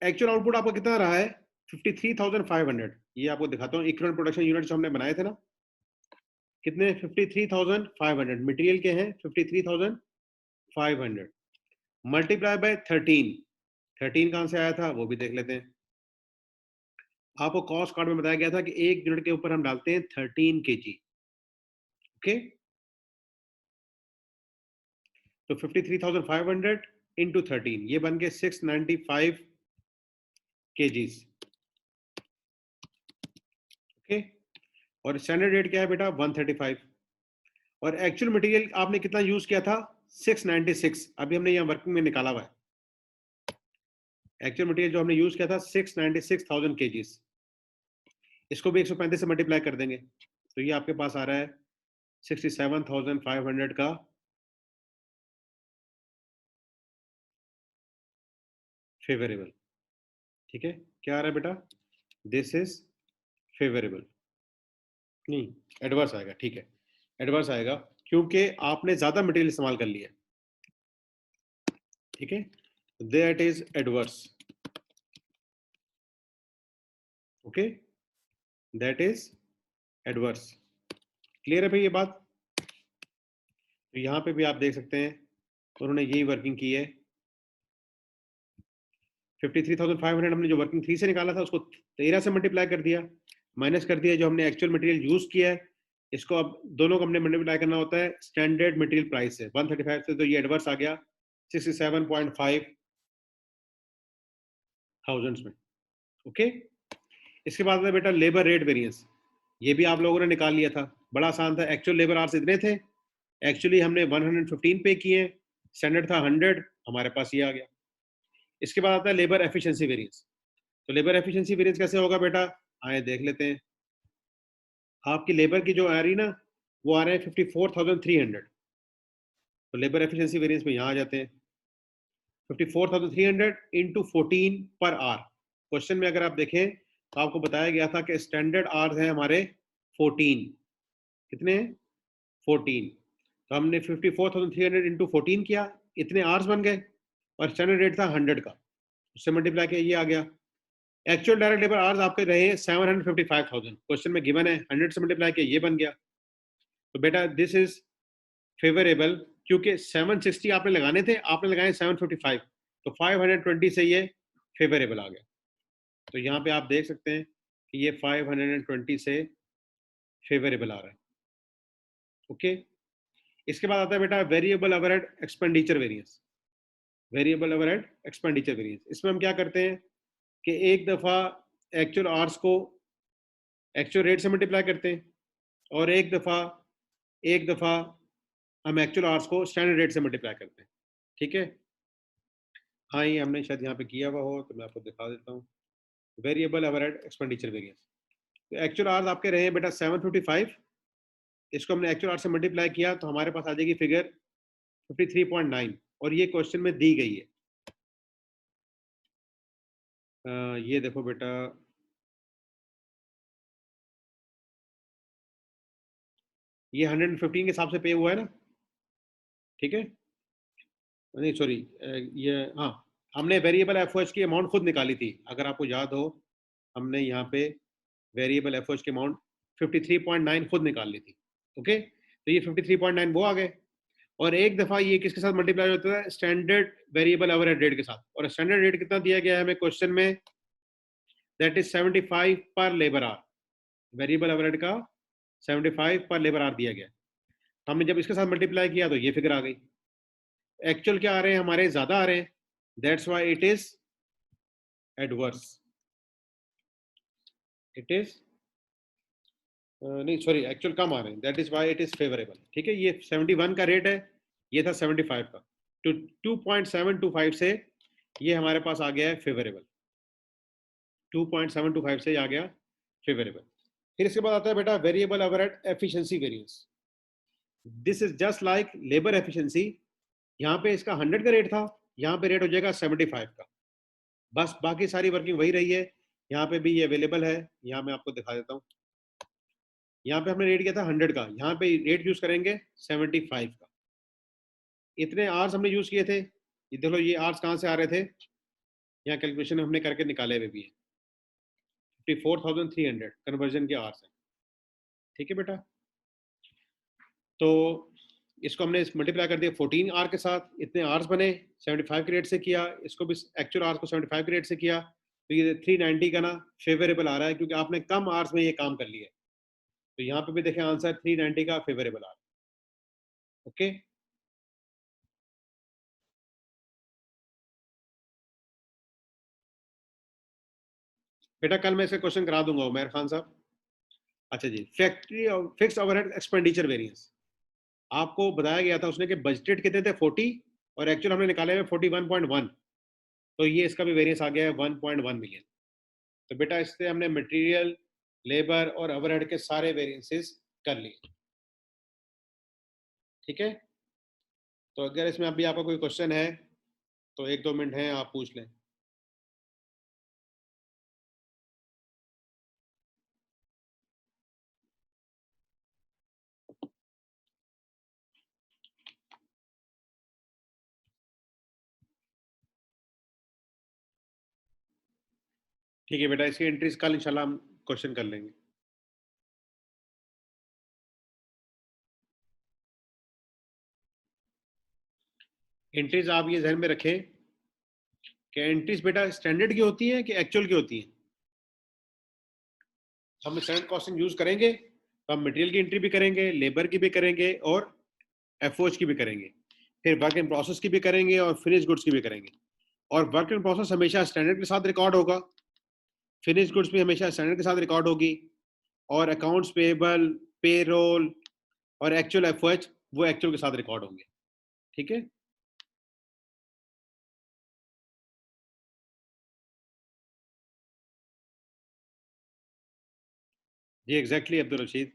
एक्चुअल आउटपुट आपका कितना रहा है? 53,500। ये आपको दिखाता हूँ, इक्विवेलेंट प्रोडक्शन यूनिट जो हमने बनाए थे ना, कितने? 53,500 मटेरियल के हैं, 53,500 मल्टीप्लाई बाय 13। 13 कहां से आया था वो भी देख लेते हैं। आपको कॉस्ट कार्ड में बताया गया था कि एक यूनिट के ऊपर हम डालते हैं 13 kg। ओके, तो 53,500 इंटू 13, ये बन के 695 kgs। ओके, और स्टैंडर्ड रेट क्या है बेटा? 135। और एक्चुअल मटेरियल आपने कितना यूज किया था? 696। अभी हमने यहाँ वर्किंग में निकाला हुआ है। एक्चुअल मटेरियल जो हमने यूज किया था 696,000 kgs। इसको भी 135 से मल्टीप्लाई कर देंगे, तो ये आपके पास आ रहा है 67,500 का फेवरेबल। ठीक है, क्या आ रहा है बेटा? दिस इज फेवरेबल, नहीं एडवर्स आएगा। ठीक है, एडवर्स आएगा क्योंकि आपने ज्यादा मटेरियल इस्तेमाल कर लिया। ठीक है, that is adverse. Okay, that is adverse. Clear है भाई ये बात? तो यहां पे भी आप देख सकते हैं उन्होंने यही वर्किंग की है। 53,500 हमने जो वर्किंग 3 से निकाला था उसको 13 से मल्टीप्लाई कर दिया, माइनस कर दिया जो हमने एक्चुअल मटेरियल यूज किया है। इसको अब दोनों को हमने मल्टीप्लाई करना होता है स्टैंडर्ड मटेरियल प्राइस से 135 से, तो ये एडवर्स आ गया 67.5 थाउजेंड्स में। ओके, इसके बाद में बेटा लेबर रेट वेरिएंस, ये भी आप लोगों ने निकाल लिया था, बड़ा आसान था। एक्चुअल लेबर आवर्स इतने थे, एक्चुअली हमने 115 पे किए, स्टैंडर्ड था 100, हमारे पास ये आ गया। इसके बाद आता है लेबर एफिशिएंसी वेरिएंस। तो लेबर एफिशिएंसी वेरिएंस कैसे होगा बेटा? आए देख लेते हैं। आपकी लेबर की जो आ रही ना, वो आ रहे हैं 54,300। तो लेबर एफिशिएंसी वेरिएंस में यहाँ आ जाते हैं 54,300 इंटू 14 पर आवर। क्वेश्चन में अगर आप देखें तो आपको बताया गया था कि स्टैंडर्ड आवर्स हैं हमारे 14। कितने? 14। तो हमने 54,300 इंटू 14 किया, इतने आवर्स बन गए, और स्टैंडर्ड रेट था 100 का, उससे मल्टीप्लाई किया, ये आ गया। एक्चुअल डायरेक्ट लेबर आवर्स आपके रहे 755,000, क्वेश्चन में गिवन है, 100 से मल्टीप्लाई किया, ये बन गया। तो बेटा दिस इज फेवरेबल, क्योंकि 760 आपने लगाने थे, आपने लगाए 755, तो 520 से ये फेवरेबल आ गया। तो यहाँ पे आप देख सकते हैं कि ये 520 से फेवरेबल आ रहा है। ओके, इसके बाद आता है बेटा variable overhead expenditure variance. Variable overhead expenditure variance, इसमें हम क्या करते हैं कि एक दफा एक्चुअल आवर्स को एक्चुअल रेट से मल्टीप्लाई करते हैं, और एक दफा हम एक्चुअल आवर्स को स्टैंडर्ड रेट से मल्टीप्लाई करते हैं। ठीक है, हाँ ये हमने शायद यहाँ पे किया हुआ हो, तो मैं आपको दिखा देता हूँ। वेरिएबल ओवरहेड एक्सपेंडिचर वेरिएंस, तो एक्चुअल आवर्स आपके रहे हैं बेटा 755, इसको हमने एक्चुअल आवर्स से मल्टीप्लाई किया तो हमारे पास आ जाएगी फिगर 53.9, और ये क्वेश्चन में दी गई है। ये देखो बेटा, ये 115 के हिसाब से पे हुआ है ना, ठीक है, नहीं सॉरी, ये हाँ, हमने वेरिएबल एफओएच की अमाउंट खुद निकाली थी, अगर आपको याद हो, हमने यहाँ पे वेरिएबल एफओएच की अमाउंट 53.9 खुद निकाल ली थी। ओके, तो ये 53.9 वो आ गए, और एक दफा ये किसके साथ मल्टीप्लाई होता है? स्टैंडर्ड वेरिएबल ओवरहेड रेट के साथ। और स्टैंडर्ड रेट कितना दिया गया है हमें क्वेश्चन में? दैट इज 75 पर लेबर आवर। वेरिएबल ओवरहेड का 75 पर लेबर आवर दिया गया। हमने जब इसके साथ मल्टीप्लाई किया तो ये फिगर आ गई। एक्चुअल क्या आ रहे हैं हमारे, ज्यादा आ रहे हैं, that's why it is adverse. It is नहीं सॉरी, एक्चुअल कम आ रहे हैं, that is why it is favourable. ठीक है, ये 71 का रेट है, ये था 75 का, तो 2.725 से ये हमारे पास आ गया है फेवरेबल। 2.725 से आ गया फेवरेबल। फिर इसके बाद आता है बेटा variable overhead efficiency variance. This is just like labour efficiency. यहाँ पे इसका 100 का रेट था, यहाँ पे रेट हो जाएगा 75 का, बस बाकी सारी वर्किंग वही रही है। यहाँ पे भी ये अवेलेबल है, यहाँ मैं आपको दिखा देता हूँ। यहाँ पे हमने रेट किया था 100 का, यहाँ पे रेट यूज करेंगे 75 का। इतने आवर्स हमने यूज किए थे, ये देखो ये आवर्स कहाँ से आ रहे थे, यहाँ कैलकुलेशन हमने करके निकाले हुए भी है। 54,300 कन्वर्जन के आवर्स है। ठीक है बेटा, तो इसको हमने मल्टीप्लाई कर दिया 14 आर के साथ, इतने आवर्स बने, 75 के रेट से किया, इसको भी एक्चुअल आवर्स को 75 के रेट से किया, तो ये 390 का ना फेवरेबल आ रहा है, क्योंकि आपने कम आवर्स में ये काम कर लिया है। तो यहाँ पे भी देखें आंसर 390 का फेवरेबल आ रहा है। ओके, बेटा कल मैं इसे क्वेश्चन करा दूंगा उमर खान साहब। अच्छा जी, factory fix overhead expenditure variance आपको बताया गया था उसने कि बजटेड कितने थे 40 और एक्चुअल हमने निकाले हुए 41.1, तो ये इसका भी वेरिएंस आ गया है 1.1 मिलियन। तो बेटा इससे हमने मटेरियल, लेबर और ओवरहेड के सारे वेरिएंसेस कर लिए। ठीक है, तो अगर इसमें अभी आपका कोई क्वेश्चन है तो 1-2 मिनट हैं, आप पूछ लें। ठीक है बेटा, इसकी एंट्रीज कल इंशाल्लाह हम क्वेश्चन कर लेंगे। एंट्रीज आप ये ध्यान में रखें कि एंट्रीज बेटा स्टैंडर्ड की होती है कि एक्चुअल की होती है। हम स्टैंडर्ड कॉस्टिंग यूज करेंगे तो हम मटेरियल की एंट्री भी करेंगे, लेबर की भी करेंगे और एफओएच की भी करेंगे, फिर वर्क इन प्रोसेस की भी करेंगे और फिनिश गुड्स की भी करेंगे। और वर्क इन प्रोसेस हमेशा स्टैंडर्ड के साथ रिकॉर्ड होगा, फिनिश गुड्स भी हमेशा स्टैंडर्ड के साथ रिकॉर्ड होगी, और अकाउंट्स पेबल, पे रोल और एक्चुअल एफओएच वो एक्चुअल के साथ रिकॉर्ड होंगे। ठीक है, जी एग्जैक्टली अब्दुल रशीद।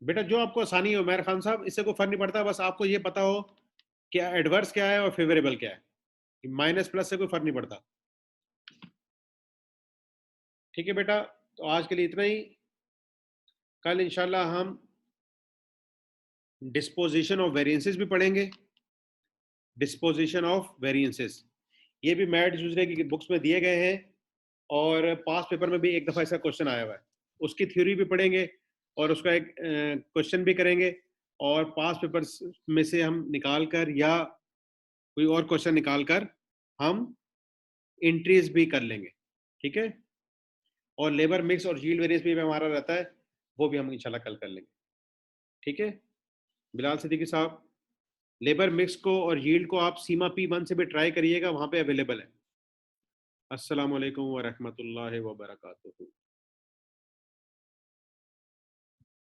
बेटा जो आपको आसानी हो उमर खान साहब, इससे कोई फर्क नहीं पड़ता, बस आपको ये पता हो कि एडवर्स क्या है और फेवरेबल क्या है, माइनस प्लस से कोई फर्क नहीं पड़ता। ठीक है बेटा, तो आज के लिए इतना ही। कल इंशाल्लाह हम डिस्पोजिशन ऑफ वेरिएंसेस भी पढ़ेंगे। डिस्पोजिशन ऑफ वेरिएंसेस ये भी मैट दूसरे की बुक्स में दिए गए हैं, और पास पेपर में भी एक दफ़ा ऐसा क्वेश्चन आया हुआ है, उसकी थ्योरी भी पढ़ेंगे और उसका एक क्वेश्चन भी करेंगे, और पास पेपर में से हम निकाल कर या कोई और क्वेश्चन निकाल कर हम एंट्रीज भी कर लेंगे। ठीक है, और लेबर मिक्स और यील्ड वेरिएंस भी हमारा रहता है, वो भी हम इंशाल्लाह कल कर लेंगे। ठीक है बिलाल सिद्दीकी साहब, लेबर मिक्स को और यील्ड को आप सीमा P1 से भी ट्राई करिएगा, वहां पे अवेलेबल है। अस्सलाम वालेकुम व रहमतुल्लाहि व बरकातुहू।